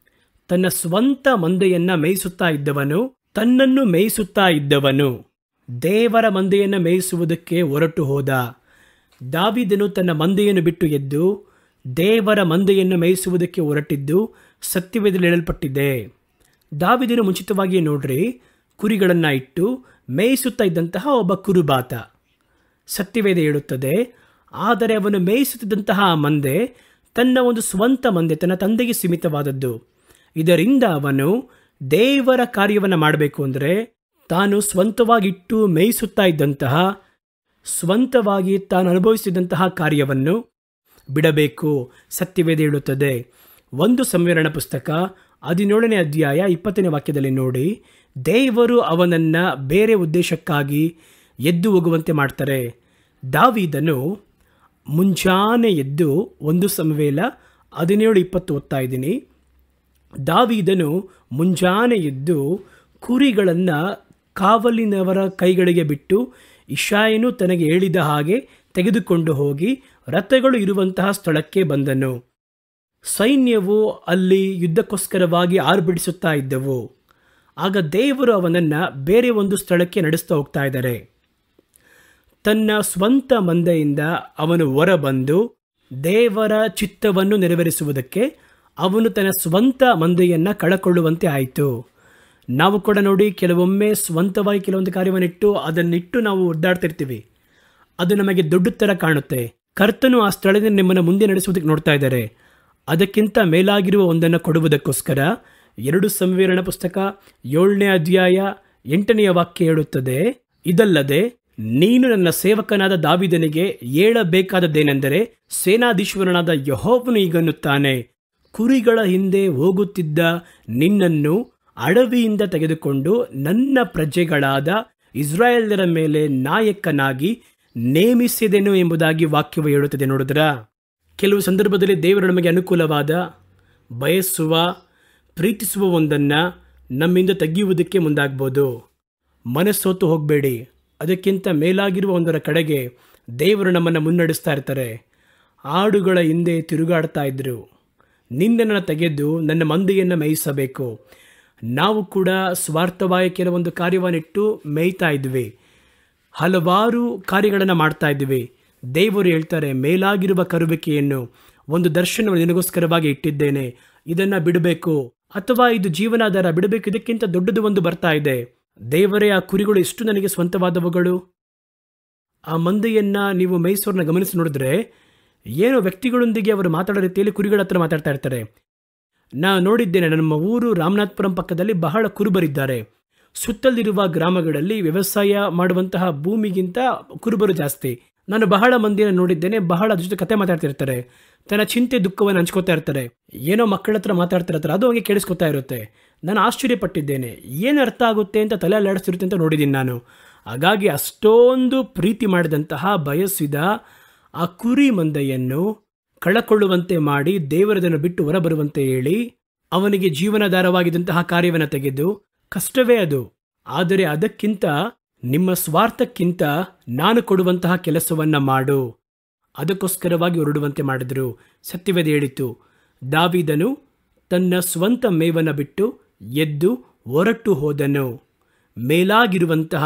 [SPEAKER 1] ತನ್ನ ಸ್ವಂತ ಮಂದೆಯನ್ನ ಮೇಯಿಸುತ್ತಾ ಇದ್ದವನು, ತನ್ನನ್ನು ಮೇಯಿಸುತ್ತಾ ಇದ್ದವನು ದೇವರ ಮಂದೆಯನ್ನು ಮೇಯಿಸುವುದಕ್ಕೆ ಹೊರಟು ಹೋದ. ದಾವೀದನು ತನ್ನ ಮಂದೆಯನ್ನು ಬಿಟ್ಟು ಎದ್ದು ದೇವರ ಮಂದೆಯನ್ನು ಮೇಯಿಸುವುದಕ್ಕೆ ಹೊರಟಿದ್ದು ಸತ್ಯವೇದದಲ್ಲಿ ಹೇಳಲ್ಪಟ್ಟಿದೆ. ದಾವೀದನು ಮುಂಚಿತವಾಗಿಯೇ ನೋಡ್ರಿ, ಕುರಿಗಳನ್ನು ಇಟ್ಟು ಮೇಯಿಸುತ್ತಾ ಇದ್ದಂತಹ ಒಬ್ಬ ಕುರುಬಾತ. ಸತ್ಯವೇದ ಹೇಳುತ್ತದೆ, ಆದರೆ ಅವನು ಮೇಯಿಸುತ್ತಿದ್ದಂತಹ ಆ ಮಂದೆ ತನ್ನ ಒಂದು ಸ್ವಂತ ಮಂದೆ, ತನ್ನ ತಂದೆಗೆ ಸೀಮಿತವಾದದ್ದು. ಇದರಿಂದ ಅವನು ದೇವರ ಕಾರ್ಯವನ್ನು ಮಾಡಬೇಕು ಅಂದರೆ ತಾನು ಸ್ವಂತವಾಗಿಟ್ಟು ಮೇಯಿಸುತ್ತಾ ಇದ್ದಂತಹ, ಸ್ವಂತವಾಗಿ ತಾನು ಅನುಭವಿಸಿದಂತಹ ಕಾರ್ಯವನ್ನು ಬಿಡಬೇಕು. ಸತ್ಯವೇದ ಹೇಳುತ್ತದೆ. 1 ಸಮುವೇಲನ ಪುಸ್ತಕ 17ನೇ ಅಧ್ಯಾಯ 20ನೇ ವಾಕ್ಯದಲ್ಲಿ ನೋಡಿ, ದೇವರು ಅವನನ್ನು ಬೇರೆ ಉದ್ದೇಶಕ್ಕಾಗಿ ಎದ್ದು ಹೋಗುವಂತೆ ಮಾಡ್ತಾರೆ. ದಾವೀದನು ಮುಂಜಾನೆ ಎದ್ದು 1 ಸಮುವೇಲ 17:20 ಓದ್ತಾ ಇದ್ದೀನಿ. ದಾವೀದನು ಮುಂಜಾನೆ ಎದ್ದು ಕುರಿಗಳನ್ನು ಕಾವಲಿನವರ ಕೈಗಳಿಗೆ ಬಿಟ್ಟು ಇಷಾಯನು ತನಗೆ ಹೇಳಿದ ಹಾಗೆ ತೆಗೆದುಕೊಂಡು ಹೋಗಿ ರಥಗಳು ಇರುವಂತಹ ಸ್ಥಳಕ್ಕೆ ಬಂದನು. ಸೈನ್ಯವು ಅಲ್ಲಿ ಯುದ್ಧಕ್ಕೋಸ್ಕರವಾಗಿ ಆರ್ಭಟಿಸುತ್ತಾ ಇದ್ದವು. ಆಗ ದೇವರು ಅವನನ್ನು ಬೇರೆ ಒಂದು ಸ್ಥಳಕ್ಕೆ ನಡೆಸ್ತಾ ಹೋಗ್ತಾ ಇದ್ದಾರೆ. ತನ್ನ ಸ್ವಂತ ಮಂದೆಯಿಂದ ಅವನು ಹೊರಬಂದು ದೇವರ ಚಿತ್ತವನ್ನು ನೆರವೇರಿಸುವುದಕ್ಕೆ ಅವನು ತನ್ನ ಸ್ವಂತ ಮಂದೆಯನ್ನು ಕಳಕೊಳ್ಳುವಂತೆ ಆಯಿತು. ನಾವು ಕೂಡ ನೋಡಿ, ಕೆಲವೊಮ್ಮೆ ಸ್ವಂತವಾಗಿ ಕೆಲವೊಂದು ಕಾರ್ಯವನ್ನಿಟ್ಟು ಅದನ್ನಿಟ್ಟು ನಾವು ಒದ್ದಾಡ್ತಿರ್ತೀವಿ. ಅದು ನಮಗೆ ದೊಡ್ಡ ಥರ ಕಾಣುತ್ತೆ. ಕರ್ತನು ಆ ಸ್ಥಳದಿಂದ ನಿಮ್ಮನ್ನು ಮುಂದೆ ನಡೆಸುವುದಕ್ಕೆ ನೋಡ್ತಾ ಇದ್ದಾರೆ. ಅದಕ್ಕಿಂತ ಮೇಲಾಗಿರುವ ಒಂದನ್ನು ಕೊಡುವುದಕ್ಕೋಸ್ಕರ 2 ಸಮುವೇಲನ ಪುಸ್ತಕ 7ನೇ ಅಧ್ಯಾಯ 8ನೇ ವಾಕ್ಯ ಹೇಳುತ್ತದೆ, ಇದಲ್ಲದೆ ನೀನು ನನ್ನ ಸೇವಕನಾದ ದಾವೀದನಿಗೆ ಹೇಳಬೇಕಾದದ್ದೇನೆಂದರೆ, ಸೇನಾಧೀಶ್ವರನಾದ ಯೆಹೋವನು ಹೀಗನ್ನುತ್ತಾನೆ, ಕುರಿಗಳ ಹಿಂದೆ ಹೋಗುತ್ತಿದ್ದ ನಿನ್ನನ್ನು ಅಡವಿಯಿಂದ ತೆಗೆದುಕೊಂಡು ನನ್ನ ಪ್ರಜೆಗಳಾದ ಇಸ್ರಾಯೇಲ್ಯರ ಮೇಲೆ ನಾಯಕನಾಗಿ ನೇಮಿಸಿದೆನು ಎಂಬುದಾಗಿ ವಾಕ್ಯವು ಹೇಳುತ್ತದೆ. ನೋಡಿದ್ರ, ಕೆಲವು ಸಂದರ್ಭದಲ್ಲಿ ದೇವರು ನಮಗೆ ಅನುಕೂಲವಾದ, ಬಯಸುವ, ಪ್ರೀತಿಸುವ ಒಂದನ್ನು ನಮ್ಮಿಂದ ತೆಗೆಯುವುದಕ್ಕೆ ಮುಂದಾಗ್ಬೋದು. ಮನಸ್ಸೋತು ಹೋಗಬೇಡಿ. ಅದಕ್ಕಿಂತ ಮೇಲಾಗಿರುವ ಒಂದರ ಕಡೆಗೆ ದೇವರು ನಮ್ಮನ್ನು ಮುನ್ನಡೆಸ್ತಾ ಇರ್ತಾರೆ. ಆಡುಗಳ ಹಿಂದೆ ತಿರುಗಾಡ್ತಾ ಇದ್ರು, ನಿನ್ನನ್ನು ತೆಗೆದು ನನ್ನ ಮಂದೆಯನ್ನು ಮೇಯಿಸಬೇಕು. ನಾವು ಕೂಡ ಸ್ವಾರ್ಥವಾಗಿ ಕೆಲವೊಂದು ಕಾರ್ಯವನ್ನಿಟ್ಟು ಮೇಯ್ತಾ ಇದ್ವಿ, ಹಲವಾರು ಕಾರ್ಯಗಳನ್ನು ಮಾಡ್ತಾ ಇದ್ವಿ. ದೇವರು ಹೇಳ್ತಾರೆ, ಮೇಲಾಗಿರುವ ಕರುವಿಕೆಯನ್ನು, ಒಂದು ದರ್ಶನವನ್ನು ನಿನಗೋಸ್ಕರವಾಗಿ ಇಟ್ಟಿದ್ದೇನೆ, ಇದನ್ನು ಬಿಡಬೇಕು, ಅಥವಾ ಇದು ಜೀವನಾಧಾರ ಬಿಡಬೇಕು, ಇದಕ್ಕಿಂತ ದೊಡ್ಡದು ಒಂದು ಬರ್ತಾ ಇದೆ. ದೇವರೇ, ಆ ಕುರಿಗಳು ಎಷ್ಟು ನನಗೆ ಸ್ವಂತವಾದವುಗಳು. ಆ ಮಂದೆಯನ್ನು ನೀವು ಮೇಯಿಸೋರನ್ನ ಗಮನಿಸಿ ನೋಡಿದ್ರೆ, ಏನೋ ವ್ಯಕ್ತಿಗಳೊಂದಿಗೆ ಅವರು ಮಾತಾಡೋ ರೀತಿಯಲ್ಲಿ ಕುರಿಗಳ ಹತ್ರ ಮಾತಾಡ್ತಾ ಇರ್ತಾರೆ. ನಾನು ನೋಡಿದ್ದೇನೆ, ನಮ್ಮ ಊರು ರಾಮನಾಥಪುರಂ ಪಕ್ಕದಲ್ಲಿ ಬಹಳ ಕುರುಬರಿದ್ದಾರೆ. ಸುತ್ತಲಿರುವ ಗ್ರಾಮಗಳಲ್ಲಿ ವ್ಯವಸಾಯ ಮಾಡುವಂತಹ ಭೂಮಿಗಿಂತ ಕುರುಬರು ಜಾಸ್ತಿ. ನಾನು ಬಹಳ ಮಂದಿಯನ್ನು ನೋಡಿದ್ದೇನೆ, ಬಹಳ ಅದ್ರ ಜೊತೆ ಕತೆ ಮಾತಾಡ್ತಿರ್ತಾರೆ, ತನ್ನ ಚಿಂತೆ ದುಃಖವನ್ನು ಹಂಚ್ಕೋತಾ ಇರ್ತಾರೆ, ಏನೋ ಮಕ್ಕಳ ಹತ್ರ ಮಾತಾಡ್ತಿರ್ತಾರೆ, ಅದು ಹಂಗೆ ಕೇಳಿಸ್ಕೊತಾ ಇರುತ್ತೆ. ನಾನು ಆಶ್ಚರ್ಯಪಟ್ಟಿದ್ದೇನೆ, ಏನು ಅರ್ಥ ಆಗುತ್ತೆ ಅಂತ ತಲೆ ಅಲ್ಲಾಡಿಸಿರುತ್ತೆ ಅಂತ ನೋಡಿದ್ದೀನಿ ನಾನು. ಹಾಗಾಗಿ ಅಷ್ಟೊಂದು ಪ್ರೀತಿ ಮಾಡಿದಂತಹ, ಬಯಸಿದ ಆ ಕುರಿ ಮಂದೆಯನ್ನು ಕಳಕೊಳ್ಳುವಂತೆ ಮಾಡಿ ದೇವರದನ್ನು ಬಿಟ್ಟು ಹೊರಬರುವಂತೆ ಹೇಳಿ ಅವನಿಗೆ ಜೀವನಾಧಾರವಾಗಿದ್ದಂತಹ ಕಾರ್ಯವನ್ನು ತೆಗೆದು, ಕಷ್ಟವೇ ಅದು, ಆದರೆ ಅದಕ್ಕಿಂತ ನಿಮ್ಮ ಸ್ವಾರ್ಥಕ್ಕಿಂತ ನಾನು ಕೊಡುವಂತಹ ಕೆಲಸವನ್ನು ಮಾಡು, ಅದಕ್ಕೋಸ್ಕರವಾಗಿ ಹೊರಡುವಂತೆ ಮಾಡಿದರು. ಸತ್ಯವೇದ ಹೇಳಿತು, ದಾವೀದನು ತನ್ನ ಸ್ವಂತ ಮೇವನ್ನು ಬಿಟ್ಟು ಎದ್ದು ಹೊರಟು ಹೋದನು, ಮೇಲಾಗಿರುವಂತಹ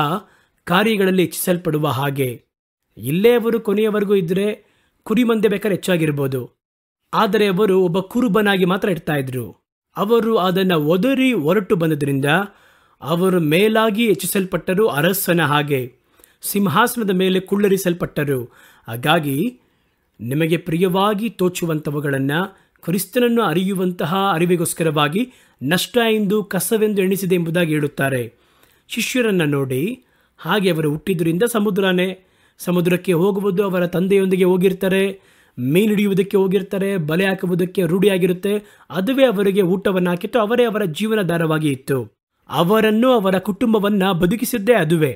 [SPEAKER 1] ಕಾರ್ಯಗಳಲ್ಲಿ ಹೆಚ್ಚಿಸಲ್ಪಡುವ ಹಾಗೆ. ಇಲ್ಲೇ ಅವರು ಕೊನೆಯವರೆಗೂ ಇದ್ದರೆ ಕುರಿಮಂದೆ ಬೇಕಾದ್ರೆ ಹೆಚ್ಚಾಗಿರ್ಬೋದು, ಆದರೆ ಅವರು ಒಬ್ಬ ಕುರುಬನಾಗಿ ಮಾತ್ರ ಇಡ್ತಾ ಇದ್ರು. ಅವರು ಅದನ್ನು ಒದರಿ ಹೊರಟು ಬಂದದ್ರಿಂದ ಅವರು ಮೇಲಾಗಿ ಹೆಚ್ಚಿಸಲ್ಪಟ್ಟರು, ಅರಸನ ಹಾಗೆ ಸಿಂಹಾಸನದ ಮೇಲೆ ಕುಳ್ಳರಿಸಲ್ಪಟ್ಟರು. ಹಾಗಾಗಿ ನಿಮಗೆ ಪ್ರಿಯವಾಗಿ ತೋಚುವಂಥವುಗಳನ್ನು, ಕ್ರಿಸ್ತನನ್ನು ಅರಿಯುವಂತಹ ಅರಿವಿಗೋಸ್ಕರವಾಗಿ ನಷ್ಟ ಎಂದು ಕಸವೆಂದು ಎಣಿಸಿದೆ ಎಂಬುದಾಗಿ ಹೇಳುತ್ತಾರೆ. ಶಿಷ್ಯರನ್ನು ನೋಡಿ, ಹಾಗೆ ಅವರು ಹುಟ್ಟಿದ್ರಿಂದ ಸಮುದ್ರಕ್ಕೆ ಹೋಗುವುದು, ಅವರ ತಂದೆಯೊಂದಿಗೆ ಹೋಗಿರ್ತಾರೆ, ಮೀನು ಹಿಡಿಯುವುದಕ್ಕೆ ಹೋಗಿರ್ತಾರೆ, ಬಲೆ ಹಾಕುವುದಕ್ಕೆ ರೂಢಿಯಾಗಿರುತ್ತೆ. ಅದುವೇ ಅವರಿಗೆ ಊಟವನ್ನು ಹಾಕಿತ್ತು, ಅವರೇ ಅವರ ಜೀವನಾಧಾರವಾಗಿ ಇತ್ತು. ಅವರನ್ನು, ಅವರ ಕುಟುಂಬವನ್ನು ಬದುಕಿಸಿದ್ದೇ ಅದುವೇ.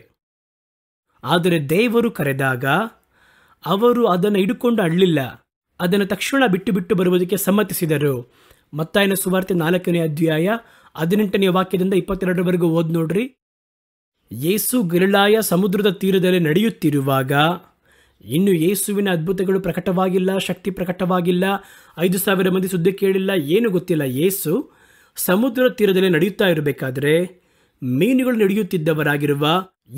[SPEAKER 1] ಆದರೆ ದೇವರು ಕರೆದಾಗ ಅವರು ಅದನ್ನು ಹಿಡ್ಕೊಂಡು ಅಳ್ಳಲಿಲ್ಲ, ಅದನ್ನು ತಕ್ಷಣ ಬಿಟ್ಟು ಬರುವುದಕ್ಕೆ ಸಮ್ಮತಿಸಿದರು. ಮತ್ತಾಯನ ಸುವಾರ್ತೆ 4ನೇ ಅಧ್ಯಾಯ 18ನೇ ವಾಕ್ಯದಿಂದ 22ರವರೆಗೂ ಓದ್ ನೋಡ್ರಿ. ಯೇಸು ಗಲಿಲಾಯ ಸಮುದ್ರದ ತೀರದಲ್ಲಿ ನಡೆಯುತ್ತಿರುವಾಗ ಇನ್ನು ಯೇಸುವಿನ ಅದ್ಭುತಗಳು ಪ್ರಕಟವಾಗಿಲ್ಲ, ಶಕ್ತಿ ಪ್ರಕಟವಾಗಿಲ್ಲ, 5,000 ಮಂದಿ ಸುದ್ದಿ ಕೇಳಿಲ್ಲ, ಏನು ಗೊತ್ತಿಲ್ಲ. ಯೇಸು ಸಮುದ್ರ ತೀರದಲ್ಲಿ ನಡೆಯುತ್ತಾ ಇರಬೇಕಾದ್ರೆ ಮೀನುಗಳು ನಡೆಯುತ್ತಿದ್ದವರಾಗಿರುವ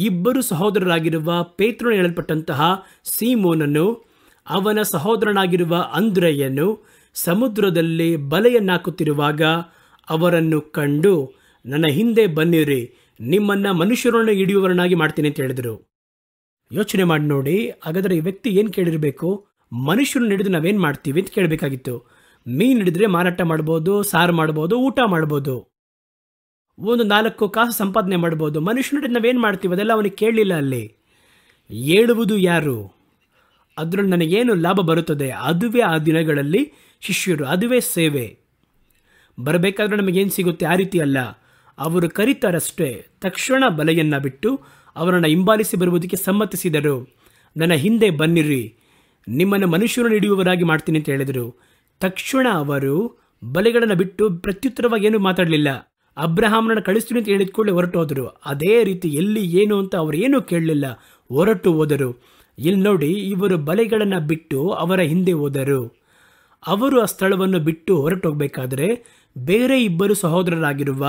[SPEAKER 1] ಇಬ್ಬರು ಸಹೋದರರಾಗಿರುವ ಪೇತ್ರನು ಹೇಳಲ್ಪಟ್ಟಂತಹ ಸೀಮೋನನು, ಅವನ ಸಹೋದರನಾಗಿರುವ ಅಂದ್ರೆಯನು ಸಮುದ್ರದಲ್ಲಿ ಬಲೆಯನ್ನಾಕುತ್ತಿರುವಾಗ ಅವರನ್ನು ಕಂಡು, ನನ್ನ ಹಿಂದೆ ಬನ್ನಿರಿ, ನಿಮ್ಮನ್ನು ಮನುಷ್ಯರನ್ನು ಹಿಡಿಯುವವರನ್ನಾಗಿ ಮಾಡ್ತೀನಿ ಅಂತ ಹೇಳಿದರು. ಯೋಚನೆ ಮಾಡಿ ನೋಡಿ, ಹಾಗಾದರೆ ಈ ವ್ಯಕ್ತಿ ಏನು ಕೇಳಿರಬೇಕು? ಮನುಷ್ಯರನ್ನು ಹಿಡಿದು ನಾವೇನು ಮಾಡ್ತೀವಿ ಅಂತ ಕೇಳಬೇಕಾಗಿತ್ತು. ಮೀನು ಹಿಡಿದ್ರೆ ಮಾರಾಟ ಮಾಡ್ಬೋದು, ಸಾರು ಮಾಡ್ಬೋದು, ಊಟ ಮಾಡ್ಬೋದು, ಒಂದು 4 ಕಾಸು ಸಂಪಾದನೆ ಮಾಡ್ಬೋದು. ಮನುಷ್ಯನ ಹಿಡಿದು ನಾವೇನು ಮಾಡ್ತೀವಿ ಅದೆಲ್ಲ ಅವನಿಗೆ ಕೇಳಲಿಲ್ಲ. ಅಲ್ಲಿ ಹೇಳುವುದು ಯಾರು? ಅದರಲ್ಲಿ ನನಗೇನು ಲಾಭ ಬರುತ್ತದೆ? ಅದುವೇ ಆ ದಿನಗಳಲ್ಲಿ ಶಿಷ್ಯರು, ಅದುವೇ ಸೇವೆ. ಬರಬೇಕಾದ್ರೆ ನಮಗೇನು ಸಿಗುತ್ತೆ? ಆ ರೀತಿ ಅಲ್ಲ. ಅವರು ಕರೀತಾರಷ್ಟೇ. ತಕ್ಷಣ ಬಲೆಯನ್ನು ಬಿಟ್ಟು ಅವರನ್ನು ಹಿಂಬಾಲಿಸಿ ಬರುವುದಕ್ಕೆ ಸಮ್ಮತಿಸಿದರು. ನನ್ನ ಹಿಂದೆ ಬನ್ನಿರಿ, ನಿಮ್ಮನ್ನು ಮನುಷ್ಯರನ್ನು ಹಿಡಿಯುವವರಾಗಿ ಮಾಡ್ತೀನಿ ಅಂತ ಹೇಳಿದರು. ತಕ್ಷಣ ಅವರು ಬಲೆಗಳನ್ನು ಬಿಟ್ಟು ಪ್ರತ್ಯುತ್ತರವಾಗಿ ಏನು ಮಾತಾಡಲಿಲ್ಲ. ಅಬ್ರಹಾಮನನ್ನು ಕಳಿಸ್ತೀನಿ ಅಂತ ಹೇಳಿದ ಕೂಡಲೇ ಹೊರಟು ಹೋದರು. ಅದೇ ರೀತಿ ಎಲ್ಲಿ ಏನು ಅಂತ ಅವರು ಏನೂ ಕೇಳಲಿಲ್ಲ, ಹೊರಟು ಹೋದರು. ಇಲ್ಲಿ ನೋಡಿ, ಇವರು ಬಲೆಗಳನ್ನು ಬಿಟ್ಟು ಅವರ ಹಿಂದೆ ಹೋದರು. ಅವರು ಆ ಸ್ಥಳವನ್ನು ಬಿಟ್ಟು ಹೊರಟು ಹೋಗಬೇಕಾದ್ರೆ ಬೇರೆ ಇಬ್ಬರು ಸಹೋದರರಾಗಿರುವ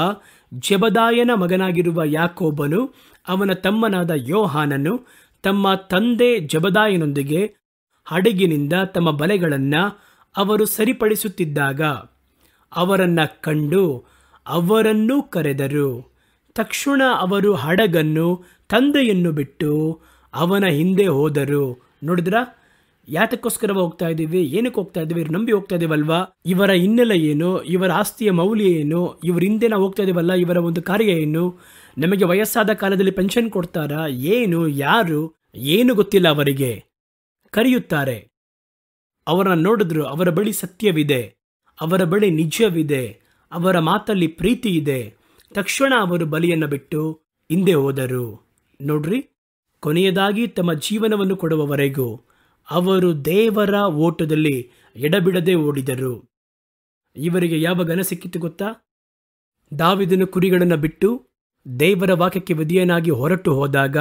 [SPEAKER 1] ಜೆಬದಾಯನ ಮಗನಾಗಿರುವ ಯಾಕೋಬನು, ಅವನ ತಮ್ಮನಾದ ಯೋಹಾನನು ತಮ್ಮ ತಂದೆ ಜೆಬದಾಯನೊಂದಿಗೆ ಹಡಗಿನಿಂದ ತಮ್ಮ ಬಲೆಗಳನ್ನು ಅವರು ಸರಿಪಡಿಸುತ್ತಿದ್ದಾಗ ಅವರನ್ನು ಕಂಡು ಅವರನ್ನು ಕರೆದರು. ತಕ್ಷಣ ಅವರು ಹಡಗನ್ನು ತಂದೆಯನ್ನು ಬಿಟ್ಟು ಅವನ ಹಿಂದೆ ಹೋದರು. ನೋಡಿದ್ರ, ಯಾತಕ್ಕೋಸ್ಕರ ಹೋಗ್ತಾ ಇದ್ದೀವಿ, ಏನಕ್ಕೆ ಹೋಗ್ತಾ ಇದ್ದೀವಿ? ಇವ್ರು ನಂಬಿ ಹೋಗ್ತಾ ಇದೀವಲ್ವಾ? ಇವರ ಹಿನ್ನೆಲೆ ಏನು? ಇವರ ಆಸ್ತಿಯ ಮೌಲ್ಯ ಏನು? ಇವ್ರ ಹಿಂದೆ ನಾವು ಹೋಗ್ತಾ ಇದೀವಲ್ಲ, ಇವರ ಒಂದು ಕಾರ್ಯ ಏನು? ನಮಗೆ ವಯಸ್ಸಾದ ಕಾಲದಲ್ಲಿ ಪೆನ್ಷನ್ ಕೊಡ್ತಾರಾ? ಏನು, ಯಾರು, ಏನು ಗೊತ್ತಿಲ್ಲ ಅವರಿಗೆ. ಕರೆಯುತ್ತಾರೆ. ಅವರನ್ನು ನೋಡಿದ್ರು. ಅವರ ಬಳಿ ಸತ್ಯವಿದೆ, ಅವರ ಬಳಿ ನಿಜವಿದೆ, ಅವರ ಮಾತಲ್ಲಿ ಪ್ರೀತಿ ಇದೆ. ತಕ್ಷಣ ಅವರು ಬಲಿಯನ್ನು ಬಿಟ್ಟು ಹಿಂದೆ ಹೋದರು. ನೋಡ್ರಿ, ಕೊನೆಯದಾಗಿ ತಮ್ಮ ಜೀವನವನ್ನು ಕೊಡುವವರೆಗೂ ಅವರು ದೇವರ ಓಟದಲ್ಲಿ ಎಡಬಿಡದೆ ಓಡಿದರು. ಇವರಿಗೆ ಯಾವ ಘನ ಸಿಕ್ಕಿತು ಗೊತ್ತಾ? ದಾವೀದನು ಕುರಿಗಳನ್ನು ಬಿಟ್ಟು ದೇವರ ವಾಕ್ಯಕ್ಕೆ ವಿಧೇಯನಾಗಿ ಹೊರಟು ಹೋದಾಗ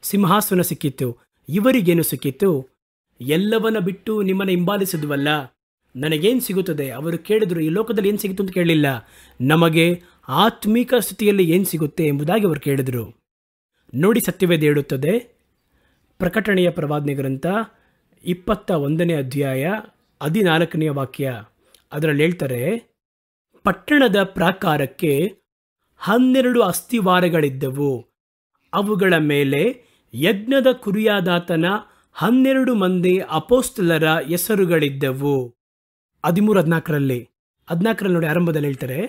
[SPEAKER 1] ಸಿಂಹಾಸನ ಸಿಕ್ಕಿತು. ಇವರಿಗೇನು ಸಿಕ್ಕಿತು? ಎಲ್ಲವನ್ನ ಬಿಟ್ಟು ನಿಮ್ಮನ್ನು ಹಿಂಬಾಲಿಸಿದ್ವಲ್ಲ, ನನಗೇನು ಸಿಗುತ್ತದೆ? ಅವರು ಕೇಳಿದ್ರು, ಈ ಲೋಕದಲ್ಲಿ ಏನು ಸಿಗುತ್ತು ಅಂತ ಕೇಳಲಿಲ್ಲ, ನಮಗೆ ಆತ್ಮಿಕ ಸ್ಥಿತಿಯಲ್ಲಿ ಏನು ಸಿಗುತ್ತೆ ಎಂಬುದಾಗಿ ಅವರು ಕೇಳಿದರು. ನೋಡಿ, ಸತ್ಯವೇದ ಹೇಳುತ್ತದೆ, ಪ್ರಕಟಣೆಯ ಪ್ರವಾದನೆ ಗ್ರಂಥ 21ನೇ ಅಧ್ಯಾಯ 14ನೇ ವಾಕ್ಯ. ಅದರಲ್ಲಿ ಹೇಳ್ತಾರೆ, ಪಟ್ಟಣದ ಪ್ರಾಕಾರಕ್ಕೆ 12 ಅಸ್ತಿವಾರಗಳಿದ್ದವು, ಅವುಗಳ ಮೇಲೆ ಯಜ್ಞದ ಕುರಿಯಾದಾತನ 12 ಮಂದಿ ಅಪೋಸ್ತಲರ ಹೆಸರುಗಳಿದ್ದವು. 13-14ರಲ್ಲಿ ನೋಡಿ, ಆರಂಭದಲ್ಲಿ ಹೇಳ್ತಾರೆ,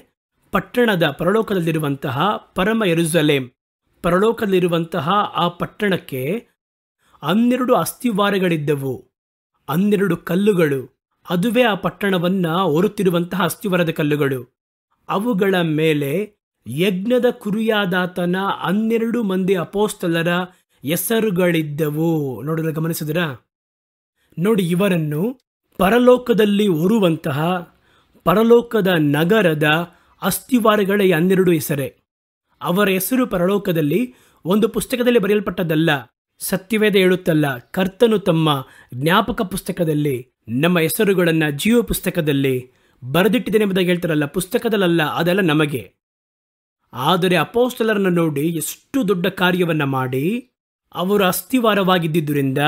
[SPEAKER 1] ಪಟ್ಟಣದ ಪರಲೋಕದಲ್ಲಿರುವಂತಹ ಪರಮ ಯೆರೂಸಲೇಮ್, ಪರಲೋಕದಲ್ಲಿರುವಂತಹ ಆ ಪಟ್ಟಣಕ್ಕೆ 12 ಅಸ್ತಿವಾರಗಳಿದ್ದವು, 12 ಕಲ್ಲುಗಳು. ಅದುವೇ ಆ ಪಟ್ಟಣವನ್ನು ಹೊರುತ್ತಿರುವಂತಹ ಅಸ್ತಿವಾರದ ಕಲ್ಲುಗಳು. ಅವುಗಳ ಮೇಲೆ ಯಜ್ಞದ ಕುರಿಯಾದಾತನ 12 ಮಂದಿ ಅಪೋಸ್ತಲರ ಹೆಸರುಗಳಿದ್ದವು. ನೋಡಿದ್ರೆ, ಗಮನಿಸಿದ್ರ? ನೋಡಿ, ಇವರನ್ನು ಪರಲೋಕದಲ್ಲಿ ಹೊರುವಂತಹ ಪರಲೋಕದ ನಗರದ ಅಸ್ತಿವಾರಗಳ 12 ಹೆಸರೇ. ಅವರ ಹೆಸರು ಪರಲೋಕದಲ್ಲಿ ಒಂದು ಪುಸ್ತಕದಲ್ಲಿ ಬರೆಯಲ್ಪಟ್ಟದ್ದಲ್ಲ. ಸತ್ಯವೇದ ಹೇಳುತ್ತಲ್ಲ, ಕರ್ತನು ತಮ್ಮ ಜ್ಞಾಪಕ ಪುಸ್ತಕದಲ್ಲಿ ನಮ್ಮ ಹೆಸರುಗಳನ್ನು ಜೀವ ಪುಸ್ತಕದಲ್ಲಿ ಬರೆದಿಟ್ಟಿದ್ದೇನೆ ಎಂಬುದಾಗಿ ಹೇಳ್ತಾರಲ್ಲ, ಪುಸ್ತಕದಲ್ಲ, ಅದೆಲ್ಲ ನಮಗೆ. ಆದರೆ ಅಪೋಸ್ತಲರನ್ನು ನೋಡಿ, ಎಷ್ಟು ದೊಡ್ಡ ಕಾರ್ಯವನ್ನು ಮಾಡಿ ಅವರು ಅಸ್ತಿವಾರವಾಗಿದ್ದರಿಂದ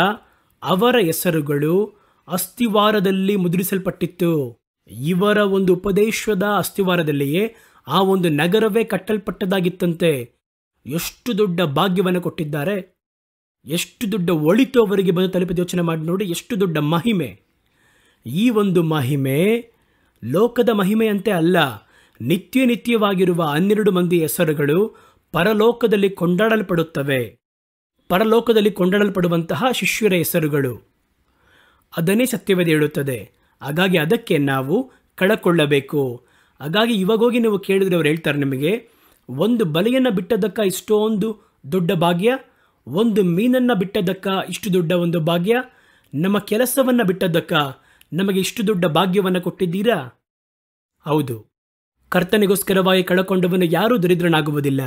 [SPEAKER 1] ಅವರ ಹೆಸರುಗಳು ಅಸ್ತಿವಾರದಲ್ಲಿ ಮುದ್ರಿಸಲ್ಪಟ್ಟಿತ್ತು. ಇವರ ಒಂದು ಉಪದೇಶದ ಅಸ್ತಿವಾರದಲ್ಲಿಯೇ ಆ ಒಂದು ನಗರವೇ ಕಟ್ಟಲ್ಪಟ್ಟದಾಗಿತ್ತಂತೆ. ಎಷ್ಟು ದೊಡ್ಡ ಭಾಗ್ಯವನ್ನು ಕೊಟ್ಟಿದ್ದಾರೆ, ಎಷ್ಟು ದೊಡ್ಡ ಒಳಿತು ಅವರಿಗೆ ಬಂದು ತಲುಪಿದ. ಯೋಚನೆ ಮಾಡಿ ನೋಡಿ, ಎಷ್ಟು ದೊಡ್ಡ ಮಹಿಮೆ. ಈ ಒಂದು ಮಹಿಮೆ ಲೋಕದ ಮಹಿಮೆಯಂತೆ ಅಲ್ಲ, ನಿತ್ಯವಾಗಿರುವ 12 ಮಂದಿ ಹೆಸರುಗಳು ಪರಲೋಕದಲ್ಲಿ ಕೊಂಡಾಡಲ್ಪಡುತ್ತವೆ. ಪರಲೋಕದಲ್ಲಿ ಕೊಂಡಾಡಲ್ಪಡುವಂತಹ ಶಿಷ್ಯರ ಹೆಸರುಗಳು, ಅದನ್ನೇ ಸತ್ಯವೇದ ಹೇಳುತ್ತದೆ. ಹಾಗಾಗಿ ಅದಕ್ಕೆ ನಾವು ಕಳಕೊಳ್ಳಬೇಕು. ಹಾಗಾಗಿ ಇವಾಗೋಗಿ ನೀವು ಕೇಳಿದ್ರೆ ಅವ್ರು ಹೇಳ್ತಾರೆ ನಿಮಗೆ, ಒಂದು ಬಲೆಯನ್ನು ಬಿಟ್ಟದಕ್ಕ ಇಷ್ಟೊಂದು ದೊಡ್ಡ ಭಾಗ್ಯ, ಒಂದು ಮೀನನ್ನು ಬಿಟ್ಟದಕ್ಕ ಇಷ್ಟು ದೊಡ್ಡ ಒಂದು ಭಾಗ್ಯ, ನಮ್ಮ ಕೆಲಸವನ್ನು ಬಿಟ್ಟದಕ್ಕ ನಮಗೆ ಇಷ್ಟು ದೊಡ್ಡ ಭಾಗ್ಯವನ್ನು ಕೊಟ್ಟಿದ್ದೀರಾ? ಹೌದು, ಕರ್ತನಿಗೋಸ್ಕರವಾಗಿ ಕಳಕೊಂಡವನು ಯಾರೂ ದರಿದ್ರನಾಗುವುದಿಲ್ಲ.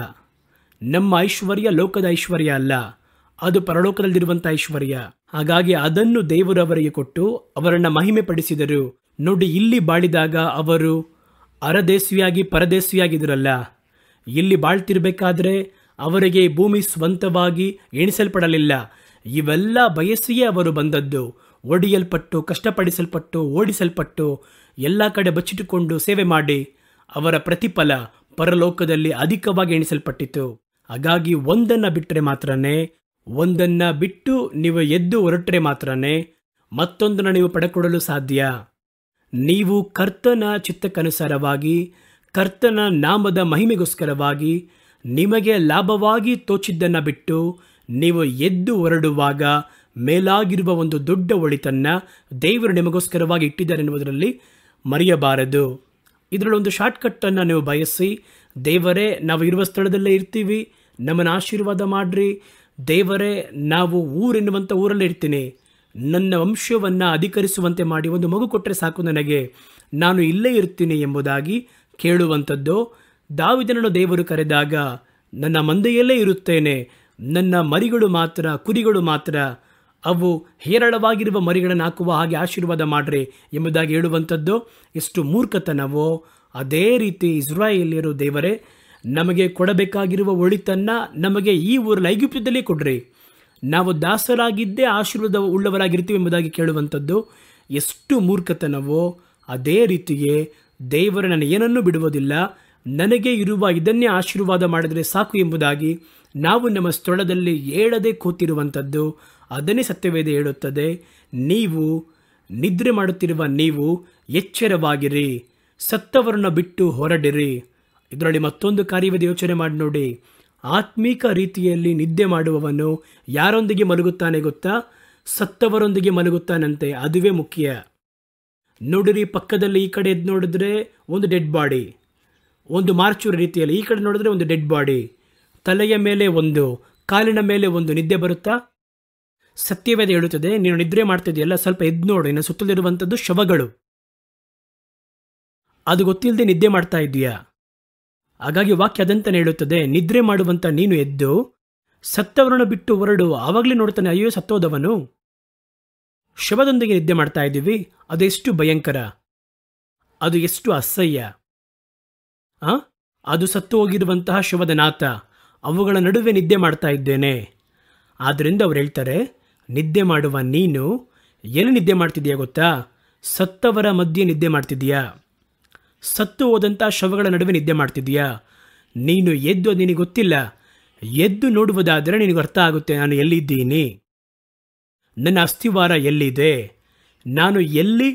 [SPEAKER 1] ನಮ್ಮ ಐಶ್ವರ್ಯ ಲೋಕದ ಐಶ್ವರ್ಯ ಅಲ್ಲ, ಅದು ಪರಲೋಕದಲ್ಲಿರುವಂಥ ಐಶ್ವರ್ಯ. ಹಾಗಾಗಿ ಅದನ್ನು ದೇವರು ಅವರಿಗೆ ಕೊಟ್ಟು ಅವರನ್ನು ಮಹಿಮೆ ಪಡಿಸಿದರು. ನೋಡಿ, ಇಲ್ಲಿ ಬಾಳಿದಾಗ ಅವರು ಅರದೇಶಿಯಾಗಿ ಪರದೇಶಿಯಾಗಿದ್ರಲ್ಲ. ಇಲ್ಲಿ ಬಾಳ್ತಿರ್ಬೇಕಾದ್ರೆ ಅವರಿಗೆ ಭೂಮಿ ಸ್ವಂತವಾಗಿ ಎಣಿಸಲ್ಪಡಲಿಲ್ಲ. ಇವೆಲ್ಲ ಬಯಸಿಯೇ ಅವರು ಬಂದದ್ದು. ಒಡೆಯಲ್ಪಟ್ಟು, ಕಷ್ಟಪಡಿಸಲ್ಪಟ್ಟು, ಓಡಿಸಲ್ಪಟ್ಟು, ಎಲ್ಲ ಕಡೆ ಬಚ್ಚಿಟ್ಟುಕೊಂಡು ಸೇವೆ ಮಾಡಿ ಅವರ ಪ್ರತಿಫಲ ಪರಲೋಕದಲ್ಲಿ ಅಧಿಕವಾಗಿ ಎಣಿಸಲ್ಪಟ್ಟಿತು. ಹಾಗಾಗಿ ಒಂದನ್ನು ಬಿಟ್ಟು ನೀವು ಎದ್ದು ಹೊರಟ್ರೆ ಮಾತ್ರನೇ ಮತ್ತೊಂದನ್ನು ನೀವು ಪಡೆದುಕೊಳ್ಳಲು ಸಾಧ್ಯ. ನೀವು ಕರ್ತನ ಚಿತ್ತಕ್ಕನುಸಾರವಾಗಿ, ಕರ್ತನ ನಾಮದ ಮಹಿಮೆಗೋಸ್ಕರವಾಗಿ ನಿಮಗೆ ಲಾಭವಾಗಿ ತೋಚಿದ್ದನ್ನು ಬಿಟ್ಟು ನೀವು ಎದ್ದು ಹೊರಡುವಾಗ ಮೇಲಾಗಿರುವ ಒಂದು ದೊಡ್ಡ ಒಳಿತನ್ನು ದೇವರು ನಿಮಗೋಸ್ಕರವಾಗಿ ಇಟ್ಟಿದ್ದಾರೆ ಎನ್ನುವುದರಲ್ಲಿ ಮರೆಯಬಾರದು. ಇದರಲ್ಲಿ ಒಂದು ಶಾರ್ಟ್ಕಟ್ಟನ್ನು ನೀವು ಬಯಸಿ, ದೇವರೇ ನಾವು ಇರುವ ಸ್ಥಳದಲ್ಲೇ ಇರ್ತೀವಿ, ನಮ್ಮನ್ನು ಆಶೀರ್ವಾದ ಮಾಡ್ರಿ, ದೇವರೇ ನಾವು ಊರೆನ್ನುವಂಥ ಊರಲ್ಲೇ ಇರ್ತೀನಿ, ನನ್ನ ವಂಶವನ್ನು ಅಧಿಕರಿಸುವಂತೆ ಮಾಡಿ ಒಂದು ಮಗು ಕೊಟ್ಟರೆ ಸಾಕು ನನಗೆ, ನಾನು ಇಲ್ಲೇ ಇರ್ತೀನಿ ಎಂಬುದಾಗಿ ಕೇಳುವಂಥದ್ದು. ದಾವೀದನನ್ನು ದೇವರು ಕರೆದಾಗ, ನನ್ನ ಮಂದೆಯಲ್ಲೇ ಇರುತ್ತೇನೆ, ನನ್ನ ಮರಿಗಳು ಮಾತ್ರ, ಕುರಿಗಳು ಮಾತ್ರ, ಅವು ಹೇರಳವಾಗಿರುವ ಮರಿಗಳನ್ನು ಹಾಕುವ ಹಾಗೆ ಆಶೀರ್ವಾದ ಮಾಡ್ರಿ ಎಂಬುದಾಗಿ ಹೇಳುವಂಥದ್ದು ಎಷ್ಟು ಮೂರ್ಖತನವೋ ಅದೇ ರೀತಿ ಇಸ್ರಾಯೇಲ್ಯರು, ದೇವರೇ ನಮಗೆ ಕೊಡಬೇಕಾಗಿರುವ ಒಳಿತನ್ನು ನಮಗೆ ಈ ಊರಲ್ಲಿ ಐಗುಪ್ತದಲ್ಲೇ ಕೊಡ್ರಿ, ನಾವು ದಾಸರಾಗಿದ್ದೇ ಆಶೀರ್ವಾದ ಉಳ್ಳವರಾಗಿರ್ತೀವಿ ಎಂಬುದಾಗಿ ಕೇಳುವಂಥದ್ದು ಎಷ್ಟು ಮೂರ್ಖತನವೋ ಅದೇ ರೀತಿಯೇ ದೇವರು ನಾನು ಏನನ್ನೂ ಬಿಡುವುದಿಲ್ಲ, ನನಗೆ ಇರುವ ಇದನ್ನೇ ಆಶೀರ್ವಾದ ಮಾಡಿದರೆ ಸಾಕು ಎಂಬುದಾಗಿ ನಾವು ನಮ್ಮ ಸ್ಥಳದಲ್ಲಿ ಹೇಳದೆ ಕೂತಿರುವಂಥದ್ದು. ಅದನ್ನೇ ಸತ್ಯವೇದ ಹೇಳುತ್ತದೆ, ನೀವು ನಿದ್ರೆ ಮಾಡುತ್ತಿರುವ ನೀವು ಎಚ್ಚರವಾಗಿರಿ, ಸತ್ತವರನ್ನು ಬಿಟ್ಟು ಹೊರಡಿರಿ. ಇದರಲ್ಲಿ ಮತ್ತೊಂದು ಕಾರ್ಯವಿದೆ, ಯೋಚನೆ ಮಾಡಿ ನೋಡಿ. ಆತ್ಮೀಕ ರೀತಿಯಲ್ಲಿ ನಿದ್ದೆ ಮಾಡುವವನು ಯಾರೊಂದಿಗೆ ಮಲಗುತ್ತಾನೆ ಗೊತ್ತಾ? ಸತ್ತವರೊಂದಿಗೆ ಮಲಗುತ್ತಾನಂತೆ. ಅದುವೇ ಮುಖ್ಯ. ನೋಡಿರಿ, ಪಕ್ಕದಲ್ಲಿ ಈ ಕಡೆ ಎದ್ದು ನೋಡಿದ್ರೆ ಒಂದು ಡೆಡ್ ಬಾಡಿ, ಒಂದು ಮಾರ್ಚೂರಿ ರೀತಿಯಲ್ಲಿ, ಈ ಕಡೆ ನೋಡಿದ್ರೆ ಒಂದು ಡೆಡ್ ಬಾಡಿ, ತಲೆಯ ಮೇಲೆ ಒಂದು, ಕಾಲಿನ ಮೇಲೆ ಒಂದು. ನಿದ್ದೆ ಬರುತ್ತಾ? ಸತ್ಯವೇದ ಹೇಳುತ್ತದೆ, ನೀನು ನಿದ್ರೆ ಮಾಡ್ತಿದೆಯಲ್ಲ, ಸ್ವಲ್ಪ ಎದ್ದು ನೋಡು, ಇನ್ನು ಸುತ್ತಲಿರುವಂಥದ್ದು ಶವಗಳು. ಅದು ಗೊತ್ತಿಲ್ಲದೆ ನಿದ್ದೆ ಮಾಡ್ತಾ ಇದೆಯಾ? ಹಾಗಾಗಿ ವಾಕ್ಯ ಅದಂತಾನೆ ಹೇಳುತ್ತದೆ, ನಿದ್ರೆ ಮಾಡುವಂಥ ನೀನು ಎದ್ದು ಸತ್ತವರನ್ನು ಬಿಟ್ಟು ಹೊರಡು. ಆವಾಗಲೇ ನೋಡ್ತಾನೆ, ಅಯ್ಯೋ ಸತ್ತೋದವನು. ಶವದೊಂದಿಗೆ ನಿದ್ದೆ ಮಾಡ್ತಾ ಇದ್ದೀವಿ, ಅದು ಎಷ್ಟು ಭಯಂಕರ, ಅದು ಎಷ್ಟು ಅಸಹ್ಯ. ಅದು ಸತ್ತು ಹೋಗಿರುವಂತಹ ಶವದ ನಾಥ, ಅವುಗಳ ನಡುವೆ ನಿದ್ದೆ ಮಾಡ್ತಾ ಇದ್ದೇನೆ. ಆದ್ದರಿಂದ ಅವ್ರು ಹೇಳ್ತಾರೆ, ನಿದ್ದೆ ಮಾಡುವ ನೀನು ಎಲ್ಲಿ ನಿದ್ದೆ ಮಾಡ್ತಿದ್ದೀಯಾ ಗೊತ್ತಾ? ಸತ್ತವರ ಮಧ್ಯೆ ನಿದ್ದೆ ಮಾಡ್ತಿದ್ದೀಯಾ? ಸತ್ತು ಹೋದಂಥ ಶವಗಳ ನಡುವೆ ನಿದ್ದೆ ಮಾಡ್ತಿದ್ದೀಯಾ? ನೀನು ಎದ್ದು, ಅದು ನಿನಗೆ ಗೊತ್ತಿಲ್ಲ. ಎದ್ದು ನೋಡುವುದಾದರೆ ನಿನಗೆ ಅರ್ಥ ಆಗುತ್ತೆ, ನಾನು ಎಲ್ಲಿದ್ದೀನಿ, ನನ್ನ ಅಸ್ಥಿವಾರ ಎಲ್ಲಿದೆ, ನಾನು ಎಲ್ಲಿ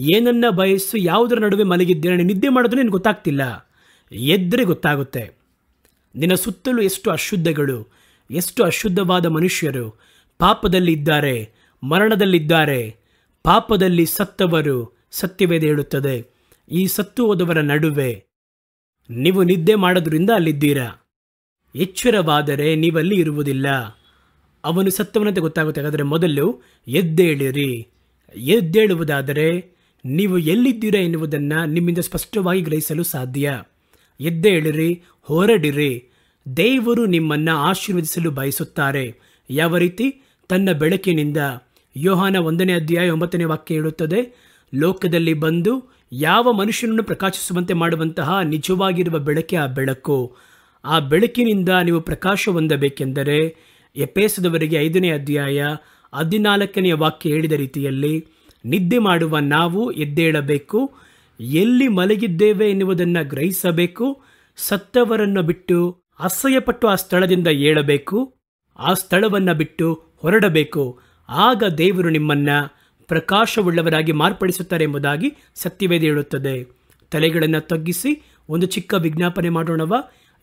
[SPEAKER 1] ಏನನ್ನ ಬಯಸು ಯಾವುದರ ನಡುವೆ ಮಲಗಿದ್ದೇನೆ. ನಾನು ನಿದ್ದೆ ಮಾಡೋದು ನಿನಗೆ ಗೊತ್ತಾಗ್ತಿಲ್ಲ. ಎದ್ದರೆ ಗೊತ್ತಾಗುತ್ತೆ. ನಿನ್ನ ಸುತ್ತಲೂ ಎಷ್ಟು ಅಶುದ್ಧಗಳು, ಎಷ್ಟು ಅಶುದ್ಧವಾದ ಮನುಷ್ಯರು ಪಾಪದಲ್ಲಿದ್ದಾರೆ, ಮರಣದಲ್ಲಿದ್ದಾರೆ, ಪಾಪದಲ್ಲಿ ಸತ್ತವರು. ಸತ್ಯವೇದ ಹೇಳುತ್ತದೆ, ಈ ಸತ್ತು ಹೋದವರ ನಡುವೆ ನೀವು ನಿದ್ದೆ ಮಾಡೋದ್ರಿಂದ ಅಲ್ಲಿದ್ದೀರಾ. ಎಚ್ಚರವಾದರೆ ನೀವಲ್ಲಿ ಇರುವುದಿಲ್ಲ. ಅವನು ಸತ್ತವನಂತೆ ಗೊತ್ತಾಗುತ್ತೆ. ಹಾಗಾದರೆ ಮೊದಲು ಎದ್ದೇಳಿರಿ. ಎದ್ದೇಳುವುದಾದರೆ ನೀವು ಎಲ್ಲಿದ್ದೀರಾ ಎನ್ನುವುದನ್ನು ನಿಮ್ಮಿಂದ ಸ್ಪಷ್ಟವಾಗಿ ಗ್ರಹಿಸಲು ಸಾಧ್ಯ. ಎದ್ದೇಳಿರಿ, ಹೊರಡಿರಿ. ದೇವರು ನಿಮ್ಮನ್ನು ಆಶೀರ್ವದಿಸಲು ಬಯಸುತ್ತಾರೆ. ಯಾವ ರೀತಿ? ತನ್ನ ಬೆಳಕಿನಿಂದ. ಯೋಹಾನ 1ನೇ ಅಧ್ಯಾಯ 9ನೇ ವಾಕ್ಯ ಹೇಳುತ್ತದೆ, ಲೋಕದಲ್ಲಿ ಬಂದು ಯಾವ ಮನುಷ್ಯನನ್ನು ಪ್ರಕಾಶಿಸುವಂತೆ ಮಾಡುವಂತಹ ನಿಜವಾಗಿರುವ ಬೆಳಕೆ ಆ ಬೆಳಕು. ಆ ಬೆಳಕಿನಿಂದ ನೀವು ಪ್ರಕಾಶ ಹೊಂದಬೇಕೆಂದರೆ ಎಫೆಸದವರಿಗೆ 5ನೇ ಅಧ್ಯಾಯ 14ನೇ ವಾಕ್ಯ ಹೇಳಿದ ರೀತಿಯಲ್ಲಿ ನಿದ್ದೆ ಮಾಡುವ ನಾವು ಎದ್ದೇಳಬೇಕು. ಎಲ್ಲಿ ಮಲಗಿದ್ದೇವೆ ಎನ್ನುವುದನ್ನು ಗ್ರಹಿಸಬೇಕು. ಸತ್ತವರನ್ನು ಬಿಟ್ಟು ಅಸಹ್ಯಪಟ್ಟು ಆ ಸ್ಥಳದಿಂದ ಏಳಬೇಕು. ಆ ಸ್ಥಳವನ್ನು ಬಿಟ್ಟು ಹೊರಡಬೇಕು. ಆಗ ದೇವರು ನಿಮ್ಮನ್ನು ಪ್ರಕಾಶವುಳ್ಳವರಾಗಿ ಮಾರ್ಪಡಿಸುತ್ತಾರೆ ಎಂಬುದಾಗಿ ಸತ್ಯವೇದ ಹೇಳುತ್ತದೆ. ತಲೆಗಳನ್ನು ತಗ್ಗಿಸಿ ಒಂದು ಚಿಕ್ಕ ವಿಜ್ಞಾಪನೆ ಮಾಡೋಣವ.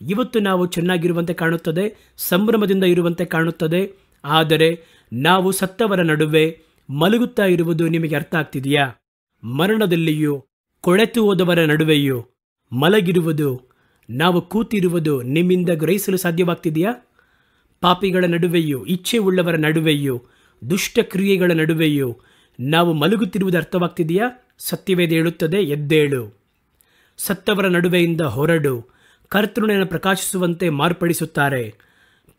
[SPEAKER 1] ಇವತ್ತು ನಾವು ಚೆನ್ನಾಗಿರುವಂತೆ ಕಾಣುತ್ತದೆ, ಸಂಭ್ರಮದಿಂದ ಇರುವಂತೆ ಕಾಣುತ್ತದೆ. ಆದರೆ ನಾವು ಸತ್ತವರ ನಡುವೆ ಮಲಗುತ್ತಾ ಇರುವುದು ನಿಮಗೆ ಅರ್ಥ ಆಗ್ತಿದೆಯಾ? ಮರಣದಲ್ಲಿಯೂ ಕೊಳೆತು ಹೋದವರ ನಡುವೆಯೂ ಮಲಗಿರುವುದು, ನಾವು ಕೂತಿರುವುದು ನಿಮ್ಮಿಂದ ಗ್ರಹಿಸಲು ಸಾಧ್ಯವಾಗ್ತಿದೆಯಾ? ಪಾಪಿಗಳ ನಡುವೆಯೂ, ಇಚ್ಛೆ ಉಳ್ಳವರ ನಡುವೆಯೂ, ದುಷ್ಟ ಕ್ರಿಯೆಗಳ ನಡುವೆಯೂ ನಾವು ಮಲಗುತ್ತಿರುವುದು ಅರ್ಥವಾಗ್ತಿದೆಯಾ? ಸತ್ಯವೇದ ಹೇಳುತ್ತದೆ, ಎದ್ದೇಳು, ಸತ್ತವರ ನಡುವೆಯಿಂದ ಹೊರಡು. ಕರ್ತನನ್ನು ಪ್ರಕಾಶಿಸುವಂತೆ ಮಾರ್ಪಡಿಸುತ್ತಾರೆ.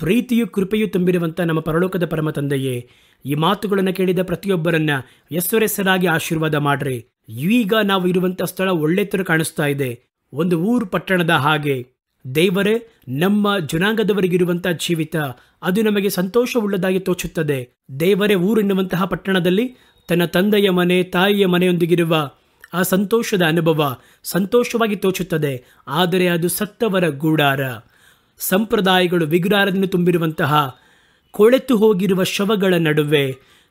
[SPEAKER 1] ಪ್ರೀತಿಯು ಕೃಪೆಯು ತುಂಬಿರುವಂಥ ನಮ್ಮ ಪರಲೋಕದ ಪರಮ ತಂದೆಯೇ, ಈ ಮಾತುಗಳನ್ನು ಕೇಳಿದ ಪ್ರತಿಯೊಬ್ಬರನ್ನ ಹೆಸರಾಗಿ ಆಶೀರ್ವಾದ ಮಾಡ್ರಿ. ಈಗ ನಾವು ಇರುವಂಥ ಸ್ಥಳ ಒಳ್ಳೆ ತರ ಕಾಣಿಸ್ತಾ ಇದೆ, ಒಂದು ಊರು ಪಟ್ಟಣದ ಹಾಗೆ. ದೇವರೇ, ನಮ್ಮ ಜನಾಂಗದವರಿಗಿರುವಂಥ ಜೀವಿತ ಅದು ನಮಗೆ ಸಂತೋಷವುಳ್ಳದಾಗಿ ತೋಚುತ್ತದೆ. ದೇವರೇ, ಊರೆನ್ನುವಂತಹ ಪಟ್ಟಣದಲ್ಲಿ ತನ್ನ ತಂದೆಯ ಮನೆ, ತಾಯಿಯ ಮನೆಯೊಂದಿಗಿರುವ ಆ ಸಂತೋಷದ ಅನುಭವ ಸಂತೋಷವಾಗಿ ತೋಚುತ್ತದೆ. ಆದರೆ ಅದು ಸತ್ತವರ ಗೂಡಾರ. ಸಂಪ್ರದಾಯಗಳು, ವಿಗ್ರಹದಿಂದ ತುಂಬಿರುವಂತಹ ಕೊಳೆತು ಹೋಗಿರುವ ಶವಗಳ ನಡುವೆ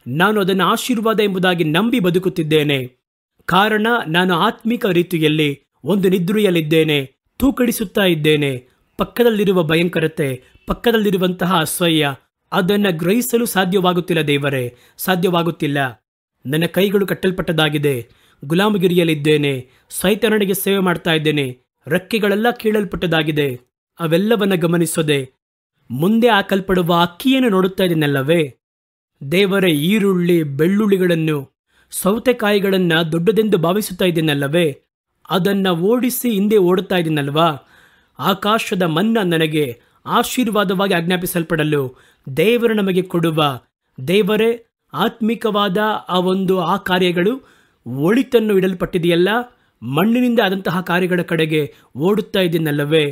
[SPEAKER 1] ನಾನು ಅದನ್ನು ಆಶೀರ್ವಾದ ಎಂಬುದಾಗಿ ನಂಬಿ ಬದುಕುತ್ತಿದ್ದೇನೆ. ಕಾರಣ, ನಾನು ಆತ್ಮಿಕ ರೀತಿಯಲ್ಲಿ ಒಂದು ನಿದ್ರೆಯಲ್ಲಿದ್ದೇನೆ, ತೂಕಡಿಸುತ್ತಾ ಇದ್ದೇನೆ. ಪಕ್ಕದಲ್ಲಿರುವ ಭಯಂಕರತೆ, ಪಕ್ಕದಲ್ಲಿರುವಂತಹ ಅಸಹ್ಯ, ಅದನ್ನು ಗ್ರಹಿಸಲು ಸಾಧ್ಯವಾಗುತ್ತಿಲ್ಲ ದೇವರೇ, ಸಾಧ್ಯವಾಗುತ್ತಿಲ್ಲ. ನನ್ನ ಕೈಗಳು ಕಟ್ಟಲ್ಪಟ್ಟದಾಗಿದೆ, ಗುಲಾಮಗಿರಿಯಲ್ಲಿದ್ದೇನೆ, ಸೈತಾನನಿಗೆ ಸೇವೆ ಮಾಡ್ತಾ ಇದ್ದೇನೆ, ರೆಕ್ಕೆಗಳೆಲ್ಲ ಕೀಳಲ್ಪಟ್ಟದಾಗಿದೆ. ಅವೆಲ್ಲವನ್ನ ಗಮನಿಸದೆ ಮುಂದೆ ಹಾಕಲ್ಪಡುವ ಅಕ್ಕಿಯನ್ನು ನೋಡುತ್ತಾ ಇದ್ದೇನಲ್ಲವೇ ದೇವರೇ. ಈರುಳ್ಳಿ, ಬೆಳ್ಳುಳ್ಳಿಗಳನ್ನು, ಸೌತೆಕಾಯಿಗಳನ್ನು ದೊಡ್ಡದೆಂದು ಭಾವಿಸುತ್ತಾ ಇದ್ದೇನಲ್ಲವೇ, ಅದನ್ನು ಓಡಿಸಿ ಹಿಂದೆ ಓಡುತ್ತಾ ಇದ್ದೀನಲ್ವಾ. ಆಕಾಶದ ಮನ್ನಾ ನನಗೆ ಆಶೀರ್ವಾದವಾಗಿ ಆಜ್ಞಾಪಿಸಲ್ಪಡಲು ದೇವರು ನಮಗೆ ಕೊಡುವ, ದೇವರೇ, ಆತ್ಮಿಕವಾದ ಆ ಕಾರ್ಯಗಳು ಒಳಿತನ್ನು ಇಡಲ್ಪಟ್ಟಿದೆಯಲ್ಲ, ಮಣ್ಣಿನಿಂದ ಆದಂತಹ ಕಾರ್ಯಗಳ ಕಡೆಗೆ ಓಡುತ್ತಾ ಇದ್ದೀನಲ್ಲವೇ.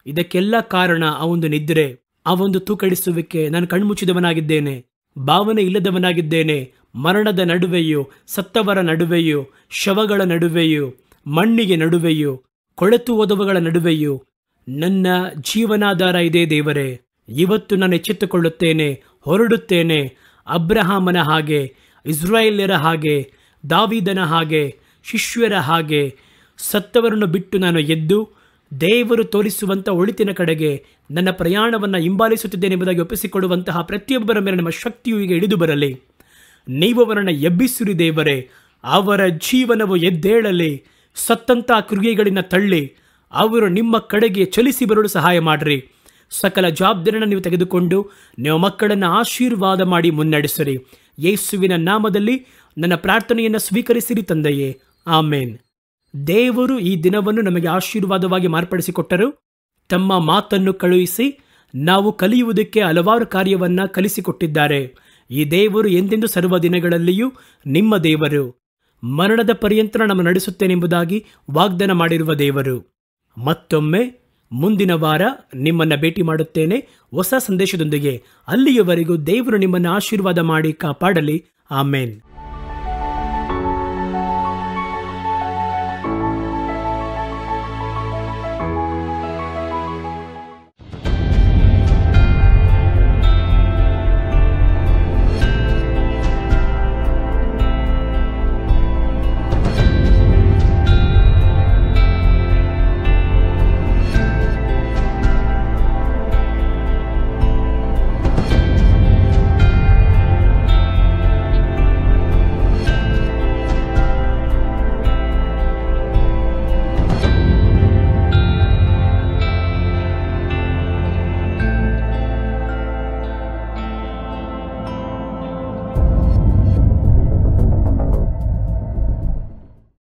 [SPEAKER 1] ಇದಕ್ಕೆಲ್ಲ ಕಾರಣ ಆ ಒಂದು ನಿದ್ರೆ, ಆ ಒಂದು ತೂಕಡಿಸುವಿಕೆ. ನಾನು ಕಣ್ಮುಚ್ಚಿದವನಾಗಿದ್ದೇನೆ, ಭಾವನೆ ಇಲ್ಲದವನಾಗಿದ್ದೇನೆ. ಮರಣದ ನಡುವೆಯೂ, ಸತ್ತವರ ನಡುವೆಯೂ, ಶವಗಳ ನಡುವೆಯೂ, ಮಣ್ಣಿಗೆ ನಡುವೆಯೂ, ಕೊಳೆತು ಹೋದವುಗಳ ನಡುವೆಯೂ ನನ್ನ ಜೀವನಾಧಾರ ಇದೆ ದೇವರೇ. ಇವತ್ತು ನಾನು ಎಚ್ಚೆತ್ತುಕೊಳ್ಳುತ್ತೇನೆ, ಹೊರಡುತ್ತೇನೆ. ಅಬ್ರಹಾಮನ ಹಾಗೆ, ಇಸ್ರಾಯೇಲ್ಯರ ಹಾಗೆ, ದಾವೀದನ ಹಾಗೆ, ಶಿಷ್ಯರ ಹಾಗೆ ಸತ್ತವರನ್ನು ಬಿಟ್ಟು ನಾನು ಎದ್ದು ದೇವರು ತೋರಿಸುವಂಥ ಒಳಿತಿನ ಕಡೆಗೆ ನನ್ನ ಪ್ರಯಾಣವನ್ನು ಹಿಂಬಾಲಿಸುತ್ತಿದ್ದೇನೆ ಎಂಬುದಾಗಿ ಒಪ್ಪಿಸಿಕೊಡುವಂತಹ ಪ್ರತಿಯೊಬ್ಬರ ಮೇಲೆ ನಮ್ಮ ಶಕ್ತಿಯು ಈಗ ಇಳಿದು ಬರಲಿ. ನೀವು ಅವರನ್ನು ಎಬ್ಬಿಸಿರಿ ದೇವರೇ. ಅವರ ಜೀವನವು ಎದ್ದೇಳಲಿ. ಸತ್ತಂಥ ಕ್ರಿಯೆಗಳಿಂದ ತಳ್ಳಿ ಅವರು ನಿಮ್ಮ ಕಡೆಗೆ ಚಲಿಸಿ ಬರಲು ಸಹಾಯ ಮಾಡಿರಿ. ಸಕಲ ಜವಾಬ್ದಾರಿಯನ್ನು ನೀವು ತೆಗೆದುಕೊಂಡು ನೀವು ಮಕ್ಕಳನ್ನು ಆಶೀರ್ವಾದ ಮಾಡಿ ಮುನ್ನಡೆಸಿರಿ. ಯೇಸುವಿನ ನಾಮದಲ್ಲಿ ನನ್ನ ಪ್ರಾರ್ಥನೆಯನ್ನು ಸ್ವೀಕರಿಸಿರಿ ತಂದೆಯೇ, ಆಮೇನ್. ದೇವರು ಈ ದಿನವನ್ನು ನಮಗೆ ಆಶೀರ್ವಾದವಾಗಿ ಮಾರ್ಪಡಿಸಿಕೊಟ್ಟರು. ತಮ್ಮ ಮಾತನ್ನು ಕಳುಹಿಸಿ ನಾವು ಕಲಿಯುವುದಕ್ಕೆ ಹಲವಾರು ಕಾರ್ಯವನ್ನು ಕಲಿಸಿಕೊಟ್ಟಿದ್ದಾರೆ. ಈ ದೇವರು ಎಂದೆಂದು ಸರ್ವ ದಿನಗಳಲ್ಲಿಯೂ ನಿಮ್ಮ ದೇವರು, ಮರಣದ ಪರ್ಯಂತರ ನಮ್ಮ ನಡೆಸುತ್ತೇನೆಂಬುದಾಗಿ ವಾಗ್ದಾನ ಮಾಡಿರುವ ದೇವರು. ಮತ್ತೊಮ್ಮೆ ಮುಂದಿನ ವಾರ ನಿಮ್ಮನ್ನು ಭೇಟಿ ಮಾಡುತ್ತೇನೆ ಹೊಸ ಸಂದೇಶದೊಂದಿಗೆ. ಅಲ್ಲಿಯವರೆಗೂ ದೇವರು ನಿಮ್ಮನ್ನು ಆಶೀರ್ವಾದ ಮಾಡಿ ಕಾಪಾಡಲಿ. ಆಮೇನ್.